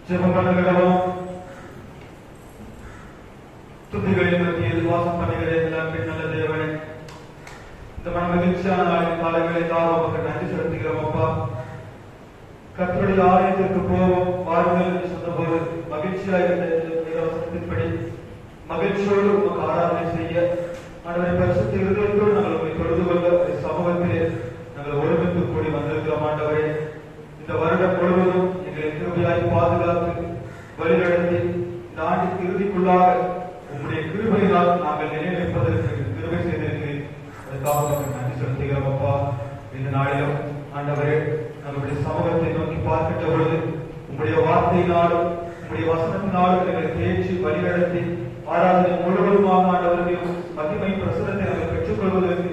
ஜெபம் பண்ணுகிறோம். துதிகளின் மத்தியில் வாசம் பண்ணுகிற எல்லாம் நல்ல தேவனே, இந்த மன மகிழ்ச்சியான நாளின் காலங்களை தாரோவுக்கு நன்றி செலுத்துகிறோம். அப்பா, கர்த்தருடைய ஆலயத்திற்கு போவோம் வாருங்கள் என்று சொன்னபோது மகிழ்ச்சியாக இருந்தபடி மகிழ்ச்சியோடு உமக்கு ஆராதனை செய்ய ஆண்டவரை பரிசுத்த இருதயத்தோடு நாங்கள் உங்களை தொழுது கொள்ள சமூகத்திலே நாங்கள் ஒருமித்து கூடி வந்திருக்கிறோம். ஆண்டவரே, இந்த வருடம் முழுவதும் எங்களை கிருபையாய் பாதுகாத்து வழிநடத்தி இந்த ஆண்டின் இறுதிக்குள்ளாக உங்களுடைய கிருபையினால் நாங்கள் நிலைநிற்பதற்கு கிருபை செய்திருக்கிறேன். அதுக்காக நன்றி செலுத்துகிறோம். அப்பா, இந்த நாளிலும் ஆண்டவரே நம்முடைய சமூகத்தை நோக்கி பார்க்கின்ற பொழுது உங்களுடைய வார்த்தையினாலும் உங்களுடைய வசனத்தினாலும் எங்களை தேய்ச்சி வழிநடத்தி ஆராதனை முழுவதுமாக ஆண்டவர்களையும் மகிமை பிரசுரத்தை நாங்கள் பெற்றுக் கொள்வதற்கு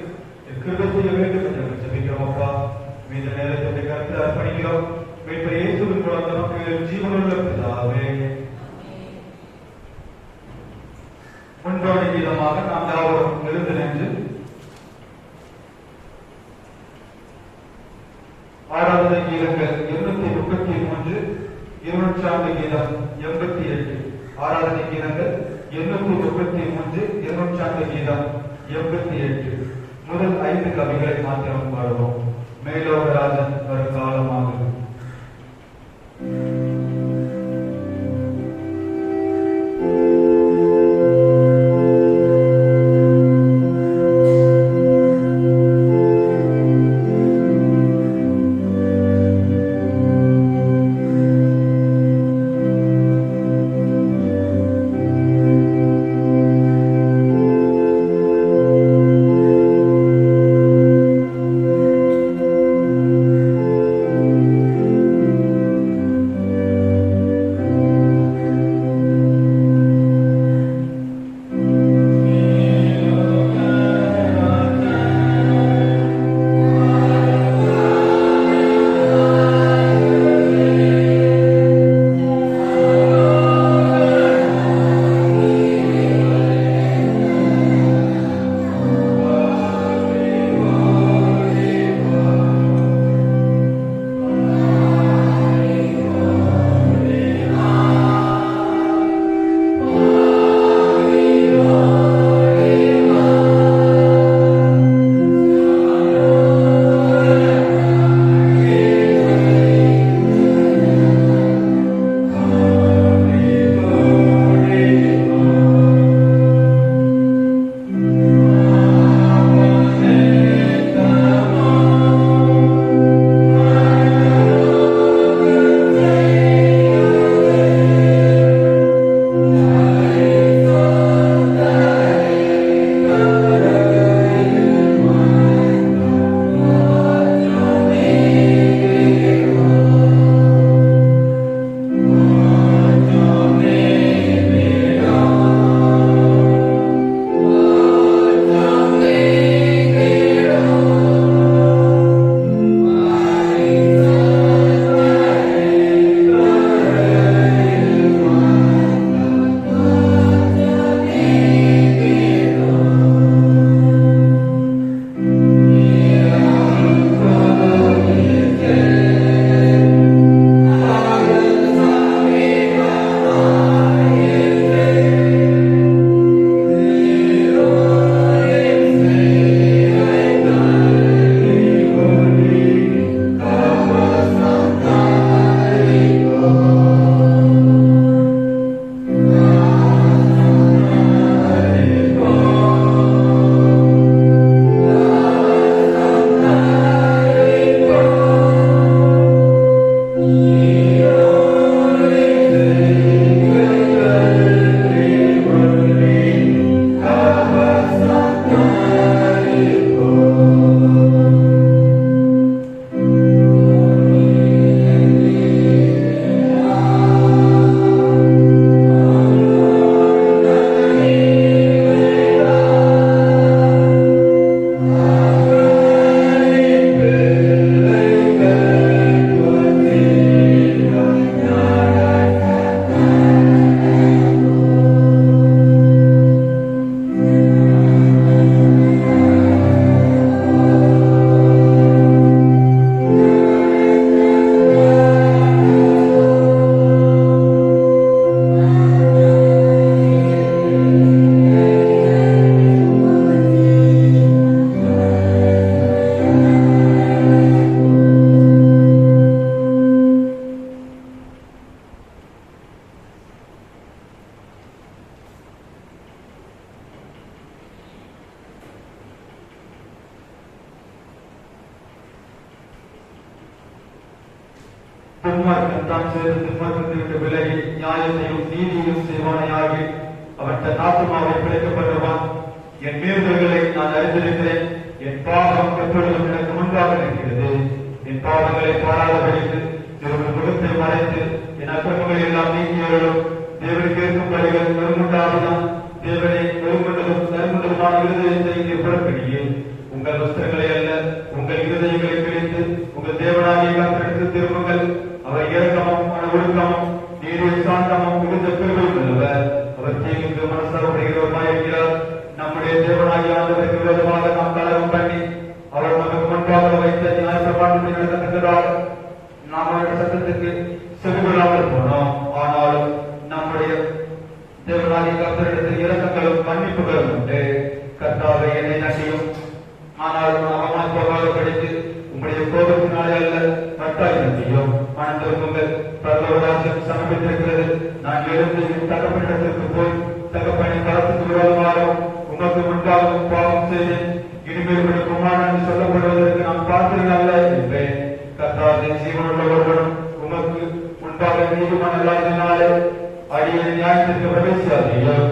கிருபை செய்ய வேண்டும் என்று ஜெபிக்கிறோம். அப்பா, இந்த நேரத்தை கருத்தில் அர்ப்பணிக்கிறோம். மீட்பர் இயேசுவின் மூலம் நமக்கு ஜீவனுள்ள பிதாவே. முன்போடு கீதமாக நாம் யாவரும் எழுந்து நின்று ஆராதனை கீதங்கள் 833, 200 கீதம் 88. ஆராதனை கீதங்கள் 833, 200 கீதம் 88. முதல் 5 கவிகளை மாத்திரம் பாடுவோம். மேலோகராஜன் வருங்காலமாக. Thank you. துன்மார்க்கன் தான் செய்து துன்மார்க்கத்தை விட்டு விலகி நியாயத்தையும் நீதியையும் செய்வானையாகி அவன் தன் ஆத்துமாவை பிழைக்கப்படுவான். என் மீறுதல்களை நான் அறிந்திருக்கிறேன். என் பாவம் எப்பொழுதும் எனக்கு முன்பாக நிற்கிறது. என் பாவங்களை பாராதபடிக்கு என்னுடைய முகத்தை மறைத்து என் அக்கிரமங்களை எல்லாம் நீக்கியவர்களும் தேவனுக்கு இருக்கும் பலிகள் பெருமுண்டாவிதான். தேவனை பெருமுண்டதும் நறுமுண்டதுமான இருதயத்தை இங்கே புறப்படியே உங்கள் வஸ்திரங்களை அல்ல உங்கள் இருதயங்களை கிழித்து உங்கள் தேவனாகிய கர்த்தருக்கு திரும்புங்கள். அவர் இரக்கமும் மன ஒழுக்கமும் நீதிய சாந்தமும் மிகுந்த கிருபையும் உள்ளவர். அவர் தீங்குக்கு மனசாரப்படுகிறவருமாயிருக்கிறார். நம்முடைய தேவனாகிய ஆண்டவருக்கு விரோதமாக நாம் கலகம் பண்ணி அவர் நமக்கு முன்பாக வைத்த நியாயப்பிரமாணத்தை நடத்துகிறார். நாம் அவருடைய சத்தத்துக்கு செவிகொள்ளாமல் போனோம். ஆனாலும் நம்முடைய தேவனாகிய கர்த்தரிடத்தில் இரக்கங்களும் மன்னிப்புகளும் உண்டு. கர்த்தாவை என்னை நம்பியும் ஆனாலும் அவமாய் போகாதபடிக்கு உங்களுடைய கோபத்தினாலே அல்ல கட்டாய் நம்பியும் மனம் திரும்புங்கள். பரலோகராஜ்யம் சமீபித்திருக்கிறது. நான் எழுந்து என் தகப்பனிடத்திற்கு போய் தகப்பனை கரத்துக்கு விரோதமாக உமக்கு முன்பாகவும் பாவம் செய்தேன். இனிமேல் குமாரன் சொல்லப்படுவதற்கு நான் பார்த்தேன் அல்ல என்பேன். கர்த்தாவே ஜீவனுள்ள ஒருவனும் உமக்கு முன்பாக நீதிமான் அல்லாததினாலே அடியை நியாயத்திற்கு பிரவேசியாதீர்கள்.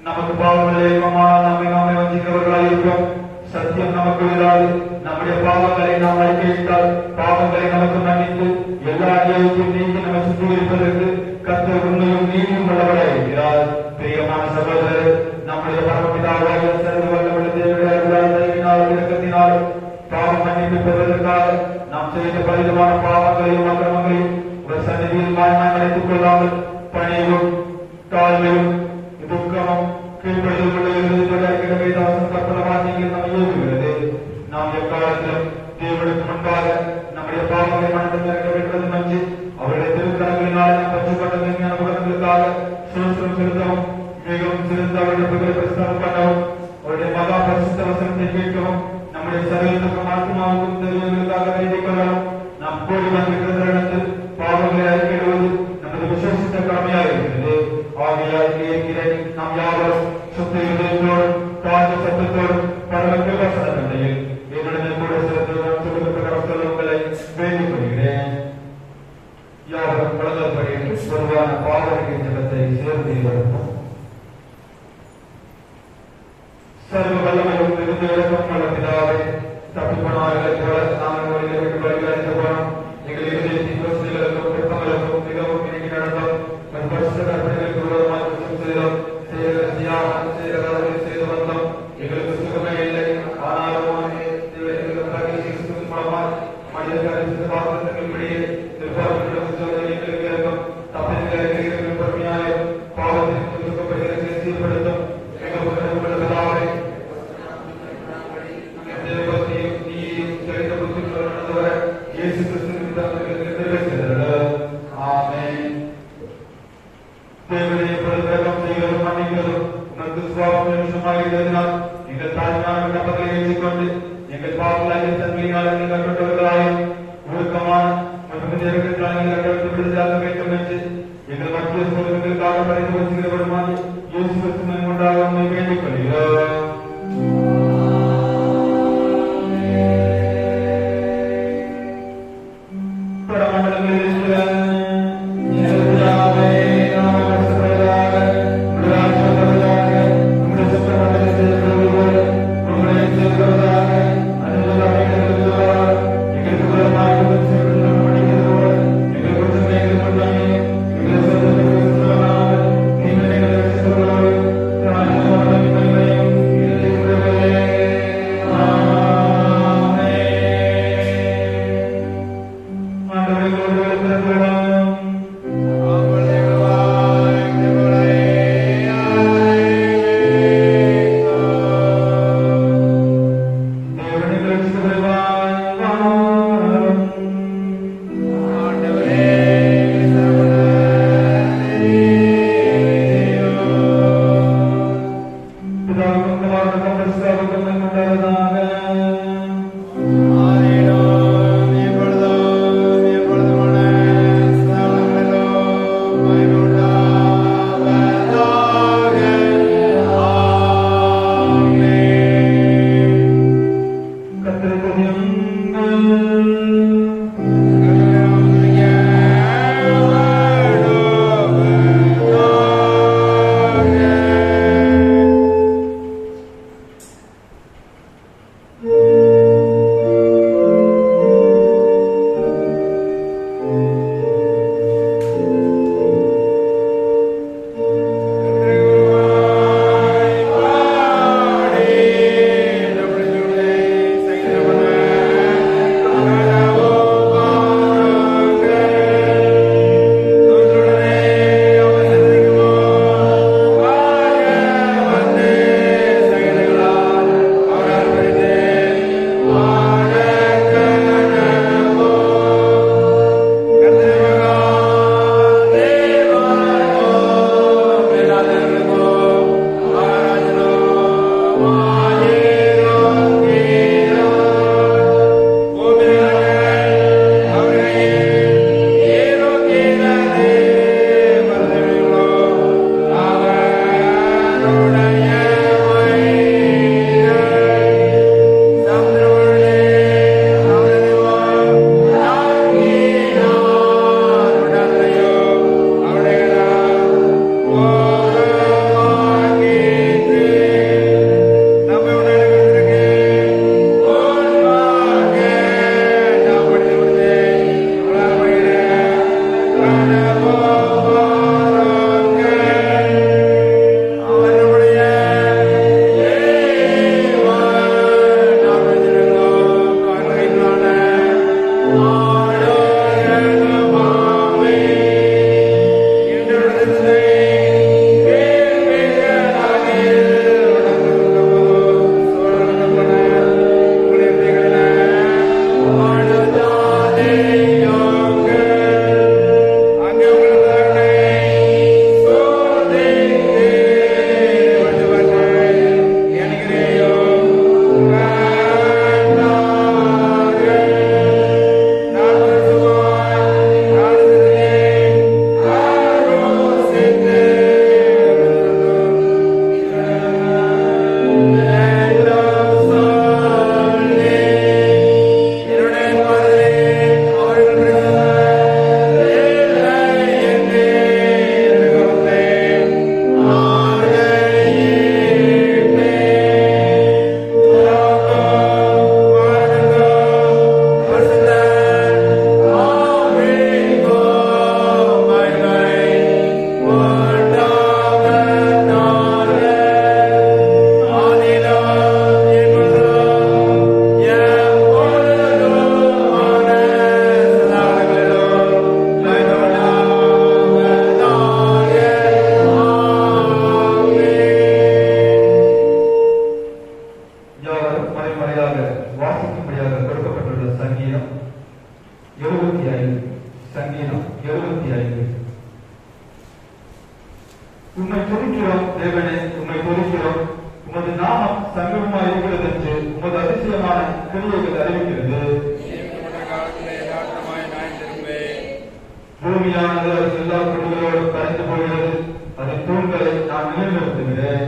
நமக்கு பாவங்களே நம்மை நாமே வஞ்சிக்கிறவர்களாக இருக்கும். சத்தியம் நமக்கு இல்லாது நம்முடைய பாவங்களை நாம் அறிக்கையிட்டால் பாவங்களை நமக்கு மன்னித்து எல்லா அநியாயத்தையும் நீக்கி நம்ம சுத்திகரிப்பதற்கு கர்த்தர் உண்மையும் நீதியும் உள்ளவராக இருக்கிறார். பிரியமான சகோதரர், நம்முடைய பரமபிதாவாகிய சர்வ வல்லமையுள்ள தேவனுடைய இரக்கத்தினாலும் பாவம் மன்னிப்பு பெறுவதற்காக நாம் செய்த பரிதமான பாவங்களையும் அக்கிரமங்களையும் ஒரு சந்நிதியில் மாயமாய் மறைத்துக் கொள்ளாமல் பணியும் தாழ்மையும் துக்கமும் கீழ்ப்படுதல் தாசம் நாம் ஏவுகிறது. நாம் எக்காலத்திலும் தேவனுக்கு முன்பாக நம்முடைய பாவங்களை மனதில் இறக்க வேண்டும் என்று அவருடைய திருக்கரங்களினால் நாம் பற்றுக்கொண்ட மெய்ஞான குணங்களுக்காக சுதந்திரம் செலுத்தவும் மிகவும் சிறந்த அவருடைய புகழை பிரஸ்தாபம் பண்ணவும் அவருடைய மகா பரிசுத்த வசனத்தை கேட்கவும் நம்முடைய சரீரத்துக்கும் ஆத்மாவுக்கும் தெரியவர்களுக்காக வேண்டிக் கொள்ளவும் நாம் கோடி வந்திருக்கிறது பாவங்களை அறிக்கையிடுவது நமது விசேஷித்த கடமையாக இருக்கிறது. ஆகையால் இருக்கிறேன் நாம் யாவரும் சுத்த இதயத்தோடும் தாழ்ந்த சத்தத்தோடும் பரவ வசனத்தையில் என்னுடைய கூட சிறந்த உங்களை வேண்டிக் கொள்கிறேன். யாவரும் குழந்தைப்படி பொதுவான பாவனை ஜபத்தை சேர்ந்து இருக்கும். சர்வ வல்லமையும் மிகுந்த இறக்கம் உள்ள பிதாவே, தப்பிப்போனவர்களை போல நாங்கள் விட்டு வழிகாட்டு போனோம். எங்கள் இருதயத்தின் யோசனைகளுக்கும் விருப்பங்களுக்கும் மிகவும் இணங்கி நடந்தோம். பரிசுத்த கற்பனைகளுக்கு விரோதமாக குற்றம் செய்தோம். செய்து வந்தோம். எங்களுக்கு சுகமே இல்லை. ஆனாலும் மனிதர்களுக்கு பாவத்திற்குள்ளேயே எங்களுக்கு இருக்கும். தப்பின் பொறுமையாக பாவத்திற்கு சுகப்படுகிற சீர்படுத்தும். எங்கள் தாழ்மையான விண்ணப்பங்களை ஏற்றுக்கொண்டு எங்கள் பாவங்களாகிய தன்மையினால் கட்டுள்ளவர்களாயும் ஒழுக்கமான மற்றும் விடுதலாக வேண்டும் என்று எங்கள் மத்திய சோதனைகளுக்காக படைத்து வச்சுகிறவருமாய் இயேசு கிறிஸ்துவின் உண்டாக உண்மை வேண்டிக் கொள்கிறோம். Amen. முறையாக வாசிக்கும்படியாக கொடுக்கப்பட்டுள்ள சங்கீதம் 75. உம்மை துதிக்கிறோம் தேவனே, உம்மை துதிக்கிறோம். உமது நாமம் சங்கமமாக இருக்கிறது என்று உமது அதிசயமான கிரியைகள் அறிவிக்கிறது. பூமியானது அது எல்லா குடிகளோடும் கரைந்து போகிறது. அதன் தூண்களை நான் நிலைநிறுத்துகிறேன்.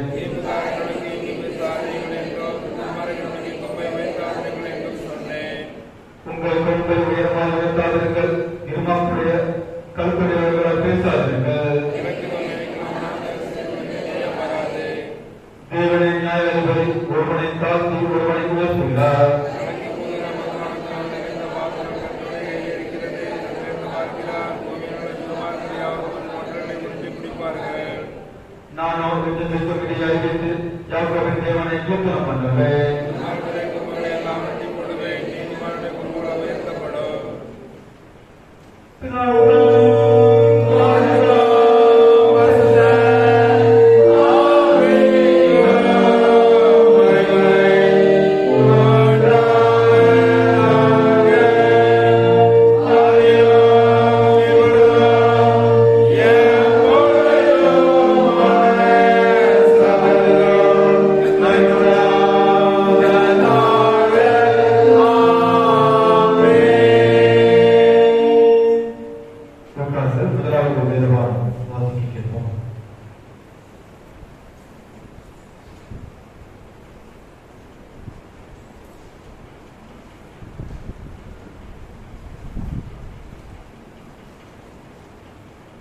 உங்கள் கொள்கை உயரமாக உயர்த்தாதிருங்கள், இருமாப்புடைய கல்பனையாளர்களால் பேசாதிருங்கள். தேவனை நியாயாதிபதி ஒருவனை தாழ்த்தி ஒருவனை உயர்த்துகிறார். நானோ யுத்தத்திற்கு அறிவித்து யாக்கோபின் தேவனை கீர்த்தனம் பண்ணுவேன்.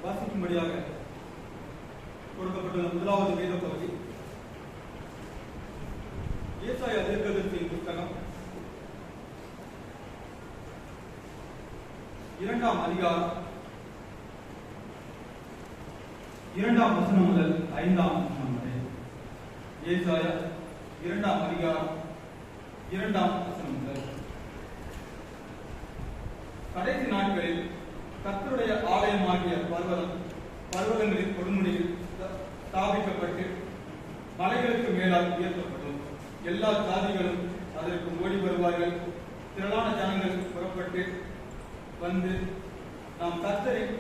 வாசிக்கும்படியாக கொடுக்கப்பட்டுள்ள முதலாவது வேத பகுதி ஏசாயா தீர்க்கதரிசியின் புத்தகம் 2ஆம் அதிகாரம் 2ஆம் வசனம் முதல் 5ஆம் வசனம் வரை. ஏசாயா 2ஆம் அதிகாரம் 2ஆம் வசனம் முதல். கடைசி நாட்களில் கர்த்தருடைய ஆலயமாகிய பர்வதங்களின் கொடுமுடியில் ஸ்தாபிக்கப்பட்டு மலைகளுக்கு மேலால் உயர்த்தப்படும். எல்லா ஜாதிகளும் அதற்கு ஓடி வருவார்கள். திரளான ஜனங்கள் புறப்பட்டு வந்து நாம் கர்த்தரின்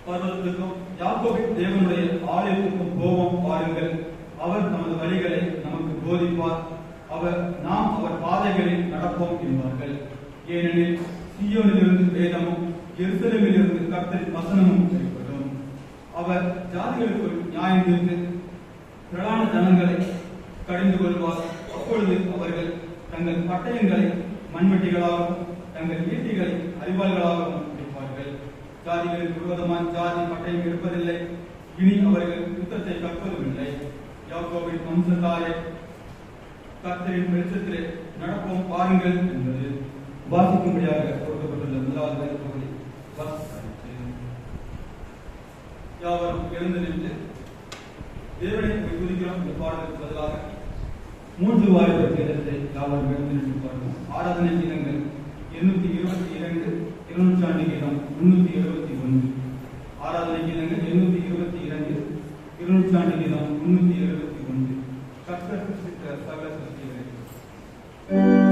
பர்வதத்துக்கும் யாக்கோபின் தேவனுடைய ஆலயத்துக்கும் போவோம் வாருங்கள். அவர் நமது வழிகளை நமக்கு போதிப்பார். நாம் அவர் பாதைகளில் நடப்போம் என்பார்கள். ஏனெனில் சீயோனிலிருந்து வேதமும் எருசலேமிலிருந்து கர்த்தரின் வசனமும் வெளிப்படும். அவர் ஜாதிகளுக்குள் நியாயம் தீர்த்து திரளான ஜனங்களை கடிந்து கொள்வார். அப்பொழுது அவர்கள் தங்கள் பட்டயங்களை மண்வெட்டிகளாகவும் தங்கள் ஈட்டிகளை அறிவாள்களாகவும் பிடிப்பார்கள். ஜாதிகளின் விரோதமாய் ஜாதி பட்டயம் எடுப்பதில்லை. இனி அவர்கள் யுத்தத்தை கற்பதுமில்லை. யாக்கோபின் வம்சத்தாரே, கர்த்தரின் வெளிச்சத்திலே நடப்போம் பாருங்கள் என்பது வாசிக்கும்படியாக கொடுக்கப்பட்டுள்ள முதலாவது பகுதி. யாவரும் எழுந்து நின்று தேவனை துதிக்கிறோம் இந்த பாடலுக்கு பதிலாக 3 வாய்ப்பு இடத்தை யாவரும் எழுந்து நின்று பாடுவோம். ஆராதனை கீதங்கள் 222, 200 ஆண்டு கீதம் 371. ஆராதனை கீதங்கள் 222, 200 ஆண்டு கீதம் 371. கர்த்தர் சிருஷ்டித்த சகல சிருஷ்டிகளே. Amen.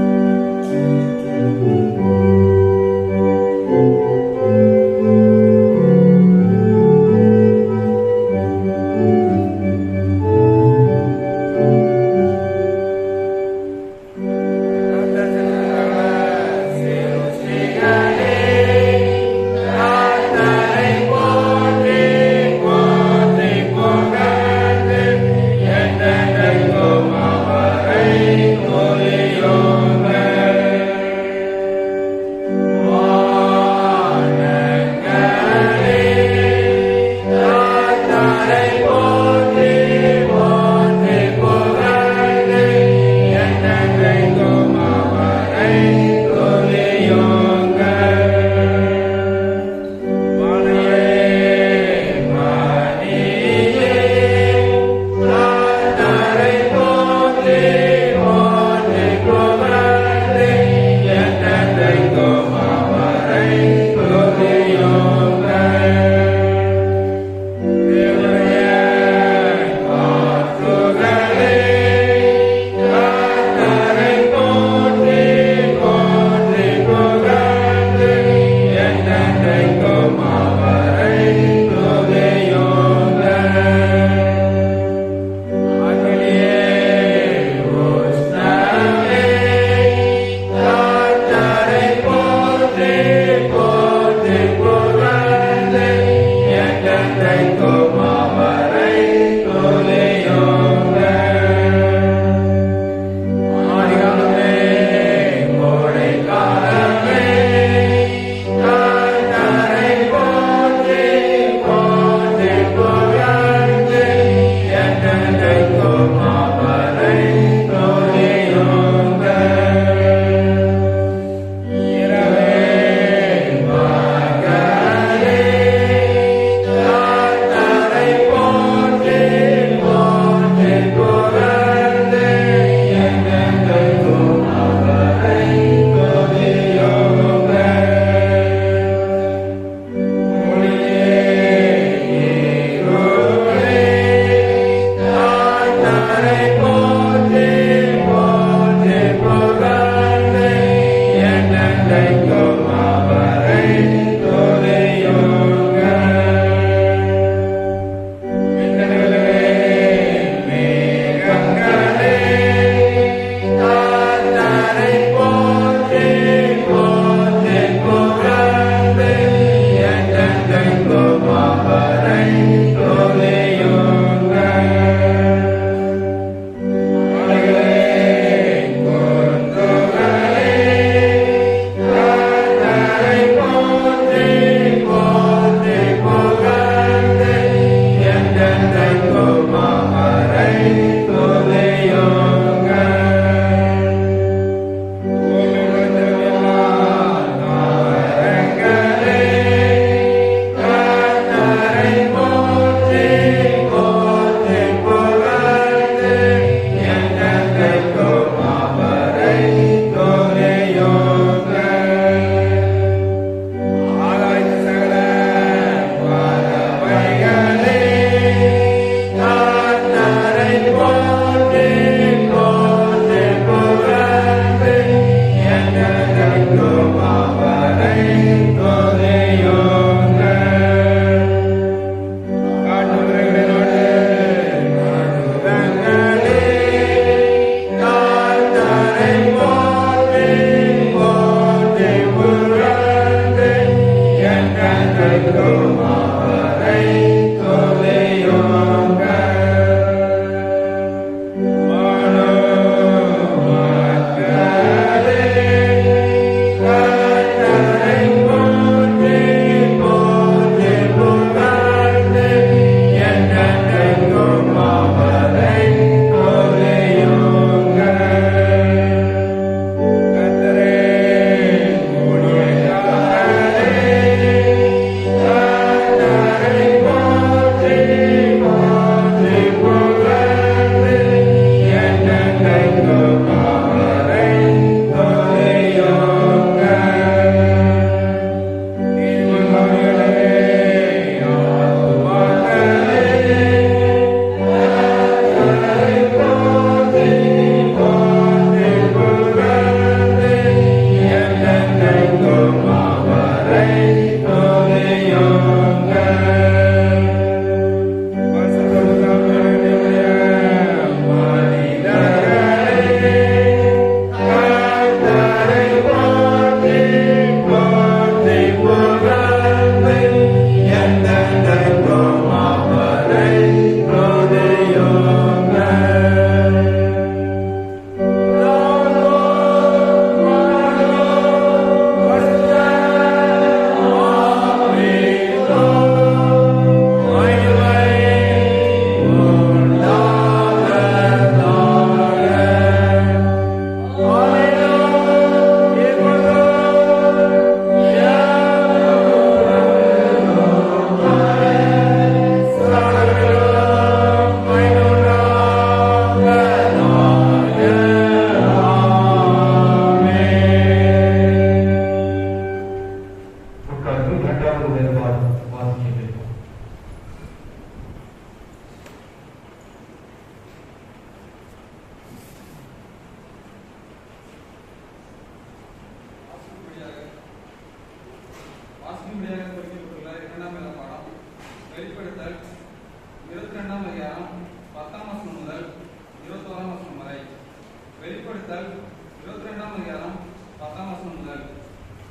22ஆம் அதிகாரம் 10ஆம் வசனம் முதல்.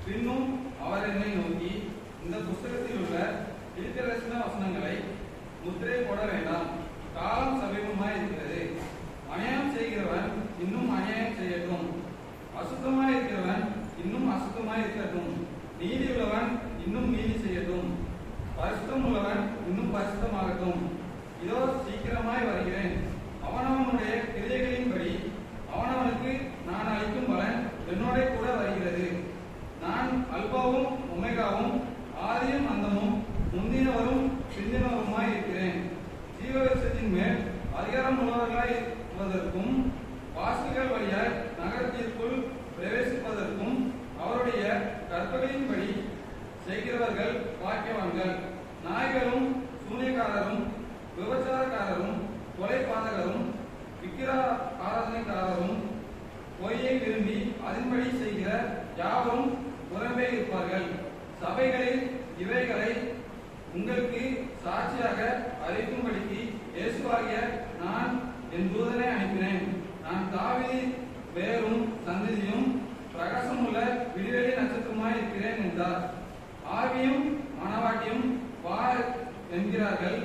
பின்னும் அவர் என்னை நோக்கி, இந்த புஸ்தகத்தில் உள்ள தீர்க்கதரிசன வசனங்களை முத்திரை போட வேண்டாம், காலம் சமீபமாய் இருக்கிறது. அநியாயம் செய்கிறவன் இன்னும் அநியாயம் செய்யட்டும், அசுத்தமாய் இருக்கிறவன் இன்னும் அசுத்தமாய் இருக்கட்டும், நீதி உள்ளவன் இன்னும் நீதி செய்யட்டும், பரிசுத்தம் உள்ளவன் இன்னும் பரிசுத்தமாகட்டும். இதோ சீக்கிரமாய் வருகிறேன். அவனவனுடைய கிரியைகளின்படி அவனவனுக்கு நான் அளிக்கும் பலன் என்னோட கூட வருகிறது. நான் அல்பாவும் ஒமேகாவும், ஆதியும் அந்தமும், முந்தினவரும் பிந்தினவருமாய் இருக்கிறேன். ஜீவவிருட்சத்தின் மேல் அதிகாரம் உள்ளவர்களாய் இருப்பதற்கும், வாசல்கள் வழியாய் நகரத்திற்குள் பிரவேசிப்பதற்கும் அவருடைய கற்பனையின்படி செய்கிறவர்கள் பாக்கியவான்கள். நாய்களும் சூனியக்காரரும் விபச்சாரக்காரரும் கொலைபாதகரும் விக்கிர ஆராதனைக்காரரும் பொய்யை விரும்பி அதன்படி செய்கிற யாவரும் புறம்பே இருப்பார்கள். சபைகளில் இவைகளை உங்களுக்கு சாட்சியாக அறிவிக்கும்படிக்கு இயேசுவாகிய நான் என் தூதனை அனுப்பினேன். நான் தாவீது வேரும் சந்ததியும் பிரகாசமுள்ள விடிவெளி நட்சத்திரமாய் இருக்கிறேன் என்றார். ஆவியும் மனவாட்டியும் வா என்கிறார்கள்.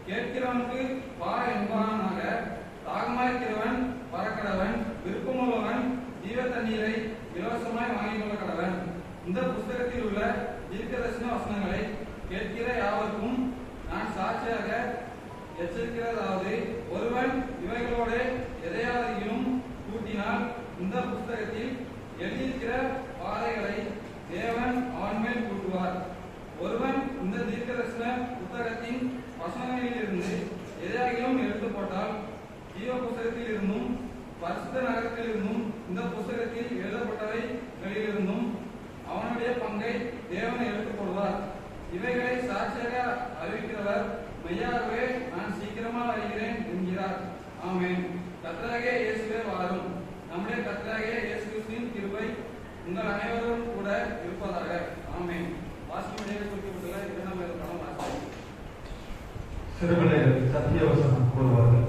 கேட்கிறவனுக்கு வா என்பவனாக. தாகமாயிருக்கிறவன் பறக்கடவன், விருப்பமுள்ளவன் ஜீவ தண்ணீரை இலவசமாய் வாங்கிக் கொள்ள கடவன். இந்த புஸ்தகத்தில் உள்ள தீர்க்கதரிசன வசனங்களை கேட்கிற யாவருக்கும் நான் சாட்சியாக எச்சரிக்கிறதாவது, ஒருவன் இவைகளோட எதையாவதையும் கூட்டினால் இந்த புஸ்தகத்தில் எழுதியிருக்கிற வாதைகளை தேவன் அவன் மேல் கூட்டுவார். ஒருவன் இந்த தீர்க்கதரிசன புத்தகத்தின் வசனங்களிலிருந்து எதையாகிலும் எடுத்து போட்டால் ஜீவ புஸ்தகத்தில் இருந்தும் பரிசுத்த நகரத்தில் இருந்தும் இந்த புஸ்தகத்தில் எழுதப்பட்டவைகளிலிருந்தும் அவனுடைய பங்கை தேவன் எடுத்து போடுவார். இவைகளை சாட்சியாக அறிவிக்கிறவர் மெய்யாகவே நான் சீக்கிரமாக வருகிறேன் என்கிறார். ஆமென். கர்த்தராகிய இயேசுவே வாரும். நம்முடைய கர்த்தராகிய இயேசு கிறிஸ்துவின் கிருபை உங்கள் அனைவரும் கூட இருப்பதாக. ஆமென். வாசிப்புடைய குறிப்பிட்டுள்ள 2ஆம் படம் வாசி. சிறுபிள்ளைகள் சத்தியவசனம் கூறுவார்கள்.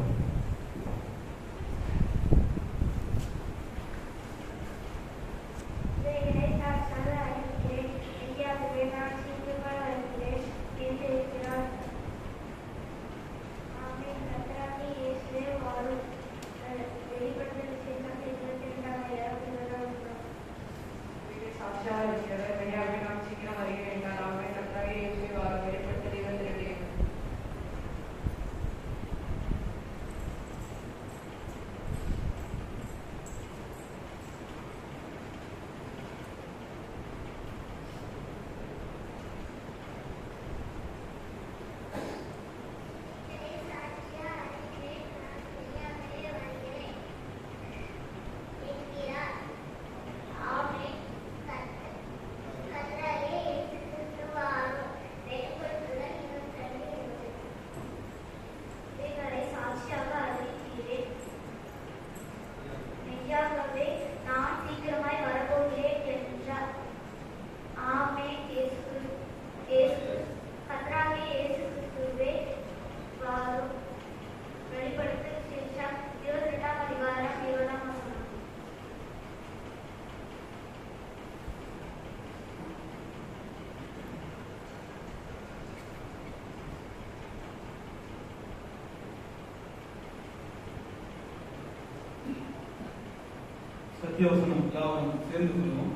சத்தியவசனம் யாவரும் சேர்ந்து கொள்வோம்.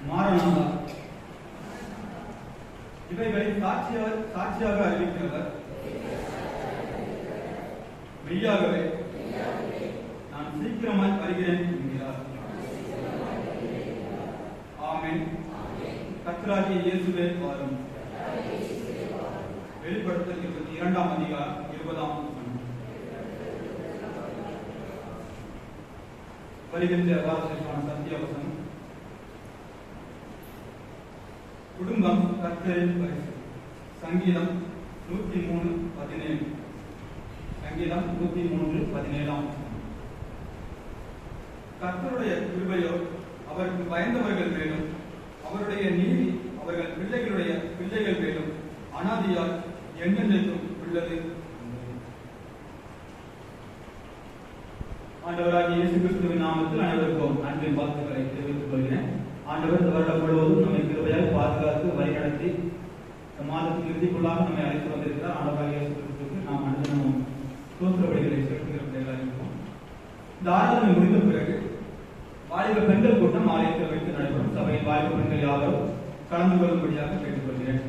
மாரநாதா. இவைகளை சாட்சியாக அறிவிக்கிறவர் மெய்யாகவே நான் சீக்கிரமாய் வருகிறேன் என்கிறார். ஆமென். கர்த்தராகிய இயேசுவே வாரும். வெளிப்படுத்தல் 22ஆம் அதிகாரம் 20ஆம் வசனம். வருகின்ற வாரத்திற்கான சத்தியவசனம். குடும்பம் கர்த்தரின் பரிசு. சங்கீதம் 103:17. சங்கீதம் 103:17. கர்த்தருடைய கிருபையோ அவருக்கு பயந்தவர்கள் மேலும், அவருடைய நீதி அவர்கள் பிள்ளைகளுடைய பிள்ளைகள் மேலும் அனாதியால் என்றென்றைக்கும் உள்ளது. ஆண்டவராகிய இயேசு கிறிஸ்துவின் நாமத்தில் அனைவருக்கும் ஆண்டவர் இந்த வருடம் முழுவதும் நம்மை கிருபையால் பாதுகாத்து வழிநடத்தி இந்த மாதத்தின் இறுதிக்குள்ளாக நம்மை அழைத்து வந்திருக்கிறார். ஆண்டவராகிய இயேசு கிறிஸ்துவுக்கு நாம் அனுதினமும் ஸ்தோத்திர பலிகளை செலுத்துகிற பிள்ளைகளாக இருக்கிறோம். இந்த ஆராதனை முடிந்த பிறகு வாலிப பெண்கள் கூட்டம் ஆலயத்தில் வைத்து நடைபெறும். சபையின் வாலிப பெண்கள் யாவரும் கலந்து கொள்ளும்படியாக கேட்டுக்கொள்கிறேன்.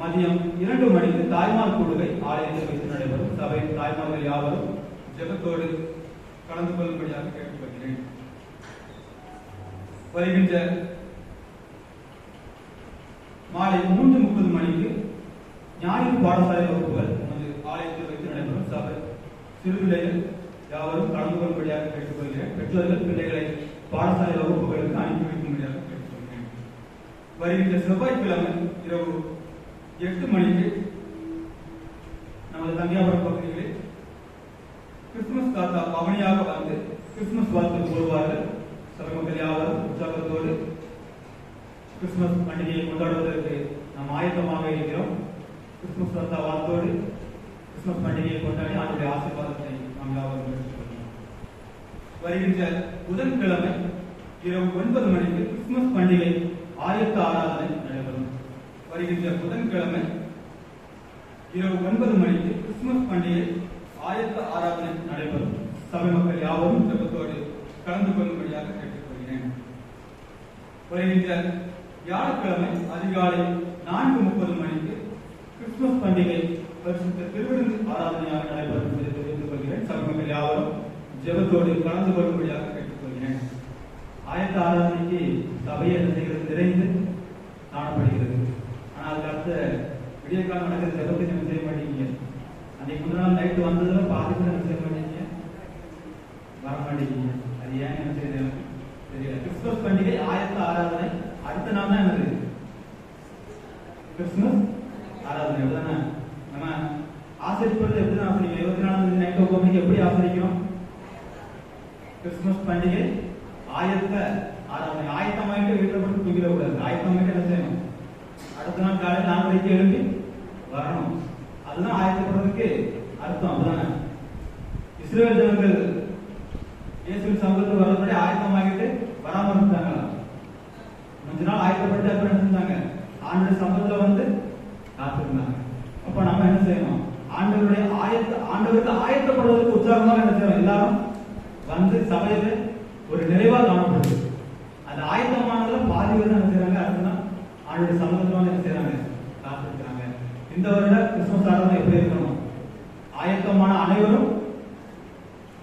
மதியம் 2 மணிக்கு தாய்மார் கூடுகை ஆலயத்தில் வைத்து நடைபெறும். சபையின் தாய்மார்கள் யாவரும் ஜெபத்தோடு கலந்து கொள்ளும்படியாக கேட்டுக்கொள்கிறேன். வருகின்ற மாலை 3:30 மணிக்கு ஞாயிறு பாடசாலை வகுப்புகள் நமது ஆலயத்தில் வைத்து நடைபெறும். சபை சிறுபிள்ளைகள் யாவரும் கலந்து கொள்ளும்படியாக கேட்டுக்கொள்கிறேன். பெற்றோர்கள் பிள்ளைகளை பாடசாலை வகுப்புகளுக்கு அனுப்பி வைக்கும்படியாக கேட்டுக்கொள்கிறேன். வருகின்ற செவ்வாய்க்கிழமை இரவு 8 மணிக்கு நமது தங்கியாபுரம் பகுதிகளில் கிறிஸ்துமஸ் தாத்தா பவனியாக வந்து கிறிஸ்துமஸ் வாழ்த்து கூறுவார்கள். சபை மக்கள் யாவரும் உற்சாகத்தோடு கிறிஸ்துமஸ் பண்டிகையை கொண்டாடுவதற்கு நாம் ஆயத்தமாக இருக்கிறோம். கிறிஸ்துமஸ் தாத்தா வாழ்த்தோடு கிறிஸ்துமஸ் பண்டிகையை கொண்டாடி அவருடைய ஆசீர்வாதத்தை நாம் யாவரும் பெற்றுக்கொள்கிறோம். வருகின்ற புதன்கிழமை இரவு 9 மணிக்கு கிறிஸ்துமஸ் பண்டிகை ஆயத்த ஆராதனை நடைபெறும். வருகின்ற புதன்கிழமை இரவு 9 மணிக்கு கிறிஸ்துமஸ் பண்டிகை ஆயத்த ஆராதனை நடைபெறும். சபை மக்கள் யாவரும் ஜெபத்தோடு கலந்து கொள்ளும்படியாக கேட்டுக்கொள்கிறேன். வருகின்ற வியாழக்கிழமை அதிகாலை 4:30 மணிக்கு கிறிஸ்துமஸ் பண்டிகை பரிசுத்த திருவிருந்து ஆராதனையாக நடைபெறும் என்பதை தெரிவித்துக் கொள்கிறேன். சபை மக்கள் யாவரும் ஜெபத்தோடு கலந்து கொள்ளும்படியாக கேட்டுக்கொள்கிறேன். ஆயத்த ஆராதனைக்கு சபையை என்ன செய்கிறது? நிறைந்து காணப்படுகிறது. ஆனால் அதுக்கு அடுத்த விடிய காலம் நடக்கிற ஜெபத்தை என்ன செய்ய மாட்டீங்க. அன்னைக்கு முதல் நாள் நைட்டு வந்ததுல பாதி பேர் என்ன செய்ய மாட்டீங்க, வர மாட்டேங்க. அது ஏன் என்ன செய்யுது எனக்கு தெரியல. கிறிஸ்துமஸ் பண்டிகை ஆயத்த ஆராதனை அடுத்த நாள் தான் என்னது? கிறிஸ்துமஸ் ஆராதனை. அப்படிதானே நம்ம ஆசரிப்பது எப்படி தான் ஆசரிக்கும்? 24 நைட்டு 9 மணிக்கு எப்படி ஆசரிக்கிறோம்? கிறிஸ்துமஸ் பண்டிகை ஆயத்த ஆராதனை. ஆயத்தமாயிட்டு வீட்டில் போட்டு தூங்கிடக்கூடாது. ஆயத்தமாயிட்டு என்ன செய்யணும்? அடுத்த நாள் காலையில் 4 மணிக்கு எழுப்பி வரணும். அதுதான் ஆயத்தப்படுறதுக்கு அர்த்தம். அப்படிதானே இஸ்ரவேல் ஜனங்கள் இயேசுவின் சமூகத்துக்கு வரதுபடி ஆயத்தமாகிட்டு வராம இருந்தாங்களா? கொஞ்ச நாள் ஆயத்தப்பட்டு அப்புறம் என்ன செஞ்சாங்க? ஆண்டோட சமூகத்துல வந்து காத்திருந்தாங்க. அப்ப நம்ம என்ன செய்யணும்? ஆண்டவருக்கு ஆயத்தப்படுவதற்கு உற்சாகமாக என்ன செய்யணும்? எல்லாரும் வந்து சபையில ஒரு நிறைவா காணப்படுது. அந்த ஆயத்தமானதுல பாதி பேர் என்ன செய்யறாங்க? அடுத்த ஆண்டோட சமூகத்துல என்ன செய்யறாங்க? காத்திருக்கிறாங்க. இந்த வருட கிறிஸ்துமஸ் ஆராதனை எப்படி இருக்கணும்? ஆயத்தமான அனைவரும்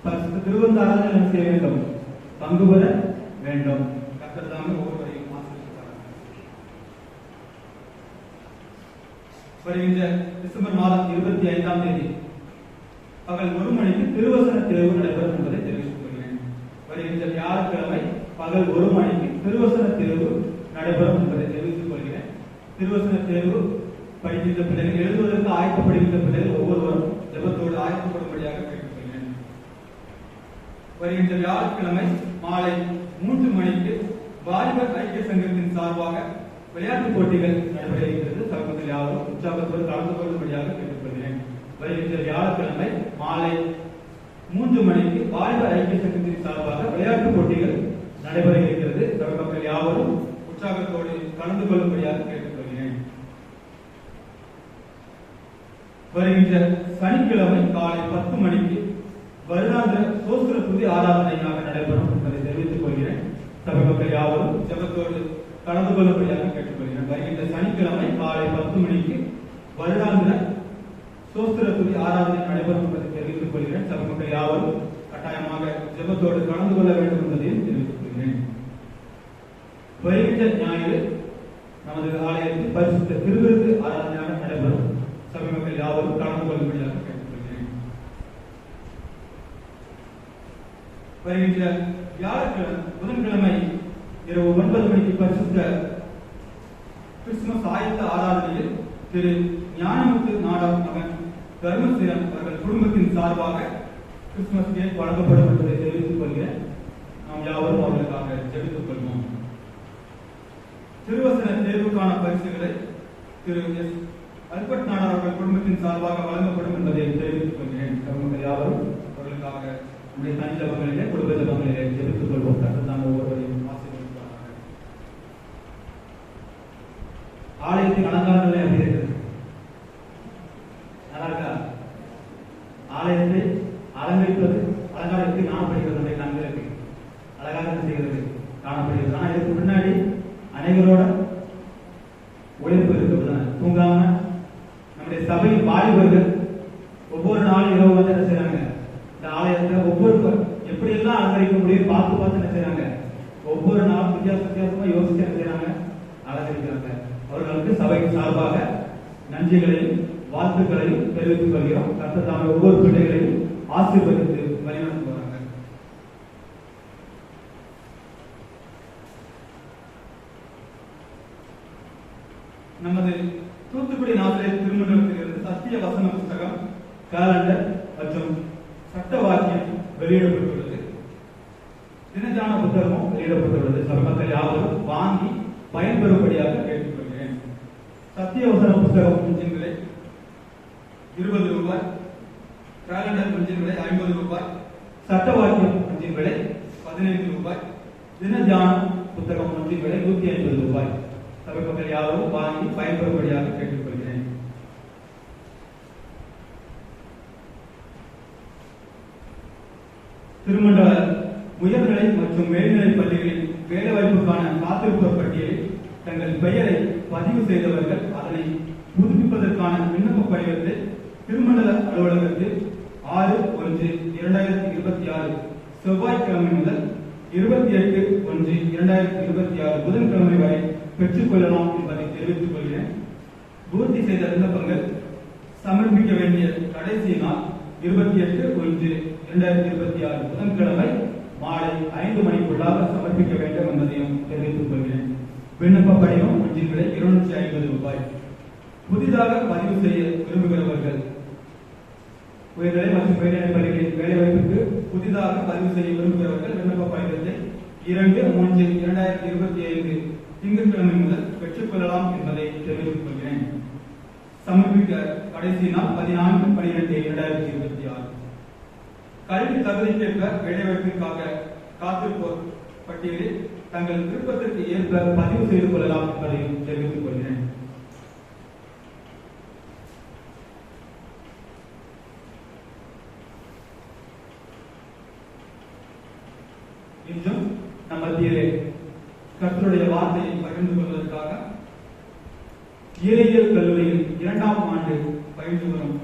பரிசுத்த திருவிருந்து ஆராதனை என்ன செய்ய வேண்டும்? பங்கு பெற வேண்டும். கர்த்தர் தாமே ஒவ்வொருவரையும் ஆசீர்வதிப்பாராக. வருகின்ற டிசம்பர் மாதம் 25ஆம் தேதி பகல் 1 மணிக்கு திருவசன தேர்வு நடைபெறும் என்பதை தெரிவித்துக் கொள்கிறேன். வருகின்ற வியாழக்கிழமை பகல் 1 மணிக்கு திருவசன தேர்வு நடைபெறும் என்பதை தெரிவித்துக் கொள்கிறேன். திருவசன தேர்வு படிக்கின்ற பிள்ளைகள், எழுதுவதற்கு ஆயத்தப்படுகின்ற பிள்ளைகள் ஒவ்வொருவரும் ஜெபத்தோடு ஆயத்தப்படும்படியாக கேட்டுக்கொள்கிறேன். வருகின்ற வியாழக்கிழமை மாலை 3 மணிக்கு வாலிபர் ஐக்கிய சங்கத்தின் சார்பாக விளையாட்டுப் போட்டிகள் நடைபெற இருக்கிறது. சமூகத்தில் யாரும் உற்சாகத்தோடு கலந்து கொள்ளும்படியாக கேட்டுக்கொள்கிறேன். வருகின்ற வியாழக்கிழமை மாலை 3 மணிக்கு வாலிபர் ஐக்கிய சங்கத்தின் சார்பாக விளையாட்டுப் போட்டிகள் நடைபெற இருக்கிறது. சமூகத்தில் யாவரும் உற்சாகத்தோடு கலந்து கொள்ளும்படியாக கேட்டுக்கொள்கிறேன். வருகின்ற சனிக்கிழமை காலை 10 மணிக்கு வருடாந்திர சோஸ்திர துதி ஆராதனையாக நடைபெறும் என்பதை தெரிவித்துக் கொள்கிறேன். சபை மக்கள் யாவரும் ஜெபத்தோடு கலந்து கொள்ளும்படியாக கேட்டுக்கொள்கிறேன். வருகின்ற சனிக்கிழமை காலை 10 மணிக்கு வருடாந்திர சோஸ்திர துதி ஆராதனை நடைபெறும் என்பதை தெரிவித்துக் கொள்கிறேன். சபை மக்கள் யாவரும் கட்டாயமாக ஜெபத்தோடு கலந்து கொள்ள வேண்டும் என்பதையும் தெரிவித்துக் கொள்கிறேன். வருகின்ற ஞாயிறு நமது ஆலயத்தில் பரிசுத்த திருவிருந்து ஆராதனையாக நடைபெறும். சபை மக்கள் யாவரும் கலந்து கொள்ளும்படியாக கேட்டுக்கொள்கிறேன். வருகின்ற வியாழக்கிழமை புதன்கிழமை இரவு 9 மணிக்கு பரிசுத்த கிறிஸ்துமஸ் ஆயத்த ஆராதனையில் திரு ஞானமுத்து நாடார் மகன் தர்மசீலன் அவர்கள் குடும்பத்தின் சார்பாக கிறிஸ்துமஸ் கேக் வழங்கப்படும் என்பதை தெரிவித்துக் கொள்கிறேன். நாம் யாவரும் அவர்களுக்காக ஜெபித்துக் கொள்வோம். திருவசன தேர்வுக்கான பரிசுகளை திரு எஸ் அல்பர்ட் நாடார் அவர்கள் குடும்பத்தின் சார்பாக வழங்கப்படும் என்பதை தெரிவித்துக் கொள்கிறேன். மக்கள் யாவரும் அவர்களுக்காக நம்முடைய தனி ஜபங்களிலே குடும்ப ஜபங்களிலே ஜெபித்துக் கொள்வோம். கர்த்தர் தாமே ஒவ்வொருவரையும் ஆசீர்வதிப்பாராக. அனைவரோட உழைப்பு இருக்கிறது. தூங்காம நம்முடைய சபை வாலிபர்கள் ஒவ்வொரு நாளும் இரவு வந்து என்ன செய்யறாங்க, இந்த ஆலயத்தை ஒவ்வொரு எப்படியெல்லாம் அலங்கரிக்க முடியும் பார்த்து பார்த்து என்ன செய்யறாங்க, ஒவ்வொரு நாளும் வித்தியாசமா யோசிச்சு என்ன செய்யறாங்க, அலங்கரிக்கிறாங்க. அவர்களுக்கு சபையின் சார்பாக நன்றிகளையும் வாழ்த்துக்களையும் தெரிவித்துக் கொள்கிறோம். கர்த்தர் தாமே ஒவ்வொரு பிள்ளைகளையும் ஆசீர்வதித்து வழிநடத்தி வராங்க. நமது தூத்துக்குடி நாசிரியர் திருமணத்திலிருந்து சத்திய வசன புத்தகம், காலண்டர் மற்றும் சட்ட வாக்கியம் வெளியிடப்பட்டுள்ளது. தினஜான புத்தகமும் வெளியிடப்பட்டுள்ளது. சபை மக்கள் யாவரும் வாங்கி பயன்பெறும்படியாக கேட்டுக்கொள்கிறேன். சத்திய வசன புத்தகம் கொஞ்சம் விலை 20 ரூபாய், காலண்டர் கொஞ்சம் விலை 50 ரூபாய், சட்ட வாக்கியம் கொஞ்சம் விலை 15 ரூபாய், தினஜான புத்தகம் கொஞ்சம் விலை 150 ரூபாய். சபை மக்கள் யாவரும் வாங்கி பயன்பெறும்படியாக கேட்டுக்கொள்கிறேன். திருமண்டல உயர்நிலை மற்றும் மேல்நிலை பள்ளிகளில் வேலைவாய்ப்புக்கான காத்திருப்போர் பட்டியலில் தங்கள் பெயரை பதிவு செய்தவர்கள் அதனை புதுப்பிப்பதற்கான விண்ணப்ப படிவத்தை திருமண்டல அலுவலகத்தில் 6/1/2026 செவ்வாய்க்கிழமை முதல் 28/1/2026 புதன்கிழமை வரை பெற்றுக் கொள்ளலாம் என்பதை தெரிவித்துக் கொள்கிறேன். பூர்த்தி செய்த விண்ணப்பங்கள் சமர்ப்பிக்க வேண்டிய கடைசி நாள் 28/1/2026 புதன்கிழமை மாலை 5 மணிக்குள்ளாக சமர்ப்பிக்க வேண்டும் என்பதையும் தெரிவித்துக் கொள்கிறேன். விண்ணப்ப படிவம் ஒன்றின் விலை 250 ரூபாய். புதிதாக பதிவு செய்ய விரும்புகிறவர்கள் உயர்நிலை மற்றும் மேல்நிலை பள்ளிகளில் வேலைவாய்ப்புக்கு புதிதாக பதிவு செய்ய விரும்புகிறவர்கள் விண்ணப்ப படிவத்தை 2/3/2025 திங்கட்கிழமை முதல் பெற்றுக் கொள்ளலாம் என்பதை தெரிவித்துக் கொள்கிறேன். சமர்ப்பிக்க கடைசி நாள் 14/12/2026. கல்வி தகுதிக்கேற்ப வேலைவாய்ப்பிற்காக காத்திருப்போர் பட்டியலில் தங்கள் விருப்பத்திற்கு ஏற்ப பதிவு செய்து கொள்ளலாம் என்பதையும் தெரிவித்துக் கொள்கிறேன். இன்றும் நம் மத்தியிலே கர்த்தருடைய வார்த்தையை பகிர்ந்து கொள்வதற்காக இறையியல் கல்லூரியில் 2ஆம் ஆண்டு பயின்று வரும்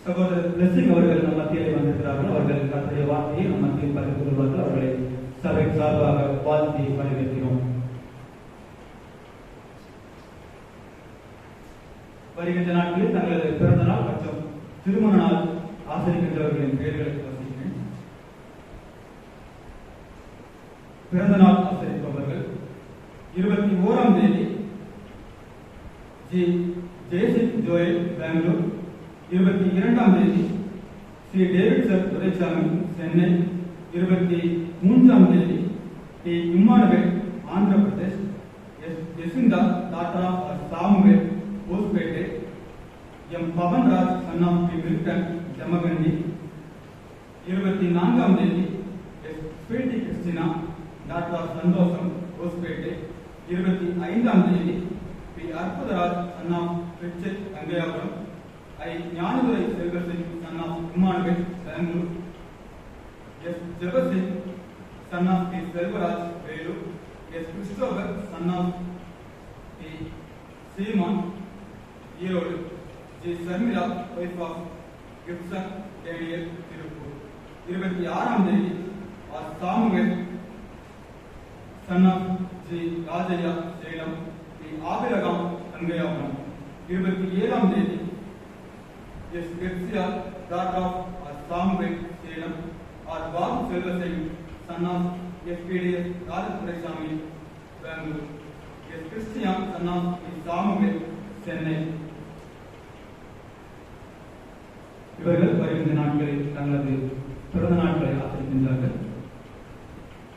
சகோதரர் பிளஸிங் அவர்கள் நம் மத்தியிலே வந்திருக்கிறார்கள். அவர்கள் கர்த்தருடைய வார்த்தையை நம் மத்தியில் பகிர்ந்து கொள்வார்கள். அவர்களை சபை சார்பாக வாழ்த்தி வரவேற்கிறோம். வருகின்ற நாட்களில் தங்களது பிறந்த நாள் மற்றும் திருமண நாள் ஆசிரிக்கின்றவர்களின் பெயர்களை வாசிக்கிறேன். பிறந்த நாள் ஆசிரியப்பவர்கள் 21ஆம் தேதி ஜி ஜெயசித் ஜோயல், பெங்களூர். 22ஆம் தேதி ஸ்ரீ டேவிட் சர் துரைசாமி, சென்னை. 23ஆம் தேதி D Emmanuel, Andhra Pradesh. Yasintha Tata Samuel, போஸ்பேட்டை. M Pavanraj, son of P Milton, Jamakhandi. 24ஆம் தேதி எஸ் ஸ்பீட்டி கிறிஸ்டினா, டாக்டர் சந்தோஷம், போஸ்பேட்டை. 25ஆம் தேதி P Arputharaj, son of Richard, Gangaiyapuram. I Gnanadurai Selvasingh, son of Emmanuel, Bangalore. S Jebasingh, son of P Selvaraj, Vellore. S Christopher, son of P Seeman, Erode. G Sharmila, wife of Gibson Daniel, Tiruppur. 26ஆம் தேதி R Samuel, son of G Rajaiah, Salem. P Abraham, Gangaiyapuram. 27ஆம் தேதி S பெப்சியா, doctor of Samuel, Salem. R Babu Selvasingh, son of SPDS Rajaduraisamy, Bangalore. S Christian, son of Samuel, Chennai. இவர்கள் வருகின்ற நாட்களில் தங்களது பிறந்த நாட்களை ஆசிரிக்கின்றார்கள்.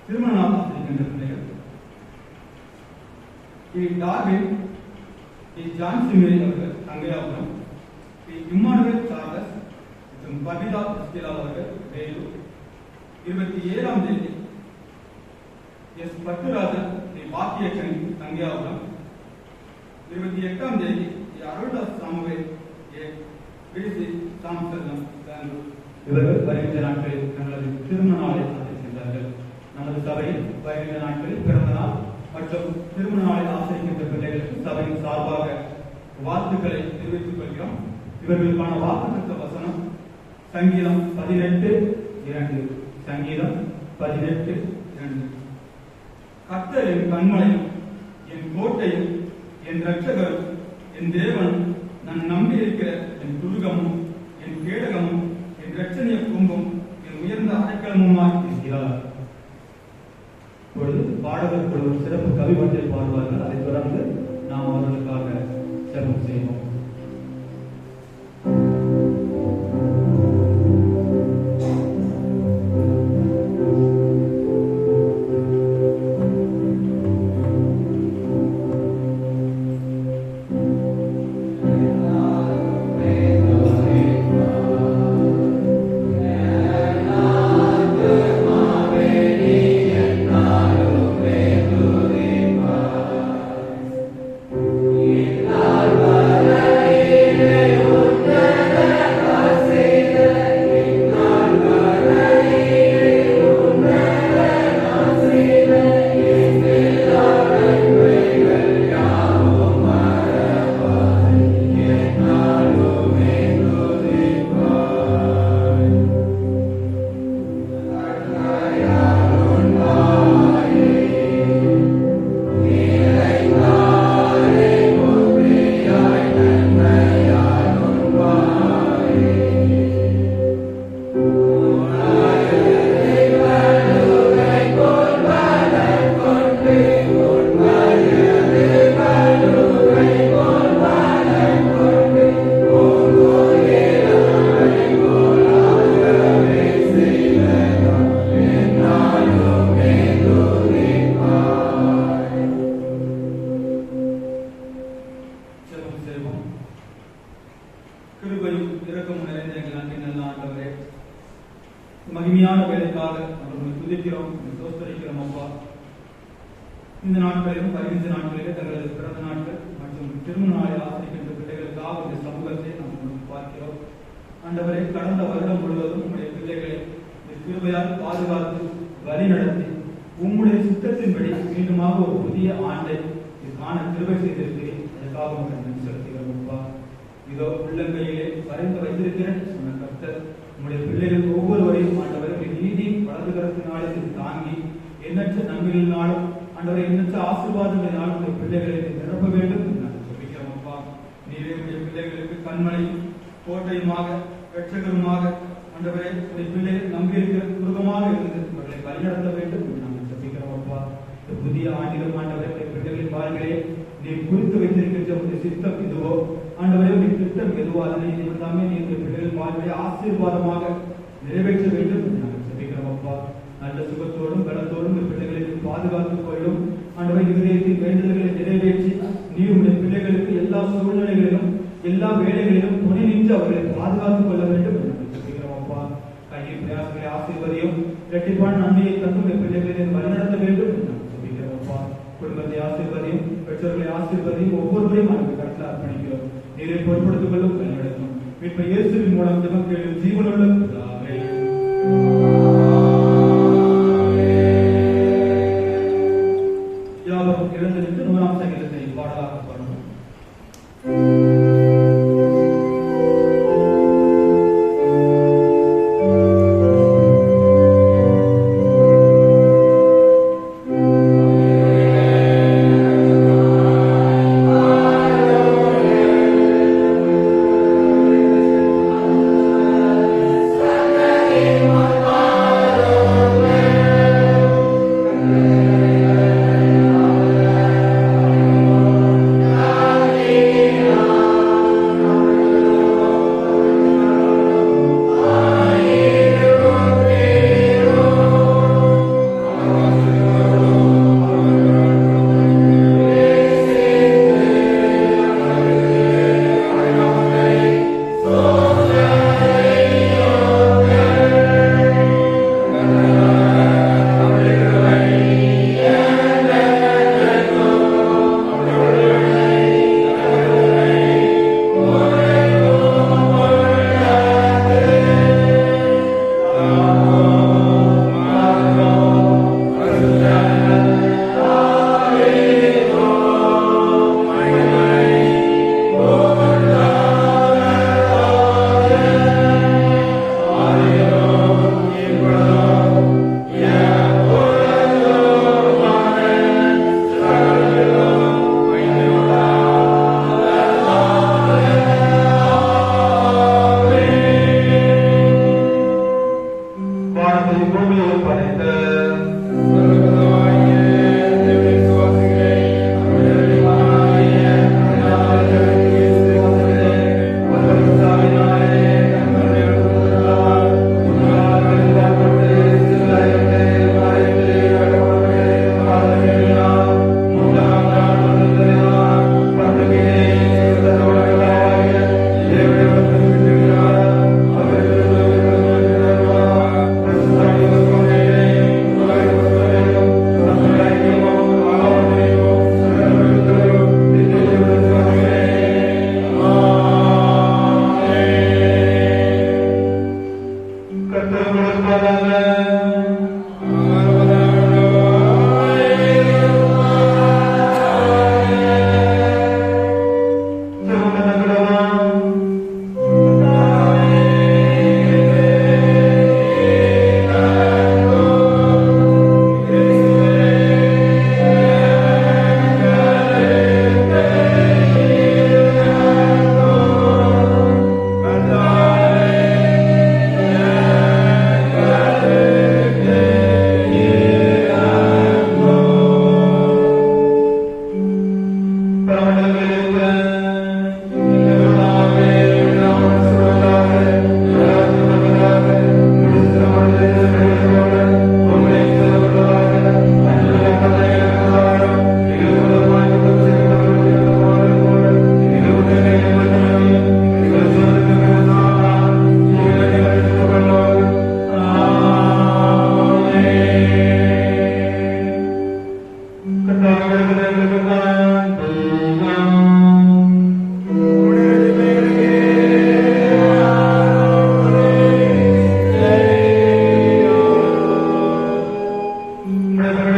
திருமண நாள் ஆசிரிக்கின்ற பிள்ளைகள் பி டார்வின், பி ஜான்சிமேரி அவர்கள், கங்கையாபுரம். பி இம்மானுவேல் சார்லஸ் மற்றும் பபிதா கிறிஸ்டிலா அவர்கள், வேலூர். 27ஆம் தேதி எஸ் பட்டுராஜன், பி பாக்கியக்கணி, கங்கையாபுரம். 28ஆம் தேதி அருள்தாஸ் சாமுவேல், ஏ பிடிசி சாம்சல்லம், பெங்களூர். இவர்கள் வருகின்ற நாட்களில் தங்களது திருமண நாளை ஆசிரிக்கின்றார்கள். நமது சபையில் வருகின்ற நாட்களில் பிறந்த நாள் மற்றும் திருமண நாளில் ஆசிரிக்கின்ற பிள்ளைகளுக்கு சபையின் சார்பாக வாழ்த்துக்களை தெரிவித்துக் கொள்கிறோம். இவர்களுக்கான வாக்குத்தத்த வசனம் சங்கீதம் 18:2. சங்கீதம் 18:2. கர்த்தர் என் கண்மலையும் என் கோட்டையும் என் இரட்சகரும் என் தேவனும் நான் நம்பியிருக்கிற என் துருகமும் என் கேடகமும் என் இரட்சணிய கூம்பும் என் உயர்ந்த அடைக்கலமுமாய் இருக்கிறார். இப்பொழுது பாடகர்கள் ஒரு சிறப்பு கவிவட்டை பாடுவார்கள். அதைத் தொடர்ந்து நாம் அவர்களுக்காக ஜெபம் செய்வோம். கிருபையும் இரக்கமும் நிறைந்த எங்கள் அன்பின் நல்ல ஆண்டவரே, மகிமையான வேலைக்காக நாங்கள் துதிக்கிறோம், சோஸ்தரிக்கிறோம். அப்பா, இந்த நாட்களிலும் 15 நாட்களிலே தங்களது பிறந்த நாட்கள் மற்றும் திருமண நாளில் ஆசிரிக்கின்ற பிள்ளைகளுக்காக இந்த சமூகத்தை நாம் பார்க்கிறோம். ஆண்டவரே, கடந்த வருடம் முழுவதும் உங்களுடைய பிள்ளைகளை கிருபையால் பாதுகாத்து வழி நடத்தி உங்களுடைய சித்தத்தின்படி மீண்டுமாக ஒரு புதிய ஆண்டை காண கிருபை செய்திருக்கிறேன். அதற்காக உங்களுக்கு செலுத்துகிறோம். அப்பா, இதோ உள்ளங்கையிலே வரைந்து வைத்திருக்கிறேன் சொன்ன கர்த்தர் உங்களுடைய பிள்ளைகளுக்கு ஒவ்வொருவரையும் ஆண்டவரை நீதி வலதுகரத்தினாலே தாங்கி எண்ணற்ற நன்மைகளினாலும் ஆண்டவரை எண்ணற்ற ஆசீர்வாதங்களினாலும் உங்களுடைய பிள்ளைகளை நிரப்ப வேண்டும் என்று நாங்கள் சொல்லிக்கிறோம். அப்பா, நீரே உங்களுடைய பிள்ளைகளுக்கு கண்மலையும் கோட்டையுமாக இரட்சகருமாக ஆண்டவரை உங்களுடைய பிள்ளைகள் நம்பியிருக்கிற துருகமாக இருந்து அவர்களை வழிநடத்த வேண்டும் என்று நாங்கள் சொல்லிக்கிறோம். அப்பா, இந்த புதிய ஆண்டிலும் ஆண்டவரை பிள்ளைகளின் வாழ்க்கையை நீ குறித்து வைத்திருக்கின்ற உங்களுடைய சித்தம் இதுவோ ஆண்டவரே, உங்களுடைய திட்டம் எதுவோ அதனை எல்லாமே நீ இந்த பிள்ளைகள் வாழ்க்கையை ஆசீர்வாதமாக நிறைவேற்ற வேண்டும் என்று நாங்கள் சொல்லிக்கிறோம். அப்பா, நல்ல சுகத்தோடும் பலத்தோடும் இந்த பிள்ளைகளை பாதுகாத்துக் கொள்ளும். ஆண்டவரை, இதயத்தின் வேண்டுதல்களை நிறைவேற்றி நீ உங்களுடைய பிள்ளைகளுக்கு எல்லா சூழ்நிலைகளிலும் எல்லா வேலைகளிலும் துணை நின்று அவர்களை பாதுகாத்துக் கொள்ள வேண்டும் என்று நாங்கள் சொல்லிக்கிறோம். அப்பா, கையில் பிரயாசங்களை ஆசீர்வதியும் இரட்டிப்பான நன்மையை தந்து இந்த பிள்ளைகளை வழிநடத்த வேண்டும் என்று நாங்கள் சொல்லிக்கிறோம். அப்பா, குடும்பத்தை ஆசீர்வதியும் பெற்றோர்களை ஆசீர்வதியும் ஒவ்வொருவரையும் நாங்கள் கருத்தில் அர்ப்பணிக்கிறோம். நீரை பொருட்படுத்திக் கொள்ளும் வழிநடத்தும் மீட்பை இயேசுவின் மூலம் ஜெபம் கேளும் ஜீவனுள்ள பிதாவே. யாவரும் எழுந்திருந்து 100ஆம் சங்கீதத்தை பாடலாக பாடுவோம். Amen.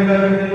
Amen.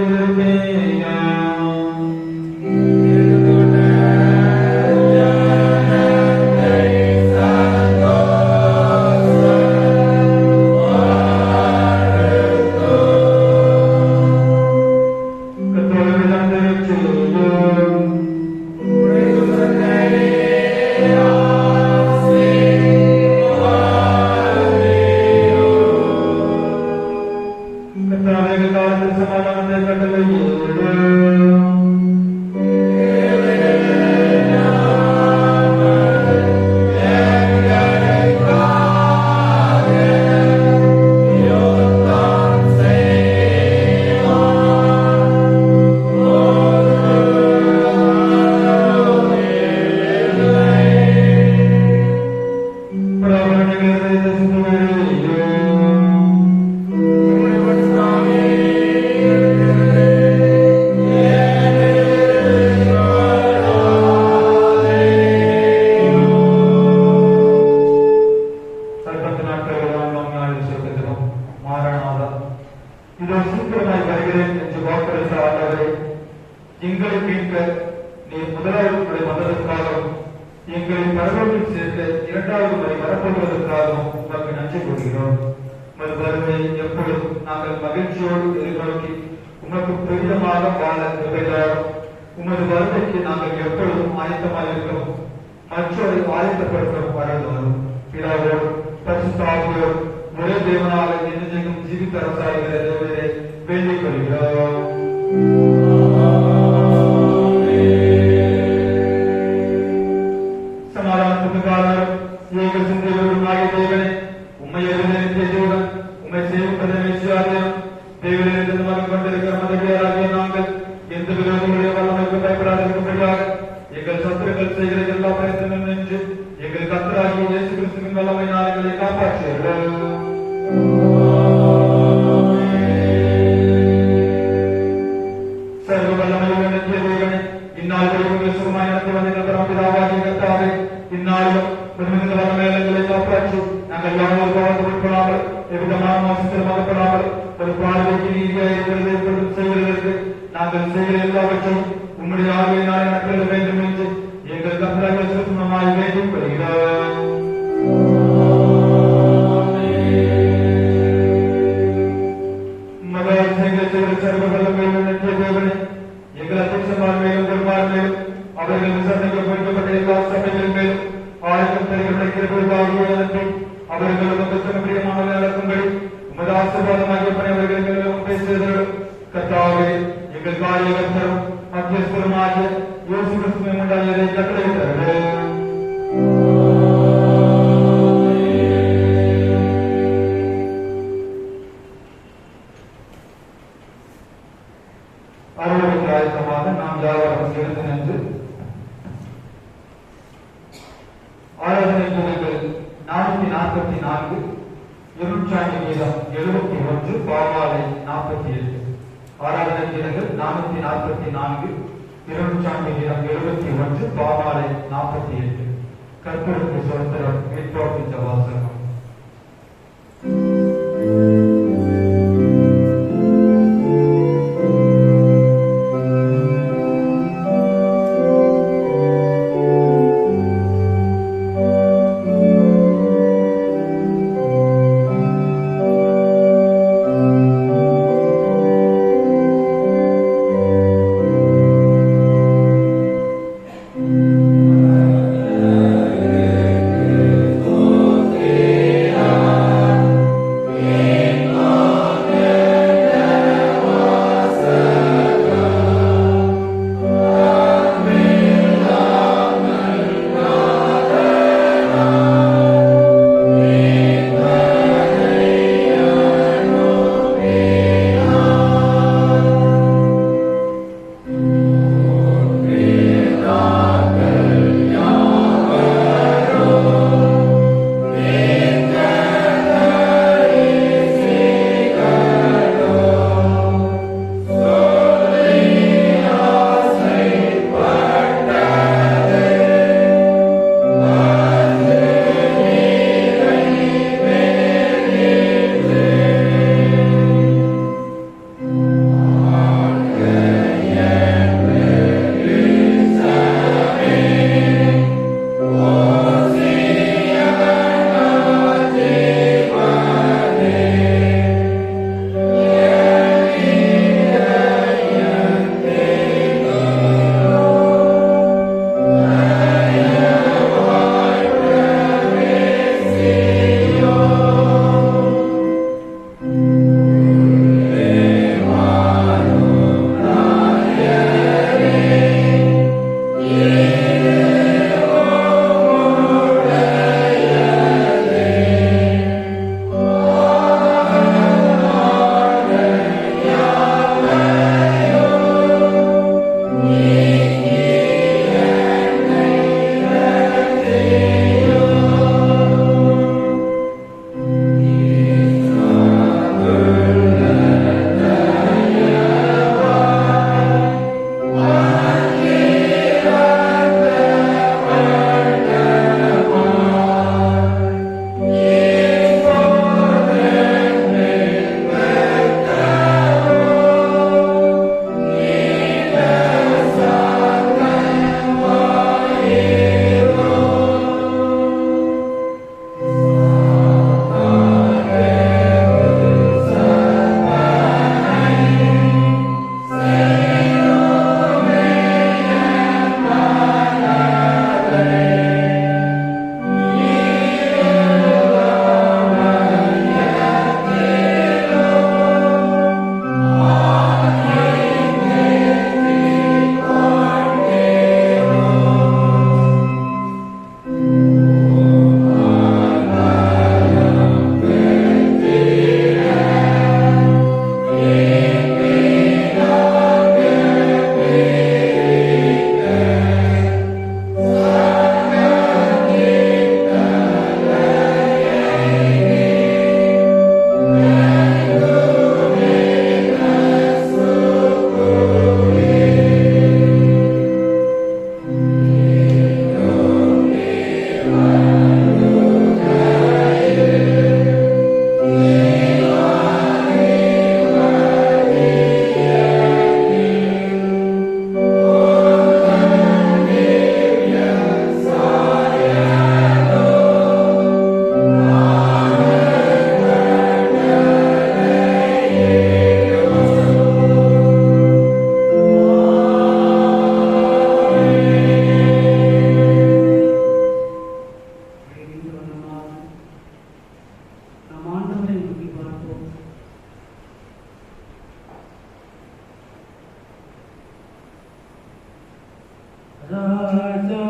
ராஜா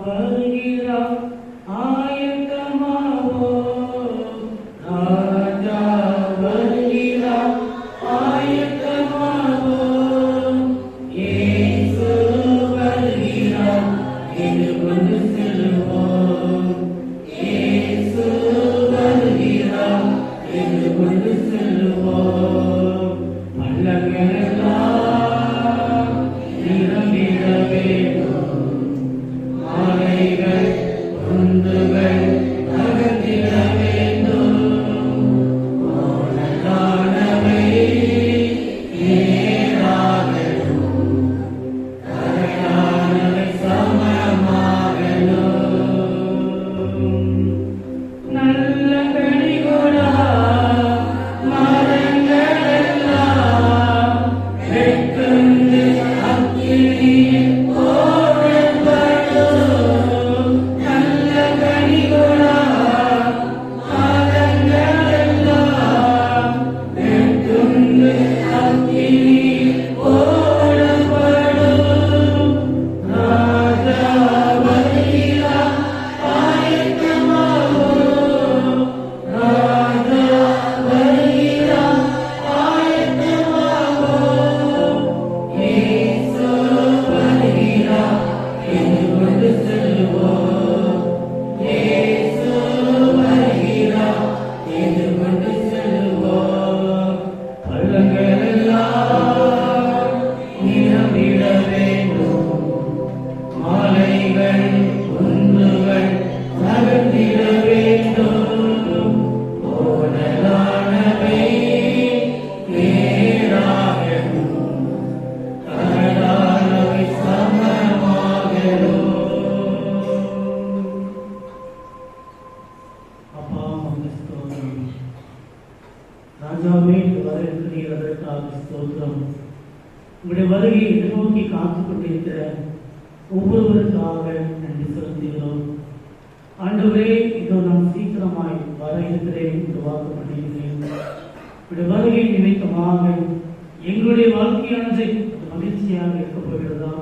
வருகிறார் ஆயத்தமாவோம். ராஜா வருகிறார் ஆயத்தமாவோம். இயேசு வருகிறார் என்று கொண்டு செல்வோம். இயேசு வருகிறார் என்று கொண்டு செல்வோம். பல்லக்கெல்லாம் நிரம்பிட வேண்டும். மாலைகள் குன்றுகள் நகர்ந்திட வேண்டும். ஓனலானவை நேராகணும். கரையானவை சமமாகணும். நல்ல கனிகொடா மரங்களெல்லாம் வெட்டுண்டு அக்கினியில் போடப்படும். நல்ல கனிகொடா மரங்களெல்லாம் வெட்டுண்டு அக்கினியில் போடப்படும். ராஜா வருகிறார் ஆயத்தமாவோம். ராஜா வருகிறார் ஆயத்தமாவோம். இயேசு வருகிறார் என்று கொண்டு செல்வோம். இயேசு வருகிறார் என்று கொண்டு செல்வோம். பள்ளங்களெல்லாம் நிரம்பிட வேண்டும். மாலைகள் குன்றுகள் நகர்ந்திட வேண்டும். ஓனலானவை நேராகணும். கரடானவை சமமாகணும். அப்பா உமக்கு ஸ்தோத்திரம். ராஜாவே வர இருக்கிறீர், அதற்காக ஸ்தோத்திரம். உங்களுடைய வருகையை எதிர்நோக்கி காத்துக் கொண்டிருக்கிற ஒவ்வொருவருக்காக நன்றி செலுத்துகிறோம். ஆண்டவரே, இதோ நான் சீக்கிரமாய் வர இருக்கிறேன் என்று வாக்கு பண்ணியிருக்கிறேன். உங்களுடைய வருகை நிமித்தமாக எங்களுடைய வாழ்க்கையானது மகிழ்ச்சியாக இருக்கப் போகிறதா,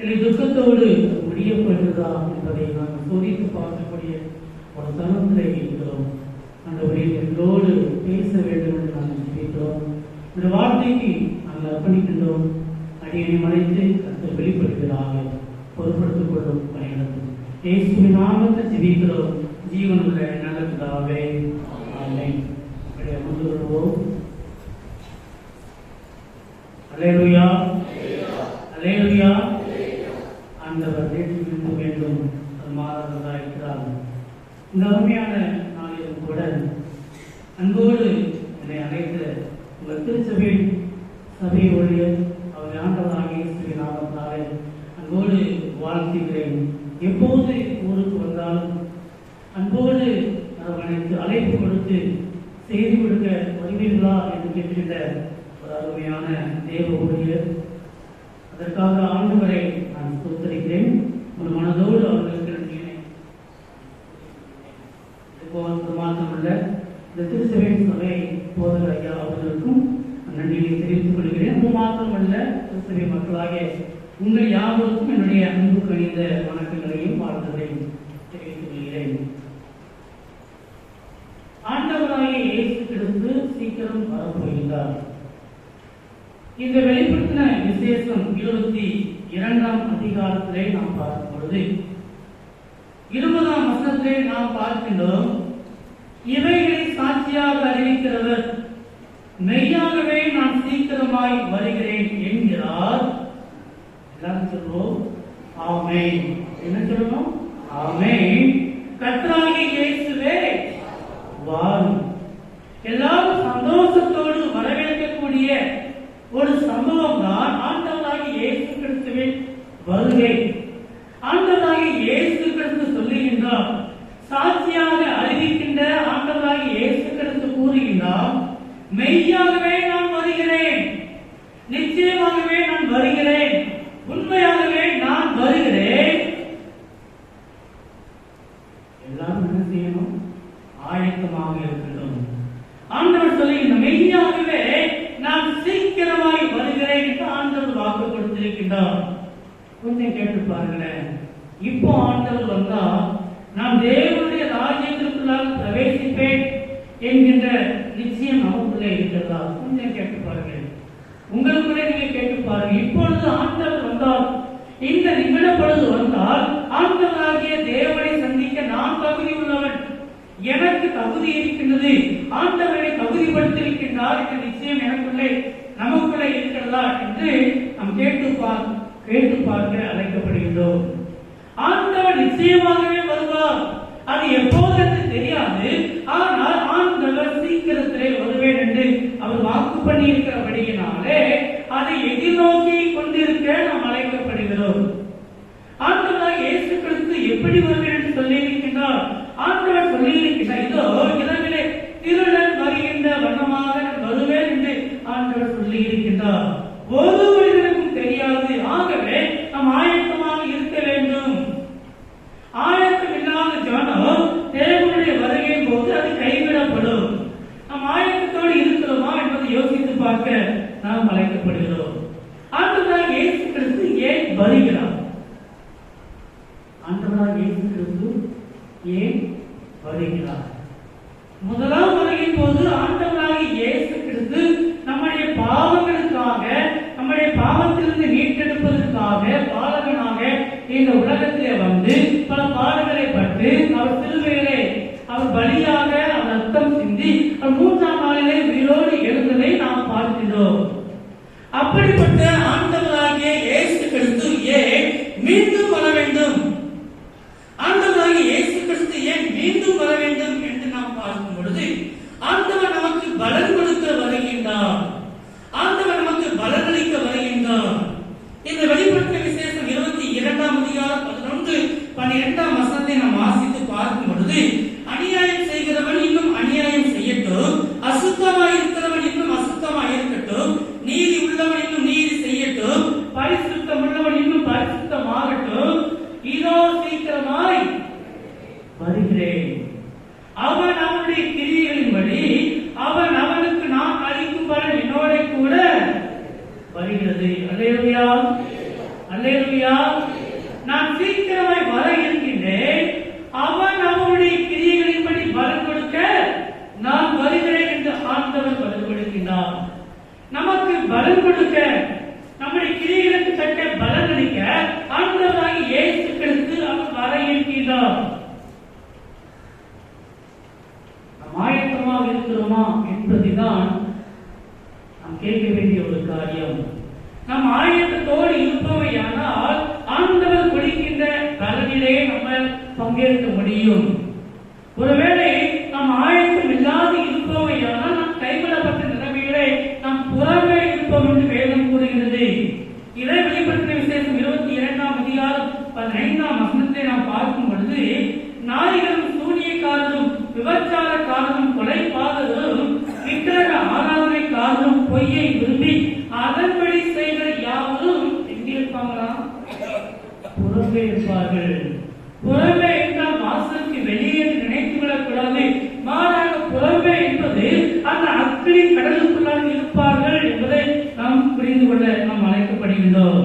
இல்லை துக்கத்தோடு முடியப் போகிறதா என்பதை நாங்கள் சோதித்து பார்க்கக்கூடிய ஒரு தருணத்திலே இருக்கிறோம். ஆண்டவரே, எங்களோடு பேச வேண்டும் என்று நாங்கள் ஜெபிக்கிறோம். இந்த வார்த்தைக்கு நாங்கள் அர்ப்பணிக்கின்றோம். அடியனை மறைத்து கர்த்தர் வெளிப்படுகிறாக பொறுப்படுத்திக் கொள்ளும் பயணம் இயேசுவின் நாமத்தை ஜெபிக்கிறோம். ஜீவனுள்ள நல்ல பிதாவே, ஆமென். அப்படியே அமர்ந்து கொள்வோம். அல்லேலூயா, அல்லேலூயா. ஆண்டவர் நேற்று இருக்க வேண்டும், அது மாறாததாக இருக்கிறார். இந்த அருமையான நாளிலும் கூட அன்போடு என்னை அழைத்த உங்கள் திருச்சபை சபையோடைய அவர் ஆண்டவராகிய இயேசுவின் நாமத்தாலே அன்போடு வாழ்த்துகிறேன். எப்போது ஊருக்கு வந்தாலும் அன்போடு அவனுக்கு அழைப்பு கொடுத்து செய்தி கொடுக்க வருவீர்களா என்று கேட்கின்ற ஒரு அருமையான தேவ ஊழியர். அதற்காக ஆண்டவரை நான் ஸ்தோத்திரிக்கிறேன். ஒரு மனதோடு அவர்களுக்கு மாத்திரமல்ல, இந்த திருச்சபையின் சபை போதகர் ஐயா அவர்களுக்கும் நன்றியை தெரிவித்துக் கொள்கிறேன். அது மாத்திரமல்ல, திருச்சபை மக்களாகிய உங்கள் யாவருக்கும் என்னுடைய அன்பு கணித வணக்கங்களையும் வாழ்த்துகளையும் தெரிவித்துக் கொள்கிறேன். ஆண்டவராகிய இயேசு கிறிஸ்து சீக்கிரம் வரப்போகிறார். இந்த வெளிப்படுத்தின விசேஷம் 22ஆம் அதிகாரத்திலே நாம் பார்க்கும் பொழுது 20ஆம் வசனத்திலே நாம் பார்க்கின்றோம், இவைகளை சாட்சியாக அறிவிக்கிறவர் மெய்யாகவே நான் சீக்கிரமாய் வருகிறேன் என்கிறார். எல்லாரும் சொல்வோம் ஆமென். என்ன சொல்லணும்? ஆமென். கர்த்தராகிய இயேசுவே வாரும். எல்லாரும் சந்தோஷத்தோடு வரவேற்கக்கூடிய ஒரு சம்பவம் தான் ஆண்டவராகிய இயேசு கிறிஸ்துவின் வருகை. ஆண்டவராகிய இயேசு கிறிஸ்து சொல்லுகின்றார், சாட்சியாக அறிவிக்கின்ற ஆண்டவராகிய இயேசு கிறிஸ்து கூறுகின்றார், மெய்யாகவே நான் வருகிறேன், நிச்சயமாகவே நான் வருகிறேன், உண்மையாகவே நான் வருகிறேன். எல்லாரும் என்ன செய்யணும்? ஆயத்தமாக இருக்கணும். ஆண்டவர் சொல்லுகின்ற மெய்யாகவே நான் சீக்கிரமாய் வருகிறேன் என்று ஆண்டவர் வாக்கு கொடுத்திருக்கின்றார். கொஞ்சம் கேட்டு பாருங்களேன். இப்போ ஆண்டவர் வந்தா நான் தேவனுடைய ராஜ்யத்திற்குள்ளாக பிரவேசிப்பேன் என்கின்ற நிச்சயம் நமக்குள்ளே இருக்கிறதா? கொஞ்சம் கேட்டு பாருங்க. உங்களுக்குள்ளே நீங்க கேட்டு பாருங்க. இப்பொழுது ஆண்டவர் வந்தால், இந்த நிமிட பொழுது வந்தால், ஆண்டவராகிய தேவனை சந்திக்க நான் தகுதி உள்ளவன், எனக்கு தகுதி இருக்கின்றது, ஆண்டவரை தகுதிப்படுத்தியிருக்கின்றார் என்ற நிச்சயம் எனக்குள்ளே நமக்குள்ளே இருக்கிறதா என்று நாம் கேட்டு பார்க்க அழைக்கப்படுகின்றோம். ஆண்டவர் நிச்சயமாகவே வருவார். அது எப்போது என்று தெரியாது. ஆனால் ஆண்டவர் சீக்கிரத்திலே வருவேன் என்று அவர் வாக்கு பண்ணி இருக்கிறபடியினாலே அதை எதிர்நோக்கி கொண்டிருக்க நாம் அழைக்கப்படுகிறோம். ஆண்டவர் இயேசு கிறிஸ்து எப்படி வருவேன் என்று சொல்லியிருக்கின்றார். ஆண்டவர் சொல்லியிருக்கிறார், இதோ இரவிலே திருடன் வருகின்ற வண்ணமாக வருவேன் என்று ஆண்டவர் சொல்லியிருக்கின்றார். ஒரு மனிதனுக்கும் தெரியாது. ஆகவே நாம் ஆயத்தமாக இருக்க வேண்டும். ஆயத்தம் இல்லாத ஜனம் தேவனுடைய வருகையின் போது அது கைவிடப்படும். நாம் ஆயத்தத்தோடு இருக்கிறோமா என்பதை யோசித்து பார்க்க நாம் அழைக்கப்படுகிறோம். ஆண்டவராகிய இயேசு கிறிஸ்து ஏன் வருகிறார்? ஆண்டவராகிய இயேசு கிறிஸ்து ஏன் வருகிறார்? முதலாம் வருகையின் போது ஆண்டவராகிய இயேசு கிறிஸ்து நம்முடைய பாவங்களுக்காக, நம்முடைய பாவத்திலிருந்து மீட்டெடுப்பதற்காக பாலகனாக இந்த உலகத்திலே வந்து பல பாடுகளை பட்டு அவர் சிலுவையிலே அவர் பலியாக அவர் ரத்தம் சிந்தி அவர் 3ஆம் நாளிலே உயிரோடு எழுந்ததை நாம் பார்க்கிறோம். அப்படிப்பட்ட ஆண்டவராகிய இயேசு கிறிஸ்து ஏன் மீண்டும் வர வேண்டும்? ஆண்டவராகிய இயேசு கிறிஸ்து ஏன் மீண்டும் வர வேண்டும் என்று நாம் பார்க்கும் பொழுது, ஆண்டவர் நமக்கு பலன் கொடுக்க வருகின்றார். ஆண்டவர் நமக்கு பலன் அளிக்க வருகின்றார். இந்த வெளிப்படுத்தின விசேஷம் 22ஆம் அதிகாரம் 11-12ஆம் வசனத்தை நாம் வாசித்து பார்க்கும் பொழுது, அநியாயம் செய்கிறவன் இன்னும் அநியாயம் செய்யட்டும், அசுத்தமாய் இருக்கிறவன் இன்னும் அசுத்தமாய் இருக்கட்டும், நீதி உள்ளவன் இன்னும் நீதி செய்யட்டும், பரிசுத்தம் உள்ளவன் இன்னும் பரிசுத்தமாகட்டும், இதோ சீக்கிரமாய் வருகிறேன். அவன் அவனுடைய கிரியைகளின்படி அவன் அவனுக்கு நான் அளிக்கும் பலன் என்னோட கூட வருகிறது. அல்லேலூயா, அல்லேலூயா. நான் சீக்கிரமாய் வர இருக்கின்றேன். அவன் அவனுடைய கிரியைகளின்படி பலன் கொடுக்க நான் வருகிறேன் என்று ஆண்டவர் பலன் கொடுக்கின்றார். நமக்கு பலன் கொடுக்க, நம்முடைய கிரியைகளுக்கு தக்க பலன் அளிக்க ஆண்டவராகிய இயேசு கிறிஸ்து அவர் வர இருக்கின்றார். ஆயத்தமாக இருக்கிறோமா என்பதுதான் நாம் கேட்க வேண்டிய ஒரு காரியம். நம் ஆயத்தத்தோடு இருப்பவையானால் ஆண்டவர் கொடுக்கின்ற பலனிலே நம்ம பங்கேற்க முடியும். ஒருவேளை நாம் ஆயத்தம் இல்லாது இருப்பவையானால் நாம் கைவிடப்பட்ட நிலைமையிலே நாம் புறமே இருப்போம் என்று வேதம் கூறுகிறது. இதை வெளிப்படுத்தின விசேஷம் 22ஆம் அதிகாரம் 15ஆம் வசனத்தை நாம் பார்க்கும் பொழுது, நாய்களும் சூனியக்காரரும் விபச்சாரக்காரரும் கொலைபாதகரும் விக்கிரக ஆராதனைக்காரரும் பொய்யை விரும்பி அதன்படி செய்கிற யாவரும் எங்கே இருப்பாங்களா? புறம்பே இருப்பார்கள். புறம்பே என்றால் வாசலுக்கு வெளியே நினைத்து விடக்கூடாது. மாறாக புறம்பே என்பது அந்த அக்கினி கடலுக்குள்ளாக இருப்பார்கள் என்பதை நாம் புரிந்து கொள்ள நாம் அழைக்கப்படுகின்றோம்.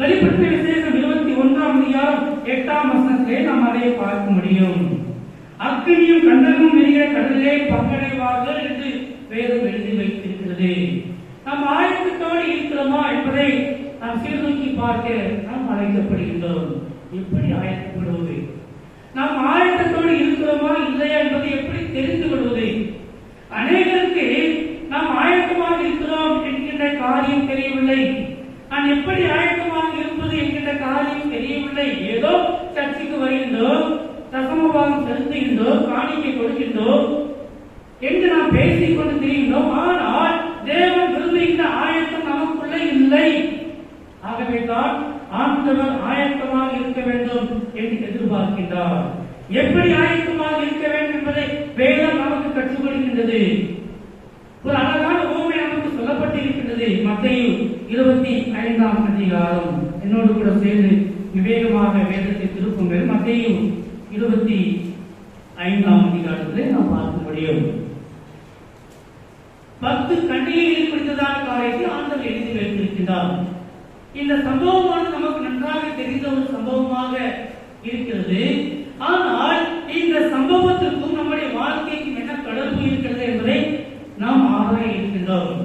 வெளிப்படுத்தின விசேஷம் 21ஆம் அதிகாரம் 8ஆம் வசனத்திலே நாம் அதை பார்க்க முடியும். அக்கினியும் கண்டகமும் எரிகிற கடலிலே பங்கடைவார்கள் என்று வேதம் எழுதி வைத்திருக்கிறது. நாம் ஆயத்தத்தோடு இருக்கிறோமா என்பதை நாம் சீர்தூக்கி பார்க்க நாம் அழைக்கப்படுகின்றோம். எப்படி ஆயத்தப்படுவது? நாம் ஆயத்தத்தோடு இருக்கிறோமா இல்லையா என்பதை எப்படி தெரிந்து கொள்வது? அநேகருக்கு நாம் ஆயத்தமாக இருக்கிறோம் என்கின்ற காரியம் தெரியவில்லை. நான் எப்படி ஆயத்தமாக இருப்பது என்கின்ற காரியம் தெரியவில்லை. ஏதோ சர்ச்சைக்கு வருகின்றோம், தசமபாகம் செலுத்துகின்றோம், காணிக்கை கொடுக்கின்றோம் என்று நாம் பேசிக் கொண்டு தெரிகின்றோம். ஆனால் தேவன் விரும்புகின்ற ஆயத்தம் நமக்குள்ளே இல்லை. ஆகவே தான் ஆண்டவர் ஆயத்தமாக இருக்க வேண்டும் என்று எதிர்பார்க்கின்றார். எப்படி ஆயத்தமாக இருக்க வேண்டும் என்பதை வேதம் நமக்கு கற்றுக் கொடுக்கின்றது. ஒரு அழகான உவமை நமக்கு சொல்லப்பட்டிருக்கின்றது. மத்தேயு 25ஆம் அதிகாரம். என்னோடு கூட சேர்ந்து விவேகமாக வேதத்தை திருப்புங்கள். மத்தேயு 25ஆம் அதிகாரத்திலே நாம் பார்க்க முடியும். 10 கன்னிகைகளை குறித்ததான காரியத்தை ஆண்டவர் எழுதி வைத்திருக்கிறார். இந்த சம்பவமானது நமக்கு நன்றாக தெரிந்த ஒரு சம்பவமாக இருக்கிறது. ஆனால் இந்த சம்பவத்திற்கும் நம்முடைய வாழ்க்கைக்கும் என்ன தொடர்பு இருக்கிறது என்பதை நாம் ஆராய இருக்கின்றோம்.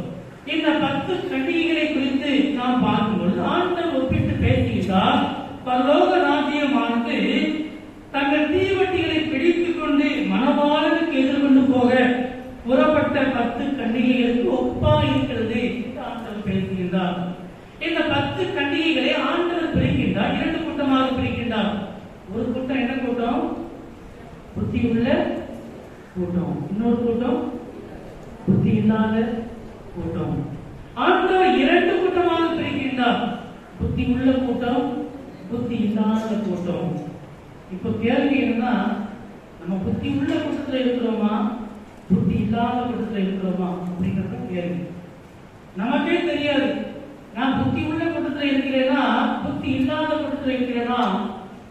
இந்த 10 கன்னிகைகளை குறித்து நாம் பார்க்கும்போது ஆண்டவர் ஒப்பிட்டு பேசுகிறார். பரலோக ராஜ்யமானது தங்கள் தீவட்டிகளை பிடித்துக் கொண்டு மணவாளனுக்கு எதிர்கொண்டு போக புறப்பட்ட 10 கன்னிகைகளுக்கு ஒப்பா இருக்கிறது என்று ஆண்டவர் பேசுகின்றார். இந்த 10 கன்னிகைகளை ஆண்டவர் பிரிக்கின்றார், 2 கூட்டமாக பிரிக்கின்றார். ஒரு கூட்டம் என்ன கூட்டம்? புத்தி உள்ள கூட்டம். இன்னொரு கூட்டம் புத்தி இல்லாத கூட்டம். ஆண்டவர் 2 கூட்டமாக பிரிக்கின்றார், புத்தி உள்ள கூட்டம், புத்தி இல்லாத கூட்டம். இப்ப கேள்வி என்னன்னா, நம்ம புத்தி உள்ள கூட்டத்தில் இருக்கிறோமா, புத்தி இல்லாத கூட்டத்தில் இருக்கிறோமா அப்படிங்கிறது கேள்வி. நமக்கே தெரியாது நான் புத்தி உள்ள கூட்டத்தில் இருக்கிறேனா புத்தி இல்லாத கூட்டத்தில் இருக்கிறேனா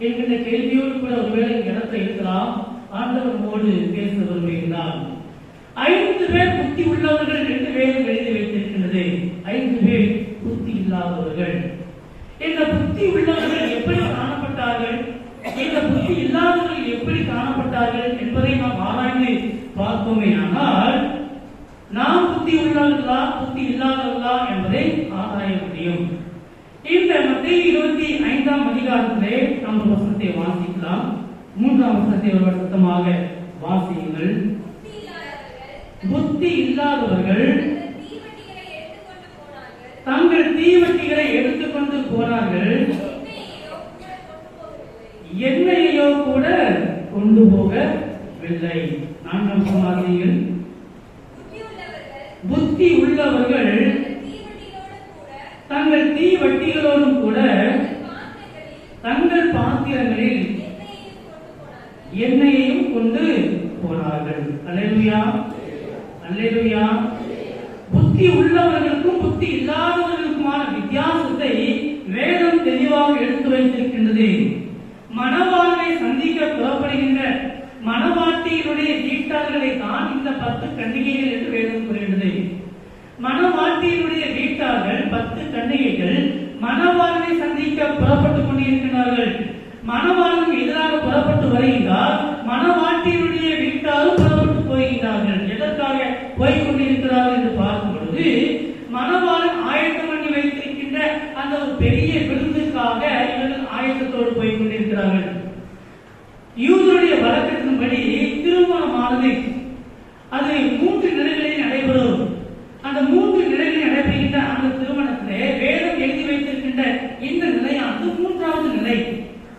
என்கிற கேள்வியோடு கூட ஒருவேளை இடத்தை இருக்கலாம். ஆண்டவர் நம்மோடு பேச விரும்புகிறார். 5 பேர் புத்தி உள்ளவர்கள் என்று வேதம் எழுதி வைத்திருக்கிறது. 5 பேர் புத்தி இல்லாதவர்கள். இந்த புத்தி உள்ளவர்கள் எப்படி காணப்பட்டார்கள், இந்த புத்தி இல்லாதவர்கள் எப்படி காணப்பட்டார்கள் என்பதை நாம் ஆராய்ந்து பார்ப்போமே. ஆனால் நாம் புத்தி உள்ளவர்களா புத்தி இல்லாதவர்களா என்பதை ஆராய முடியும். இந்த மத்தேயு 25ஆம் அதிகாரத்திலே நாம் ஒரு வசனத்தை வாசிக்கலாம். 3ஆம் வசனத்தை ஒரு சத்தமாக வாசியுங்கள். புத்தி இல்லாதவர்கள் தங்கள் தீவட்டிகளை எடுத்துக்கொண்டு போனார்கள், எண்ணெயையோ கூட கொண்டு போகவில்லை. 4ஆம் வாசியுங்கள். புத்தி உள்ளவர்கள் தங்கள் தீவட்டிகளோடும் கூட தங்கள் பாத்திரங்களில் எண்ணெயையும் கொண்டு போனார்கள். அல்லேலூயா, அல்லேலூயா. புத்தி உள்ளவர்களுக்கும் புத்தி இல்லாதவர்களுக்குமான வித்தியாசத்தை வேதம் தெளிவாக எடுத்து வைத்திருக்கின்றது. மணவாளனை சந்திக்க புறப்படுகின்ற மணவாட்டியினுடைய வீட்டார்களை தான் இந்த 10 கன்னிகைகள் என்று வேதம் கூறுகிறது. மணவாட்டியினுடைய வீட்டார்கள் 10 கன்னிகைகள் மணவாளனை சந்திக்க புறப்பட்டுக் கொண்டிருக்கிறார்கள். மணவாளனுக்கு எதிராக புறப்பட்டு வருகிறார், மணவாட்டியினுடைய வீட்டாரும் புறப்பட்டு போகிறார்கள். எதற்காக போய் கொண்டிருக்கிறார்கள் என்று பார்க்கும் பொழுது மணவாளன் ஆயத்தம் பண்ணி வைத்திருக்கின்ற அந்த ஒரு பெரிய விருந்துக்காக இவர்கள் ஆயத்தத்தோடு போய் கொண்டிருக்கிறார்கள். யூதருடைய வழக்கத்தின்படி திருமணமானது அது 3 நிலைகளில் நடைபெறும். அந்த 3 நிலைகளில் நடைபெறுகின்ற அந்த திருமணத்திலே வேதம் எழுதி வைத்திருக்கின்ற இந்த நிலையானது 3வது நிலை.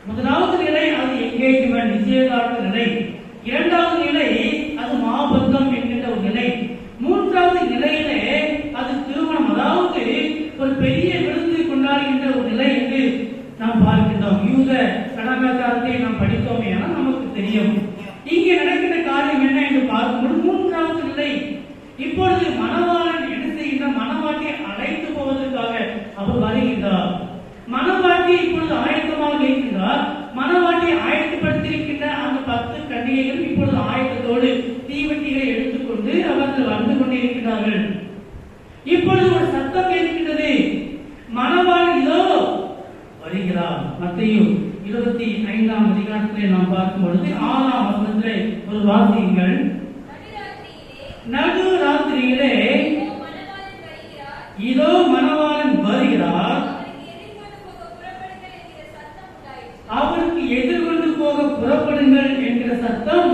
முதலாவது நிலை அது என்கேஜ்மென்ட், நிச்சயதார்த்த நிலை. 2வது நிலை அது மாபந்தம் என்கின்ற ஒரு நிலை. 3வது நிலையிலே அது திருமணம், அதாவது ஒரு பெரிய விருந்து கொண்டாடுகின்ற ஒரு நிலை என்று நாம் பார்க்கின்றோம். யூத சடங்காச்சாரத்தை நாம் படித்தோமே ஆனால் நமக்கு தெரியும். இங்கே நடக்கின்ற காரியம் என்ன என்று பார்க்கும்போது 3வது நிலை. இப்பொழுது மணவாளன் என்ன செய்கின்றார்? மணவாட்டியை அழைத்து போவதற்காக அவர் வருகின்றார். மணவாட்டி இப்பொழுது ஆயத்தமாக இருக்கின்றார். மணவாட்டியை ஆயத்தப்படுத்தியிருக்கின்ற அந்த 10 கன்னிகைகள் இப்பொழுது ஆயத்தத்தோடு தீவட்டிகளை எடுத்துக்கொண்டு அவர்கள் வந்து கொண்டிருக்கிறார்கள். இப்பொழுது ஒரு சத்தம் இருக்கின்றது, மணவாளன் இதோ வருகிறார். மத்தேயு 25ஆம் அதிகாரத்திலே நாம் பார்க்கும் பொழுது 6ஆம் வசனத்திலே ஒரு வாசியுங்கள். நடு ராத்திரியிலே இதோ மணவாளன் வருகிறார், அவருக்கு எதிர்கொண்டு போக புறப்படுங்கள் என்கிற சத்தம்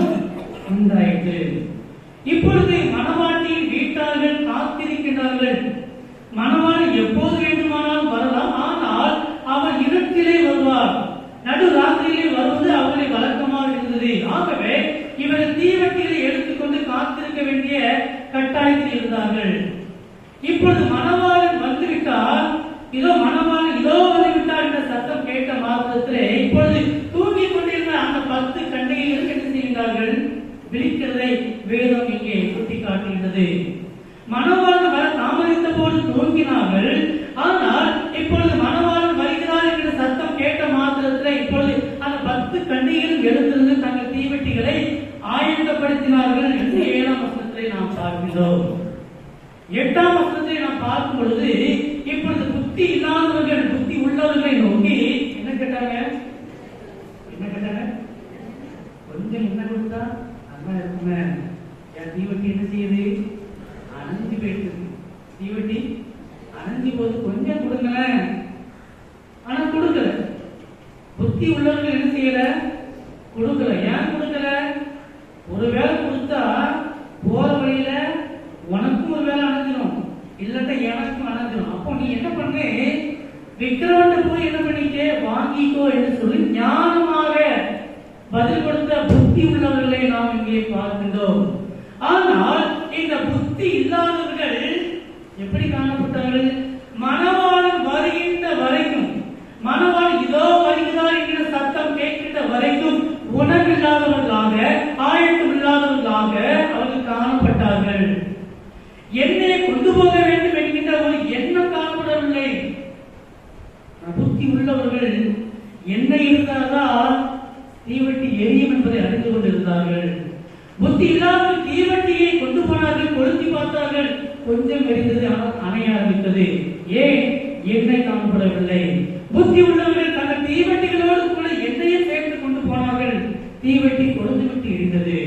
உண்டாயிற்று. இப்பொழுது மணவாட்டியின் வீட்டார்கள் காத்திருக்கிறார்கள். மணவாளன் எப்போது வேண்டுமானாலும் வரலாம், ஆனால் அவர் இருட்டிலே வருவார். நடு ராத்திரியிலே வருவது அவர்களை வழக்கமாக இருந்தது. ஆகவே இவர்கள் தீவட்டிகளை எடுத்துக்கொண்டு காத்திருக்க வேண்டிய கட்டாயத்தில் இருந்தார்கள். இப்பொழுது மணவாளன் வந்துவிட்டார், இதோ மணவாளன் இதோ வந்துவிட்டார் என்ற சத்தம் கேட்ட மாத்திரத்திலே இப்பொழுது தூங்கிக் கொண்டிருந்த அந்த 10 கன்னிகைகள் என்ன செய்கிறார்கள்? விழிக்கிறதை வேதம் இங்கே சுட்டி காட்டுகின்றது. மணவாளன் வர தாமதித்த போது தூங்கினார்கள், ஆனால் இப்பொழுது மணவாளன் வருகிறார் என்ற சத்தம் கேட்ட மாத்திரத்திலே இப்பொழுது அந்த 10 கன்னிகைகளும் எழுந்திருந்து தங்கள் தீவெட்டிகளை ஆயத்தப்படுத்தினார்கள் என்று 7ஆம் வசனத்திலே நாம் பார்க்கிறோம். 8ஆம் வசனத்தை நாம் பார்க்கும் பொழுது இப்பொழுது புத்தி இல்லாதவர்கள் கொடுத்தா நல்லா இருக்குமே. என் தீவட்டி என்ன செய்யுது? அணைஞ்சு போயிட்டு. தீவட்டி அணைஞ்சு போது கொஞ்சம் கொடுங்களேன். ஆனா கொடுக்கல. புத்தி உள்ளவர்கள் என்ன செய்யல? கொடுக்கல. ஏன் கொடுக்கல? ஒருவேளை கொடுத்தா போற வழியில உனக்கும் ஒரு வேலை அணைஞ்சிடும், இல்லட்டா எனக்கும் அணைஞ்சிடும். அப்போ நீ என்ன பண்ணு? விக்கிரவன்ட்ட போய் என்ன பண்ணிக்க? வாங்கிக்கோ என்று சொல்லி ஞானமாக பதில் கொடுத்த புத்தி உள்ளவர்களை நாம் இங்கே பார்க்கின்றோம். ஆனால் இந்த புத்தி இல்லாதவர்கள் எப்படி காணப்பட்டார்கள்? மணவாளன் வருகின்ற வரைக்கும், மணவாளன் இதோ வருகிறார் என்கிற சத்தம் கேட்கின்ற வரைக்கும் உணவில்லாதவர்களாக, ஆயத்தம் இல்லாதவர்களாக அவர்கள் காணப்பட்டார்கள். என்னை கொண்டு போக வேண்டும் என்கின்ற ஒரு எண்ணம் காணப்படவில்லை. புத்தி உள்ளவர்கள் என்ன இருந்தால்தான் தீவட்டி எரியும் என்பதை அறிந்து கொண்டிருந்தார்கள். புத்தி இல்லாமல் தீவட்டியை கொண்டு போனார்கள், கொளுத்தி பார்த்தார்கள், கொஞ்சம் எரிந்தது, ஆனால் அணைய ஆரம்பித்தது. ஏன்? எண்ணெய் காணப்படவில்லை. புத்தி உள்ளவர்கள் தங்கள் தீவட்டிகளோடு கூட எண்ணெயை சேர்த்து கொண்டு போனார்கள், தீவட்டி கொழுந்து விட்டு எரிந்தது.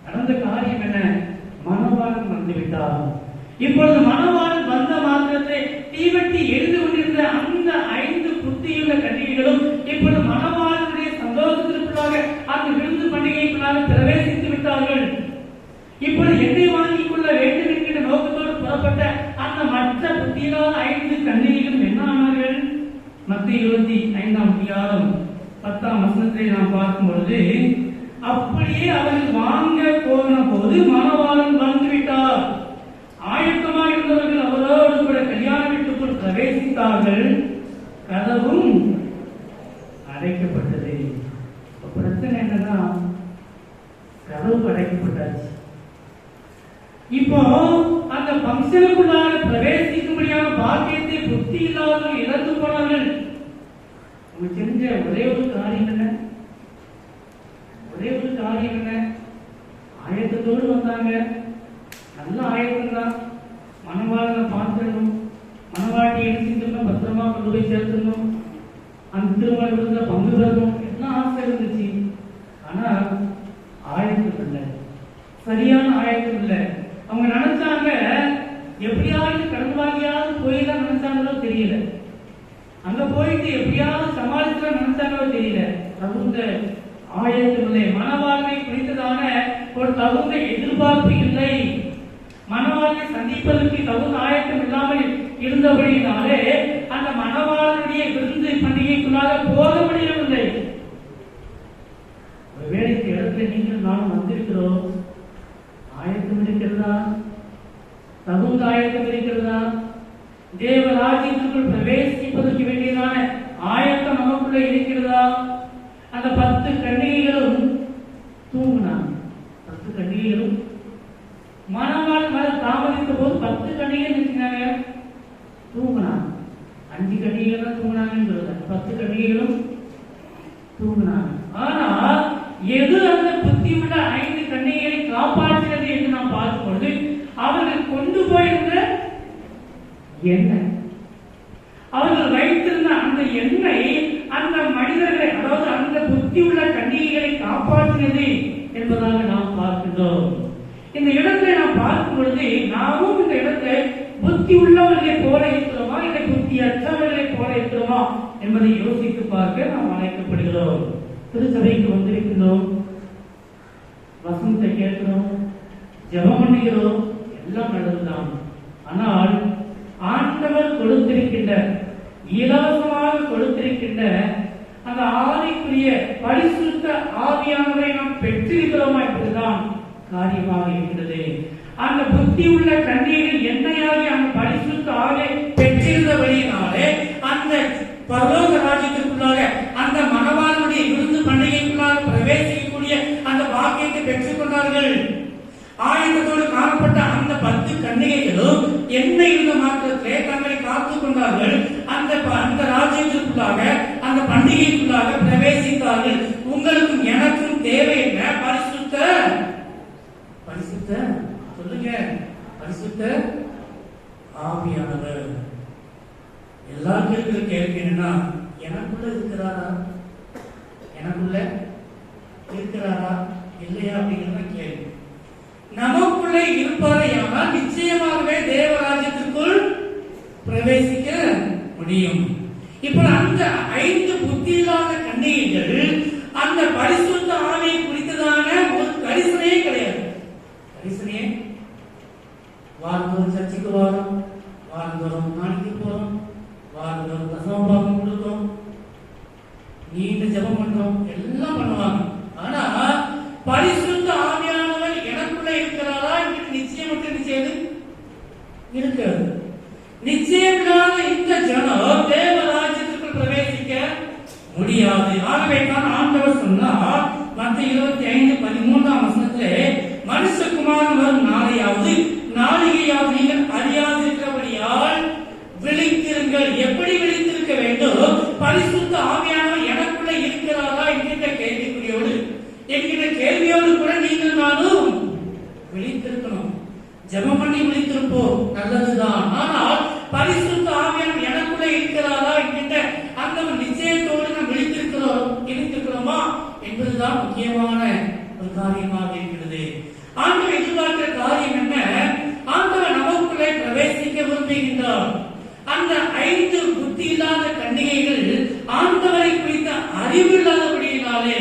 நடந்த காரியம் என்ன? மணவாளன் வந்துவிட்டார். இப்பொழுது மணவாளன் வந்த மாத்திரத்தை தீவட்டி எரிந்து கொண்டிருந்த அந்த 5 புத்தியுள்ள கன்னிகைகளும் இப்பொழுது மணவாளனுடைய சந்தோஷத்திற்குள்ளாக அந்த விருந்து பண்டிகைக்குள்ளாக பிரவேசித்து விட்டார்கள். இப்பொழுது எண்ணெய் வாங்கிக் கொள்ள வேண்டும் என்கிற நோக்கத்தோடு புறப்பட்ட அந்த மற்ற புத்தியிலான 5 கன்னிகைகளும் என்ன ஆனார்கள்? மத்திய 25ஆம் அதிகாரம் 10ஆம் வசனத்தை நாம் பார்க்கும் பொழுது, அப்படியே அவர்கள் வாங்க போன போது மணவாளன் வந்துவிட்டார். ஆயத்தமாக இருந்தவர்கள் அவரோடு கூட கல்யாண வீட்டுக்குள் பிரவேசித்தார்கள். கதவும் அடைக்கப்பட்டது. பிரச்சனை என்னன்னா, கதவு அடைக்கப்பட்டாச்சு. இப்போ அந்த பங்கனுக்குள்ளாக பிரவேசிக்கும்படியான பாக்கியத்தை புத்தி இல்லாதவர்கள் இழந்து போனார்கள். அவங்க செஞ்ச ஒரே ஒரு காரியம் என்ன? ஒரே ஒரு காரியம் என்ன? ஆயத்தத்தோடு வந்தாங்க. நல்ல ஆயத்தம் தான். மணவாளனை பார்த்துடணும், மணவாட்டி எடுத்துக்கணும், பத்திரமா கொண்டு போய் சேர்த்துடணும், அந்த திருமண விருதுல பங்கு பெறணும், எல்லாம் ஆசை இருந்துச்சு. ஆனா ஆயத்தம் இல்லை, சரியான ஆயத்தம் இல்லை. அவங்க நினைச்சாங்க எப்படியாவது கடன் வாங்கியாவது போயிதான் நினைச்சாங்களோ தெரியல. அங்க போயிட்டு எப்படியாவது சமாளிச்சு நினைச்சாங்களோ தெரியல. தகுந்த ஆயத்தம் இல்லை. மணவாளனை குறித்ததான ஒரு தகுந்த எதிர்பார்ப்பு இல்லை. மணவாளனை சந்திப்பதற்கு தகுந்த ஆயத்தம் இல்லாமல் இருந்தபடியினாலே அந்த மணவாளனுடைய விருந்து பண்டிகைக்குள்ளாக போக முடியவில்லை. ஒருவேளை இந்த இடத்துல நீங்கள் நானும் வந்திருக்கிறோம். ஆயத்தம் இருக்கிறதா? தகுந்த ஆயத்தம் இருக்கிறதா? தேவ ராஜ்யத்திற்குள் பிரவேசிப்பதற்கு வேண்டியதான ஆயத்தம் நமக்குள்ள இருக்கிறதா? அந்த 10 கன்னிகைகளும் தூங்கினாங்க. 10 கன்னிகைகளும் மணவாளன் வர தாமதித்த போது 10 கன்னிகைகள் நினைச்சாங்க தூங்கினாங்க. 5 கன்னிகைகள் தான் தூங்கினாங்கன்னு 10 கன்னிகைகளும் தூங்கினாங்க. ஆனா எது அந்த புத்தியுள்ள 5 கன்னிகைகளை காப்பாற்றினது என்று நாம் பார்க்கும் பொழுது, அவர்கள் கொண்டு போயிருந்த எண்ணெய், அவர்கள் வைத்திருந்த அந்த எண்ணெய் அந்த மனிதர்களை, அதாவது அந்த புத்தியுள்ள கன்னிகைகளை காப்பாற்றினது என்பதாக நாம் பார்க்கின்றோம். இந்த இடத்தை நாம் பார்க்கும் பொழுது நாமும் இந்த இடத்தை புத்தி உள்ளவர்களை போல இருக்கிறோமா, இல்லை புத்தி அற்றவர்களை போல இருக்கிறோமா என்பதை யோசித்து பார்க்க நாம் அழைக்கப்படுகிறோம். திருச்சபைக்கு வந்திருக்கிறோம், வசனத்தை கேட்கிறோம், ஜெபம் பண்ணுகிறோம், எல்லாம் நல்லதுதான். ஆனால் ஆண்டவர் கொடுத்திருக்கின்ற, இலவசமாக கொடுத்திருக்கின்ற அந்த ஆவிக்குரிய பரிசுத்த ஆவியானவரை நாம் பெற்றிருக்கிறோமா என்பதுதான் காரியமாக இருக்கிறது. அந்த புத்தி உள்ள கன்னிகைகள் எண்ணெயாகி அந்த பரிசுத்த ஆவியை பெற்றிருந்தபடியினாலே அந்த பரலோக ராஜ்யத்திற்குள்ளாக அந்த மணவாளனுடைய விருந்து பண்டிகைக்குள்ளாக பிரவேசிக்கக்கூடிய அந்த பாக்கியத்தை பெற்றுக் கொண்டார்கள். ஆயத்தத்தோடு காணப்பட்ட அந்த 10 கன்னிகைகளும் என்ன இருந்த மாற்றத்திலே தங்களை காத்துக் கொண்டார்கள். அந்த ராஜ்யத்திற்குள்ளாக அந்த பண்டிகைக்குள்ளாக பிரவேசித்தார்கள். உங்களுக்கும் எனக்கும் தேவை என்ன? பரிசுத்த பரிசுத்த சொல்லுங்க, பரிசுத்த ஆவியானவர். எல்லாருக்கும் கேள்வி என்னன்னா, எனக்குள்ள இருக்கிறாரா? எனக்குள்ள இருக்கிறாரா? இல்லையா அப்படிங்கிற கேள்வி. நமக்குள்ளே இருப்பாரையானால் நிச்சயமாகவே தேவராஜ்யத்திற்குள் பிரவேசிக்க முடியும். இப்போ அந்த 5 புத்தியில்லாத கன்னிகைகள் அந்த பரிசுத்த ஆவியை குறித்ததான ஒரு கரிசனையே கிடையாது. கரிசனையே வாரந்தோறும் சர்ச்சைக்கு வரோம், வாரந்தோறும் நாளைக்கு போறோம், வாரந்தோறும் தசமபாகம் கொடுக்கிறோம், நீண்ட ஜெபம் பண்றோம், எல்லாம் பண்ணுவாங்க. ஆனா பரிசுத்த ஆவியானவர் எனக்குள்ள இருக்கிறாரா என்று நிச்சயமற்ற நிச்சயம் இருக்காது. நிச்சயமில்லாத இந்த ஜனம் தேவராஜ்யத்திற்குள் பிரவேசிக்க முடியாது. ஆகவே தான் ஆண்டவர் சொன்னார் மத்தேயு 25:13 மனுஷகுமாரன் வரும் நாளையாவது நாளிகையாவது நீங்கள் அறியாதிருக்கிறபடியால் விழித்திருங்கள். எப்படி விழித்திருக்க வேண்டும்? பரிசுத்த ஆவியானவர் எனக்குள்ள இருக்கிறாரா என்கின்ற கேள்விக்குறியோடு என்கிற கேள்வியோடு கூட நீங்கள் நானும் விழித்திருக்கணும். ஜெபம் பண்ணி விழித்திருப்போம், நல்லதுதான். ஆனால் பரிசுத்த ஆவியானவர் எனக்குள்ள இருக்கிறாரா என்கின்ற அந்த நிச்சயத்தோடு நாம் விழித்திருக்கிறோமா என்பதுதான் முக்கியமான ஒரு காரியமாக இருக்கிறது. ஆண்டவர் எதிர்பார்க்கிற காரியம் என்ன? ஆண்டவர் நமக்குள்ளே பிரவேசிக்க விரும்புகின்றார். அந்த 5 புத்தி இல்லாத கன்னிகைகள் ஆண்டவரை குறித்த அறிவு இல்லாதபடியினாலே,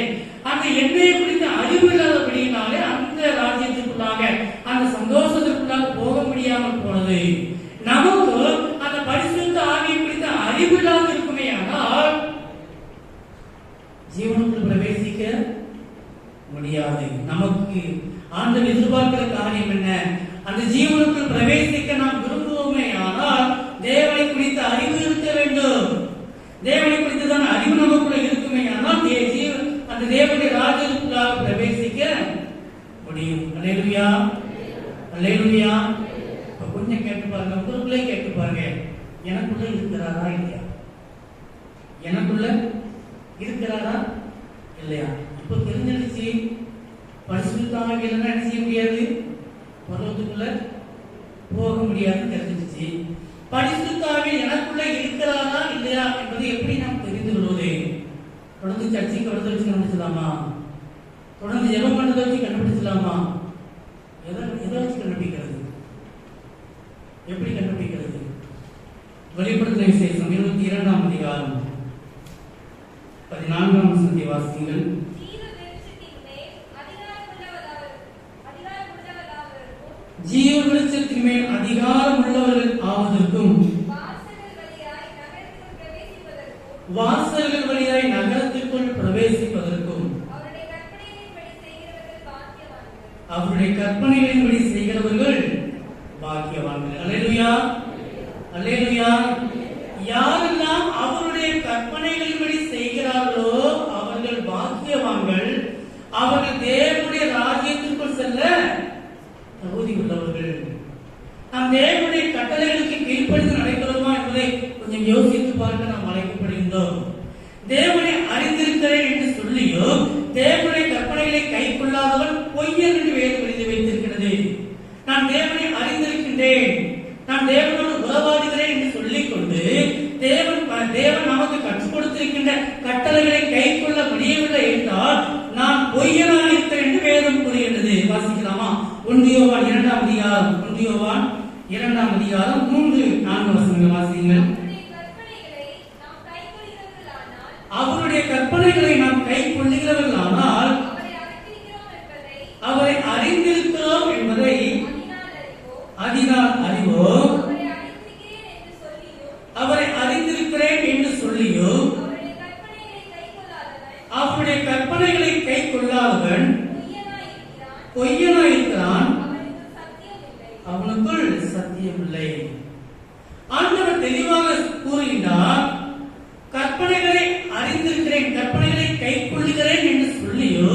அந்த எண்ணெயை குறித்த அறிவு இல்லாதபடியினாலே அந்த ராஜ்யத்திற்குள்ளாக அந்த சந்தோஷத்திற்குள்ளாக போக முடியாமல் போனது. நமக்கு அந்த பரிசுத்த ஆவியை குறித்த அறிவு இல்லாமல் இருக்குமே, ஆனால் ஜீவனுக்குள் பிரவேசிக்க முடியாது. நமக்கு ஆண்டவர் எதிர்பார்க்கிற காரியம் என்ன? அந்த ஜீவனுக்குள் பிரவேசிக்க நாம் விரும்புவோமே, ஆனால் தேவனை குறித்த அறிவு இருக்க வேண்டும். தேவனை குறித்ததான அறிவு நமக்குள்ள இருக்குமே, ஆனால் அந்த தேவனுடைய ராஜ்யத்துக்குள்ளாக பிரவேசிக்க முடியும். அல்லேலூயா, அல்லேலூயா. கொஞ்சம் கேட்டு பாருங்க, உங்களுக்குள்ளே கேட்டு பாருங்க, எனக்குள்ள இருக்கிறாரா இல்லையா? எனக்குள்ள இருக்கிறாரா இல்லையா? இப்ப தெரிஞ்சிருச்சு, பரிசுத்த ஆவியில என்ன செய்ய முடியாது, பரலோகத்துக்குள்ள போக முடியாதுன்னு தெரிஞ்சிருச்சு. பரிசுத்த ஆவி எனக்குள்ள இருக்கிறாரா இல்லையா என்பதை எப்படி நாம் தெரிந்து கொள்வது? தொடர்ந்து சர்ச்சைக்கு வரதை வச்சு கண்டுபிடிச்சலாமா? தொடர்ந்து ஜெபம் பண்ணதை வச்சு கண்டுபிடிச்சலாமா? எதை வச்சு கண்டுபிடிக்கிறது? எப்படி கண்டுபிடிக்கிறது? வெளிப்படுத்தின விசேஷம் 22ஆம் அதிகாரம் 14ஆம் வசனத்தை வாசியுங்கள். ஜீவ விருட்சத்தின் மேல் அதிகாரம் உள்ளவர்கள் ஆவதற்கும் வாசல்கள் வழியாய் நகரத்திற்குள் பிரவேசிப்பதற்கும் அவருடைய கற்பனைகளின்படி செய்கிறவர்கள் பாக்கியவான்கள். அல்லேலூயா, அல்லேலூயா. யாரெல்லாம் அவருடைய கற்பனைகளின்படி செய்கிறார்களோ அவர்கள் பாக்கியவான்கள். அவர்கள் தேவனுடைய ராஜ்யத்திற்குள் செல்ல தகுதி உள்ளவர்கள். நாம் தேவனுடைய கட்டளைகளுக்கு கீழ்ப்படிந்து நடக்கிறோமா என்பதை கொஞ்சம் யோசித்து பார்க்க நாம் அழைக்கப்படுகின்றோம். தேவனை அறிந்திருக்கிறேன் என்று சொல்லியோ தேவனுடைய கற்பனைகளை கை கொள்ளாதவன் பொய்யன் என்று வேதம் எழுதி வைத்திருக்கிறது. நான் தேவனை அறிந்திருக்கின்றேன், நான் தேவனோடு உறவாடுகிறேன் என்று சொல்லிக் கொண்டு தேவன் நமக்கு கற்றுக் கொடுத்திருக்கின்ற கட்டளைகளை கை கொள்ள முடியவில்லை என்றால் நான் பொய்யனாக இருக்கிறேன் என்று வேதம் கூறுகிறது. வாசிக்கலாமா? 1 யோவான் 2ஆம் அதிகாரம் 3-4 வசனங்கள் வாசியுங்கள். அவருடைய கற்பனைகளை நாம் கை கொள்ளுகிறவர்களானால் அவரை அறிந்திருக்கிறோம் என்பதை அதனால் அறிவோம். அவரை அறிந்திருக்கிறேன் என்று சொல்லியோ அவருடைய கற்பனைகளை கை கொள்ளாதவன் பொய்யனாயிருக்கிறான், அவனுக்குள் சத்தியம் இல்லை. ஆண்டவர் தெளிவாக கூறுகின்றார், கற்பனைகளை அறிந்திருக்கிறேன், கற்பனைகளை கை கொள்ளுகிறேன் என்று சொல்லியோ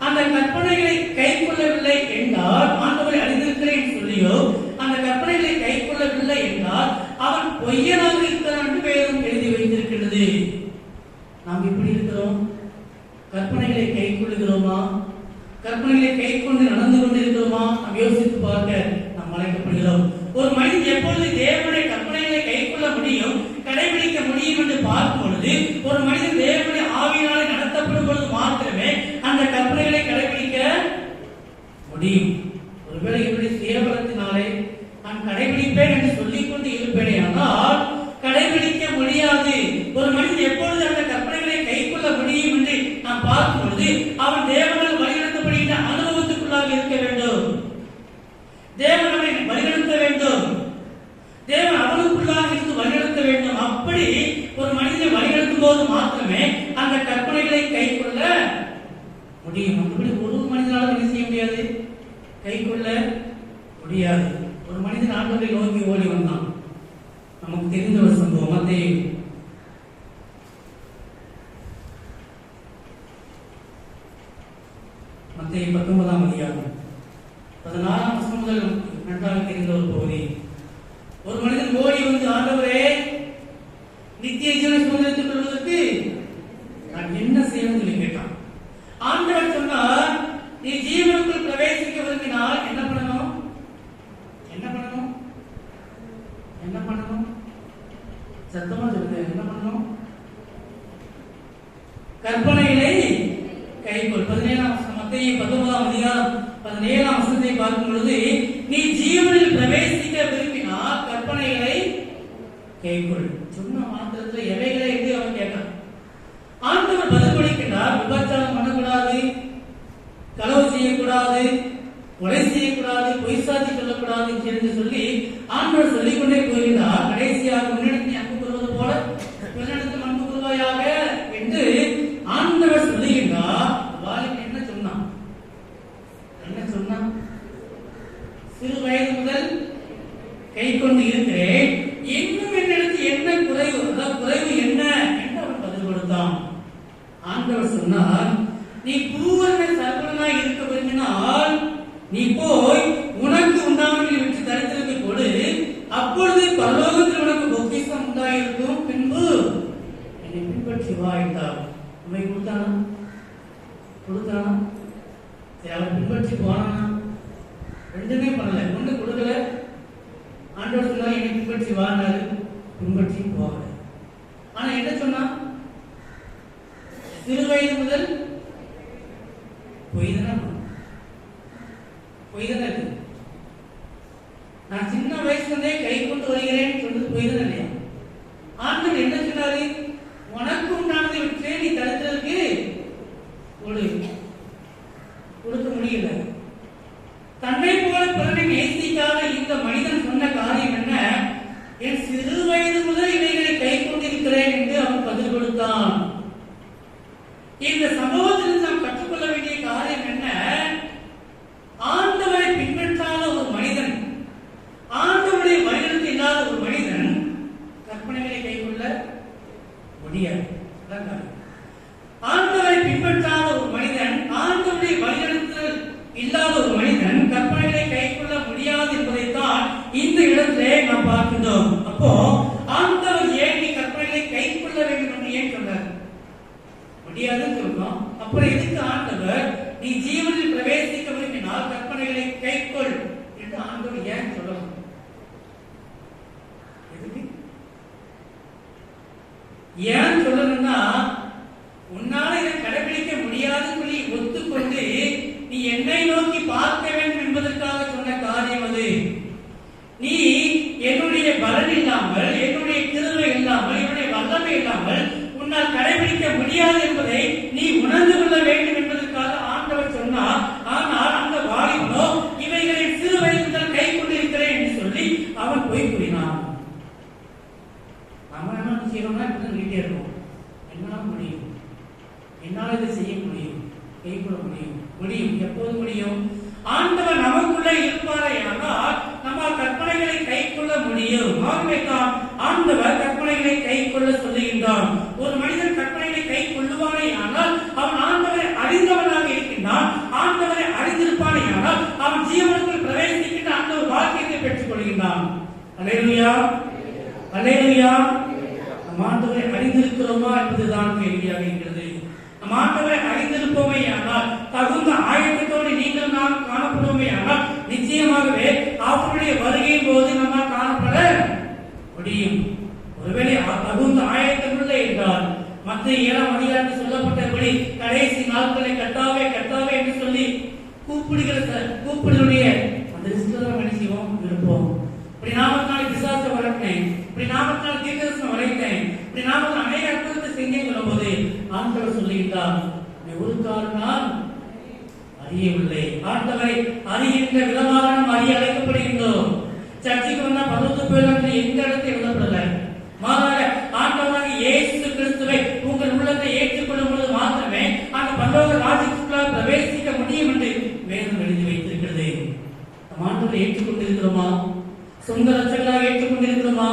அந்த கற்பனைகளை கை கொள்ளவில்லை என்றால், ஆண்டவரை அறிந்திருக்கிறேன் சொல்லியோ அந்த கற்பனைகளை கை கொள்ளவில்லை என்றால் அவன் பொய்யனாக இருக்கிறான் என்று வேதம் எழுதி வைத்திருக்கிறது. நாம் எப்படி இருக்கிறோம்? கற்பனைகளை கை கொள்ளுகிறோமா? கற்பனைகளை கை கொண்டு நடந்து கொண்டிருக்கிறோமா? நாம் யோசித்து பார்க்க நாம் அழைக்கப்படுகிறோம். ஒரு மனிதன் எப்பொழுது தேவனுடைய கற்பனைகளை கை கொள்ள முடியும், கடைபிடிக்க முடியும் என்று பார்க்கும் பொழுது, ஒரு மனிதன் தேவனுடைய ஆவியினாலே நடத்தப்படும் பொழுது மாத்திரமே அந்த கற்பனைகளை கடைபிடிக்க மனிதன் எப்பொழுது அந்த கற்பனைகளை கைக்கொள்ள முடியும் என்று நாம் பார்க்கும் பொழுது அவன் தேவனால் வழிநடத்தப்படுகின்ற அனுபவத்துக்குள்ளாக இருக்க வேண்டும். தேவன் அவனை வழிநடத்த வேண்டும். தேவன் அவனுக்குள்ளாக இருந்து வழிநடத்த வேண்டும். அப்படி ஒரு மனிதனை வழிநடத்தும் போது மாத்திரமே அந்த கற்பனைகளை கைக்கொள்ள முடியும். அப்படி ஒரு மனிதனால என்ன செய்ய முடியாது, கைக்கொள்ள முடியாது. ஒரு மனிதன் ஆண்டவரை நோக்கி ஓடி வந்தான். நமக்கு தெரிந்த ஒரு சம்பவம். மத்தேயு 19ஆம் அதிகாரம் 16ஆம் வசனம் முதல் நன்றாக தெரிந்த ஒரு பகுதி. ஒரு மனிதன் ஓடி வந்து, ஆண்டவரே, நித்திய ஜீவனை சுதந்திரத்துக் கொள்வதற்கு நான் என்ன செய்யணும் சொல்லி கேட்டான். ஆண்டவர் சொன்னார், நீ ஜீவனுக்குள் பிரவேசிக்க விரும்பினால் என்ன பண்ணணும்? என்ன பண்ணணும்? என்ன பண்ணணும்? சத்தமா சொல்லுங்க. என்ன பண்ணணும்? கற்பனைகளை கைக்கொள். 17ஆம் வசனம், மத்தேயு 19ஆம் அதிகாரம் 17ஆம் வசனத்தை பார்க்கும் பொழுது, நீ ஜீவனில் பிரவேசிக்க விரும்பினால் கற்பனைகளை கைக்கொள். சொன்ன மாத்திரத்தில் எவைகளை என்று அவன் கேட்டான். ஆண்டவர் பதில் கொடுக்கின்றார், விபச்சாரம் பண்ணக்கூடாது, களவு செய்யக்கூடாது, கொலை செய்யக்கூடாது, பொய் சாட்சி சொல்லக்கூடாது என்று சொல்லி ஆண்டவர் சொல்லிக்கொண்டே போகிறார். கடைசியாக உன்னிடத்தில் நீ அன்பு கூறுவது போல பிறனிடத்தில் அன்பு கூறுவாயாக என்று ஆண்டவர் சொல்லுகின்றார். வாலிபன் என்ன சொன்னான்? என்ன சொன்னான்? சிறு வயது முதல் கை கொண்டு இருக்கிறேன், இன்னும் என்னிடத்தில் என்ன குறைவு, குறைவு என்ன என்று அவன் பதில் கொடுத்தான். ஆண்டவர் சொன்னார், நீ பூரண சர்வனாய் இருக்க விரும்பினால் நீ போய் உனக்கு உண்டானவர்களை விட்டு தரித்திரத்தை கொடு, அப்பொழுது பரலோகத்தில் உனக்கு பொக்கிஷம் உண்டாயிருக்கும், பின்பு என்னை பின்பற்றி வா என்றார். உண்மை கொடுத்தானா? கொடுத்தானா? சரி, அவன் பின்பற்றி போனானா? ரெண்டுமே பண்ணல. ஒண்ணு கொடுக்கல. ஆண்டவர் சொன்னா என்னை பின்பற்றி வாழ்ந்தாரு, பின்பற்றி போகல. ஆனா என்ன சொன்னா? சிறு வயது முதல் பொய் தானே இருக்கு. நான் சின்ன வயசுலேருந்தே கை கொண்டு வருகிறேன் சொல்றது பொய் தானே இல்லையா? ஆண்டவர் என்ன சொன்னாரு? உனக்கு உண்டானதை விட்டு நீ தடுக்கிறதுக்கு கொடுக்க முடியல. தன்னை போல பிறனை நேசிக்காத இந்த மனிதன் சொன்ன காரியம் என்ன? என் சிறு வயது முதல் இவைகளை கை கொண்டிருக்கிறேன் என்று அவன் பதில் கொடுத்தான். இந்த சம்பவத்தில் நாம் கற்றுக்கொள்ள வேண்டிய காரியம் என்ன? ஆண்டவரை பின்பற்றாத ஒரு மனிதன், ஆண்டவருடைய வழிநடத்தி இல்லாத ஒரு மனிதன் கற்பனைகளை கைக்கொள்ள முடியாது. ஆண்டவரை பின்பற்றாத ஒரு மனிதன், ஆண்டவருடைய வழிநடத்தல் இல்லாத ஒரு மனிதன் கற்பனைகளை கைக்கொள்ள முடியாது என்பதைத்தான் இந்த இடத்திலே நாம் பார்க்கின்றோம். அப்போ ஆண்டவர் ஏன் நீ கற்பனைகளை கைக்கொள்ள வேண்டும் என்று ஏன் சொன்னார்? முடியாதுன்னு சொல்றோம். அப்புறம் எதுக்கு ஆண்டவர் நீ ஜீவனில் பிரவேசிக்க விரும்பினால் கற்பனைகளை கைக்கொள் என்று ஆண்டவர் ஏன் சொல்லணும்? எதுக்கு ஏன் சொல்லணும்னா, உன்னால இதை கடைபிடிக்க முடியாதுன்னு சொல்லி ஒத்துக்கொண்டு நீ என்னை நோக்கி பார்க்க வேண்டும் என்பதற்காக சொன்ன காரியம் அது. நீ என்னுடைய பலன் இல்லாமல், என்னுடைய கிருபை இல்லாமல், என்னுடைய வல்லமை இல்லாமல் உன்னால் கடைபிடிக்க முடியாது என்பதை நீ உணர்ந்து கொள்ள வேண்டும் என்பதற்காக ஆண்டவர் சொன்னார். ஆனால் அந்த வாலிபனோ இவைகளை சிறு வயது முதல் கை கொண்டிருக்கிறேன் என்று சொல்லி அவன் போய் கூறினான். நம்ம என்ன செய்யணும்னா இப்படி வீட்டே இருக்கோம். என்னால முடியும், என்னால் இதை செய்ய முடியும், கை கொள்ள முடியும். எப்போது முடியும்? ஆண்டவர் நமக்குள்ளே இருப்பாரே ஆனால் நம்ம கற்பனைகளை கை கொள்ள முடியும். ஆகவேதான் ஆண்டவர் கற்பனைகளை கை கொள்ள சொல்லுகின்றான். ஒரு மனிதன் கற்பனைகளை கை கொள்ளுவானே ஆனால் அவன் ஆண்டவரை அறிந்தவனாக இருக்கின்றான். ஆண்டவரை அறிந்திருப்பானே ஆனால் அவன் ஜீவனுக்குள் பிரவேசிக்கின்ற அந்த ஒரு வாக்கியத்தை பெற்றுக் கொள்கின்றான். அல்லேலூயா, அல்லேலூயா. நம் ஆண்டவரை அறிந்திருக்கிறோமா என்பதுதான் கேள்வியாக இருக்கிறது. நம் ஆண்டவரை அறிந்திருப்போமே ஆனால், தகுந்த ஆயத்தத்தோடு நீங்கள் நாம் காணப்படுவோமே ஆனால், நிச்சயமாகவே அவருடைய வருகையின் போது நம்மால் காணப்பட முடியும். ஒருவேளை தகுந்த ஆயத்தம் இல்லை என்றால், மத்திய 7ஆம் அதிகாரத்தில் சொல்லப்பட்டபடி கடைசி நாட்களை கர்த்தாவே கர்த்தாவே என்று சொல்லி கூப்பிடுடைய அந்த லிஸ்ட்ல என்ன செய்வோம்? இருப்போம். இப்படி நாமத்தினால் பிசாசை வளர்த்தேன், இப்படி நாமத்தினால் தீர்க்கதரிசனம் வளைத்தேன், இப்படி நாமத்தினால் அநேக அற்புதத்தை ஆண்டவர் சொல்லுகின்றார், ஒரு கால் நான் அறியவில்லை. ஆண்டவரை அறிகின்ற விதமாக நாம் அறிய அழைக்கப்படுகின்றோம். சர்ச்சைக்கு வந்தா பருவத்து போயிடலாம் எந்த இடத்தை எழுதப்படல. மாறாக ஆண்டவராக இயேசு கிறிஸ்துவை உங்கள் உள்ளத்தை ஏற்றுக்கொள்ளும் பொழுது மாத்திரமே அந்த பரலோக ராஜ்யத்துக்குள்ளாக பிரவேசிக்க முடியும் என்று வேதம் எழுதி வைத்திருக்கிறது. நம் ஆண்டவரை ஏற்றுக்கொண்டிருக்கிறோமா? சொந்த ரட்சகராக ஏற்றுக்கொண்டிருக்கிறோமா?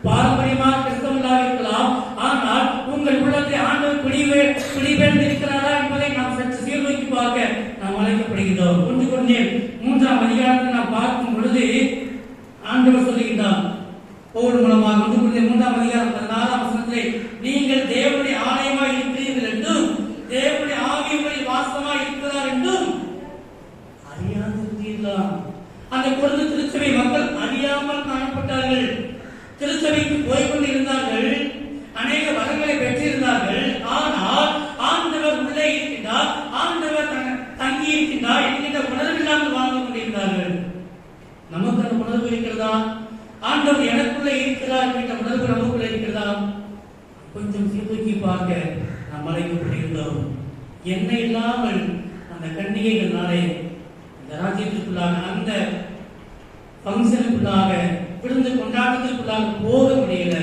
பாரம்பரியமாக கிறிஸ்தவர்களாக இருக்கலாம், ஆனால் உங்கள் உள்ளத்தை ஆண்டவர் பிடிபெயர்ந்திருக்கிறாரா என்பதை நாம் சற்று சீர்தூக்கி பார்க்க நாம் அழைக்கப்படுகிறோம். ஒன்று கொரிந்தியர் 3ஆம் அதிகாரத்தை நாம் பார்க்கும் பொழுது ஆண்டவர் சொல்லுகின்றார், பவுல் மூலமாக 1 கொரிந்தியர் 3ஆம் அதிகாரம் 14ஆம் வசனத்திலே, நீங்கள் தேவனுடைய ஆலயமாய் இருக்கிறீர்கள் என்றும் தேவனுடைய ஆவி உங்களில் வாசமாய் இருக்கிறார் என்றும் அறியாதிருந்தீர்களா? அந்த கொரிந்து திருச்சபை மக்கள் அறியாமல் காணப்பட்டார்கள். திருச்சபைக்கு போய்கொண்டிருந்தார்கள், அநேக வரங்களை பெற்றிருந்தார்கள். ஆனால் ஆண்டவர் உள்ளே இருக்கின்றார், ஆண்டவர் தங்கி இருக்கின்றார் என்கின்ற உணர்வில்லாமல் வாழ்ந்து கொண்டிருந்தார்கள். நமக்கு அந்த உணர்வு இருக்கிறதா? ஆண்டவர் எனக்குள்ளே இருக்கிறார் என்கின்ற உணர்வு நமக்குள்ளே இருக்கிறதா? கொஞ்சம் சீர்தூக்கி பார்க்க நாம் அழைக்கப்படுகின்றோம். என்ன இல்லாமல் அந்த கன்னிகைகள் நாளை அந்த ராஜ்யத்திற்குள்ளாக, அந்த பங்கனுக்குள்ளாக, விருந்து கொண்டாட்டத்திற்குள்ளாக போக முடியல.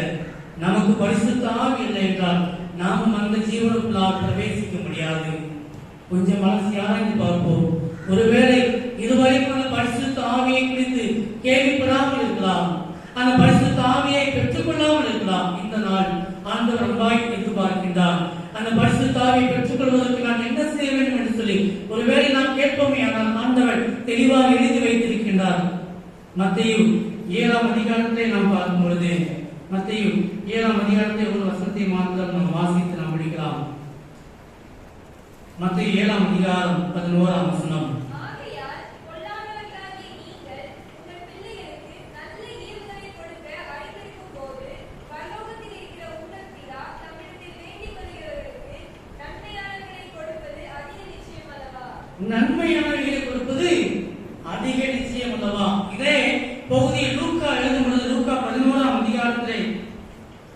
நமக்கு பரிசுத்த ஆவி இல்லை என்றால் நாமும் அந்த ஜீவனுக்குள்ளாக பிரவேசிக்க முடியாது. கொஞ்சம் மனசு ஆராய்ந்து பார்ப்போம். ஒருவேளை இதுவரைக்கும் அந்த பரிசுத்த ஆவியை குறித்து கேள்விப்படாமல் இருக்கலாம், அந்த பரிசுத்த ஆவியை பெற்றுக்கொள்ளாமல் இருக்கலாம். இந்த நாள் ஆண்டவர் அன்பாய் எதிர்பார்க்கின்றார். அந்த பரிசுத்த ஆவியை பெற்றுக்கொள்வதற்கு நான் என்ன செய்ய வேண்டும் என்று சொல்லி ஒருவேளை நாம் கேட்போமே, ஆனால் ஆண்டவர் தெளிவாக எழுதி வைத்திருக்கின்றார். மத்தேயு 7ஆம் அதிகாரத்தை நாம் பார்க்கும் பொழுது, மத்தேயு 7ஆம் அதிகாரத்தை ஒரு வசனத்தை மாத்திரம் நாம் வாசித்து நாம் படிக்கலாம். மத்தேயு 7ஆம் அதிகாரம் 11ஆம் வசனம். நன்மையானவைகளை கொடுப்பது அதிக நிச்சயம் அல்லவா? இதே பகுதியை லூக்கா எழுதும் பொழுது லூக்கா 11ஆம் அதிகாரத்திலே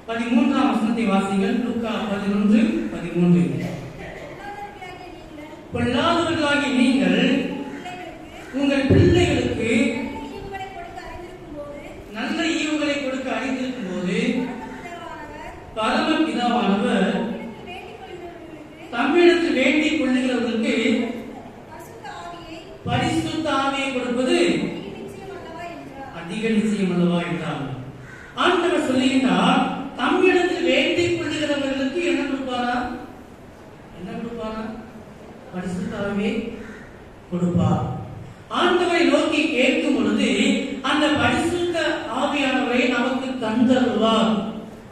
13ஆம் வசனத்தை வாசிங்கள். லூக்கா 11:13. பொல்லாதவர்களாகிய நீங்கள் உங்கள் பிள்ளைகளுக்கு நல்ல ஈவுகளை கொடுக்க அறிந்திருக்கும் போது பரமபிதாவானவர் தம்மிடத்தில் வேண்டிக் கொள்ளுகிறவர்களுக்கு பரிசுத்த ஆவியை கொடுப்பது அதிக நிச்சயம் அல்லவா என்றார். ஆண்டவர் சொல்லுகின்றார், தம்மிடத்தில் வேண்டிக் கொள்ளுகிறவர்களுக்கு என்ன கொடுப்பாரா? என்ன கொடுப்பாரா? பரிசுத்த ஆவியை கொடுப்பார். ஆண்டவரை நோக்கி கேட்கும் பொழுது அந்த பரிசுத்த ஆவியானவரை நமக்கு தந்தருவார்.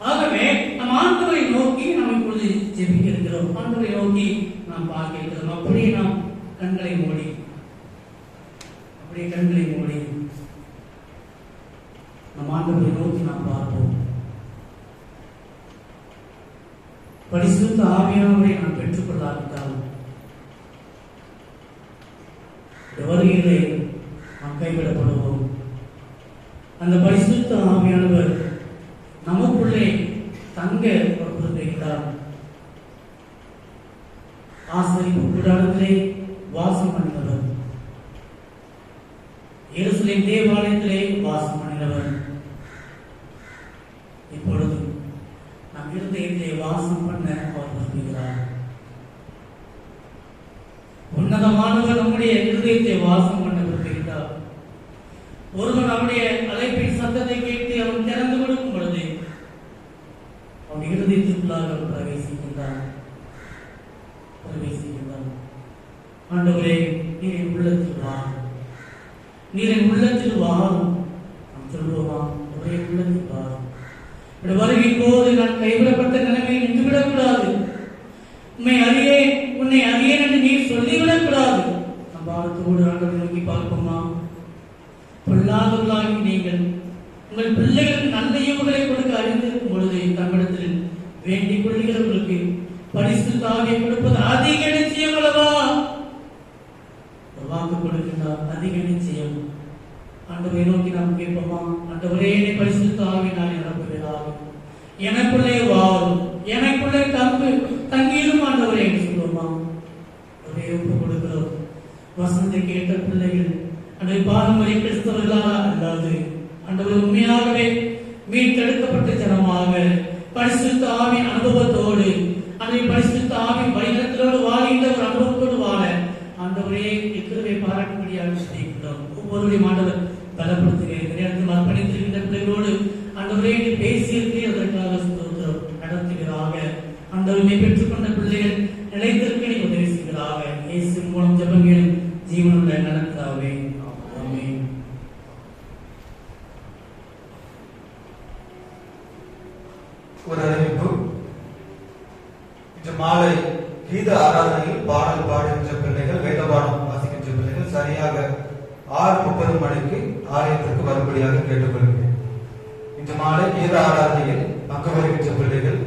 ஆகவே நம் ஆண்டவரை நோக்கி நாம் இப்பொழுது ஜெபிக்க இருக்கிறோம். ஆண்டவரை நோக்கி நாம் பார்க்க இருக்கிறோம். அப்படியே நாம் கண்களை மூடி நம் ஆண்டவரை நோக்கி நாம் பார்ப்போம். பரிசுத்த ஆவியானவரை நாம் பெற்றுக்கொள்ளாவிட்டால் வருகையிலே நாம் கைவிடப்படுவோம். அந்த பரிசுத்த ஆவியானவர் நமக்குள்ளே தங்க பொறுத்திருக்கிறார். ஆசரிப்பு கூடாரத்திலே வாசம் பண்ணினவர், எருசலேம் தேவாலயத்திலே வாசம் பண்ணினவர், இப்பொழுது நம் இருதயத்திலே வாசம் பண்ண அவர் விரும்புகிறார். உன்னதமானவர் நம்முடைய இருதயத்தை வாசம் பண்ண விரும்புகிறார். ஒருவன் அவருடைய அழைப்பின் சத்தத்தை கேட்டு அவன் திறந்து கொடுக்கும் பொழுது அவன் இருதயத்திற்குள்ளாக பிரவேசிக்கின்றான். ஆண்டவரே, நீர் என் உள்ளத்தில் வா, நீர் என் உள்ளத்தில் வா நாம் சொல்லுவோமா? ஒரே உள்ளத்தில் வா. வருகின் போது நான் கைவிடப்பட்ட நிலைமையை நின்றுவிடக்கூடாது. உன்னை அறியேன் என்று நீர் சொல்லிவிடக்கூடாது. நம் பாரத்தோடு ஆண்டவரை நோக்கி பார்ப்போமா? பொல்லாதவர்களாகி நீங்கள் உங்கள் பிள்ளைகளுக்கு நல்ல ஈவுகளை கொடுக்க அறிந்திருக்கும் பொழுது தம்மிடத்தில் வேண்டிக் கொள்கிறவர்களுக்கு பரிசுத்த ஆவியை கொடுப்பது அதிக நிச்சயம் அல்லவா? வாக்கு கொடுக்கின்றார், அதிக நிச்சயம். ஆண்டவரை நோக்கி நாம் கேட்போமா? ஆண்டவரே, என்னை பரிசுத்த ஆவியினால் நிரப்புவீராக, எனக்குள்ளே வாரும், எனக்குள்ளே தங்கியிலும் ஆண்டவரே என்று சொல்லுவோமா? ஒரே ஒப்பு கொடுக்கிறோம். வசனத்தை கேட்ட பிள்ளைகள் அந்த பாரம்பரிய கிறிஸ்தவர்களாக அல்லாது ஆண்டவர் உண்மையாகவே மீட்டெடுக்கப்பட்ட ஜனமாக பரிசுத்த ஆவியின் அனுபவத்தோடு அந்த பரிசுத்த ஆவியின் வழிநடத்தலோடு வாழ்கின்ற ஒரு அனுபவத்தோடு வாழ ஆண்டவரே கிருபை பாராட்டும்படியாக செய்கிறோம். ஒவ்வொருவரையும் ஆண்டவர் பலப்படுத்துகிறேன். அர்ப்பணித்திருக்கின்ற பிள்ளைகளோடு ஆண்டவரே பேசியிருக்கிறேன், அதற்காக ஸ்தோத்திரம். நடத்துகிறாக ஆண்டவரை பெற்றுக்கொண்ட பிள்ளைகள் நிலைத்திருக்க நீ உதவி செய்கிறாக. இயேசு மூலம் ஜெபங்கள் ஜீவனுள்ள நடத்தாவே. ஆமென். ஒரு அறிவிப்பு. இன்று மாலை கீத ஆராதனையில் பாடல் பாடுகின்ற பிள்ளைகள், வேதபாடம் வாசிக்கின்ற பிள்ளைகள் சரியாக 6:30 மணிக்கு ஆலயத்திற்கு வரும்படியாக கேட்டுக்கொள்கிறேன். இன்று மாலை கீத ஆராதனையில் பங்கு வருகின்ற பிள்ளைகள்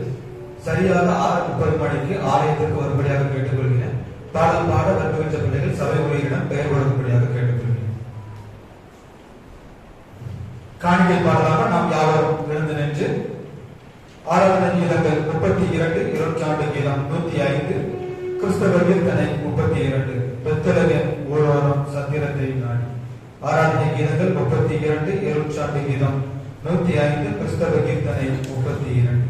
சரியாக 6:30 மணிக்கு ஆலயத்திற்கு வரும்படியாக கேட்டுக்கொள்கிறேன். பாடல் பாட வருகின்ற பிள்ளைகள் சபை ஊழியரிடம் பெயர் கொடுக்கும்படியாக கேட்டுக்கொள்கிறேன். காணிக்கை பாடலாக நாம் யாவரும் எழுந்து நின்று ஆராதனை கீதங்கள் 32, 20 கீதம் 105, கிறிஸ்தவ கீர்த்தனை 32, பெத்தலகன் ஊரோரம் சத்திரத்தை நாடி. ஆராதனை கீதங்கள் 32, 20 கீதம் 105, கிறிஸ்தவ கீர்த்தனை 32.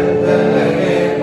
Better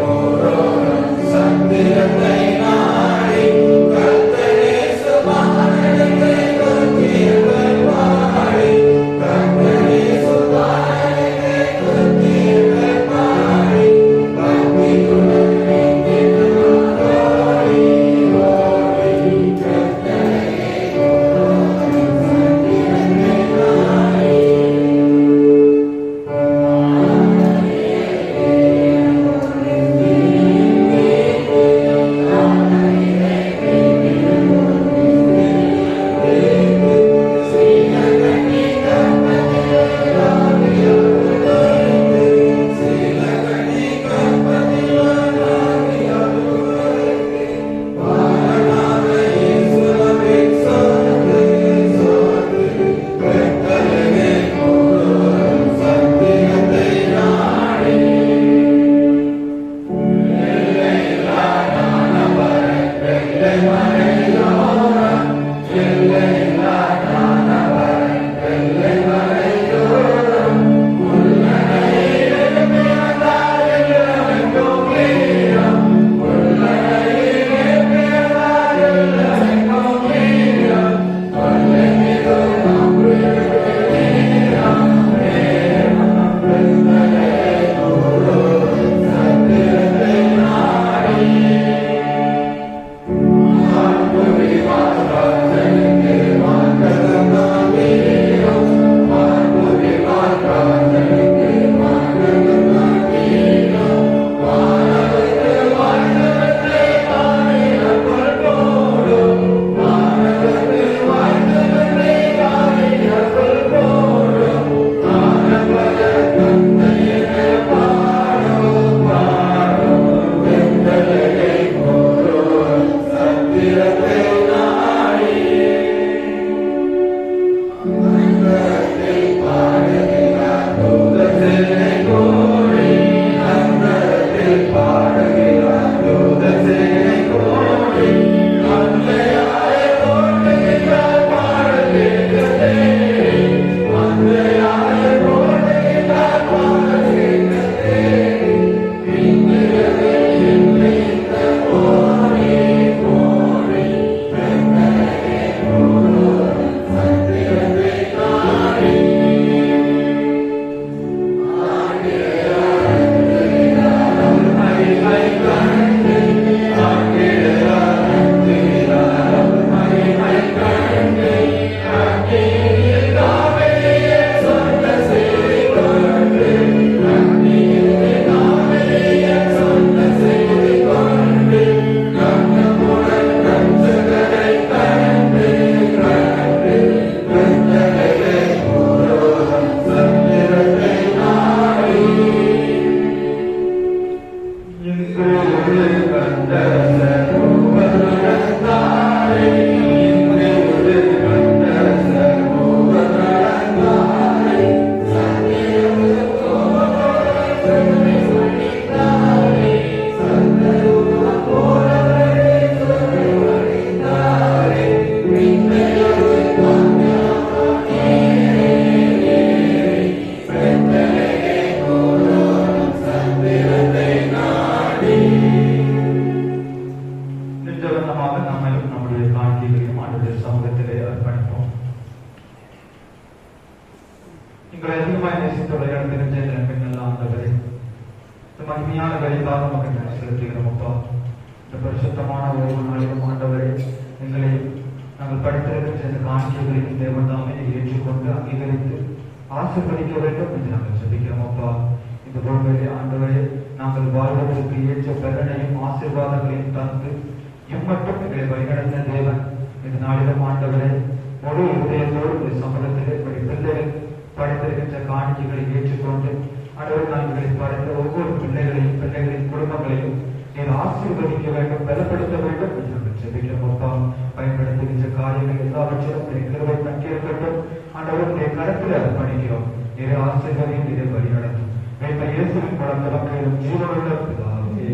ஆசீர்வதிக்க வேண்டும் என்று நாங்கள் ஜெபிக்கிறோம் அப்பா. இந்த பூமியிலே ஆண்டவரே நாங்கள் வாழ்வதற்கு ஏற்ற பலனையும் ஆசீர்வாதங்களையும் தந்து இம்மட்டும் எங்களை வழிநடத்தின தேவன் இந்த நாளிலும் ஆண்டவரே முழு இதயத்தோடு இந்த சமூகத்திலே பிள்ளைகள் படைத்திருக்கின்ற காணிக்கைகளை ஏற்றுக்கொண்டு ஆண்டவர் நாங்கள் படைத்த ஒவ்வொரு பிள்ளைகளின் குடும்பங்களையும் நீர் ஆசீர்வதிக்க வேண்டும், பலப்படுத்த வேண்டும் என்று நாங்கள் ஜெபிக்கிறோம் அப்பா. பயன்படுத்துகின்ற காரியங்கள் எல்லாவற்றிலும் கிருபை தங்கியிருக்கட்டும். ஆண்டவருடைய கருத்தில் அர்ப்பணிக்கிறோம். நீரை ஆசீர்வதியும் நீரை வழி நடத்தும். மேற்ப இயேசுவின் மூலம் நமக்கு ஜீவனுள்ள பிதாவே.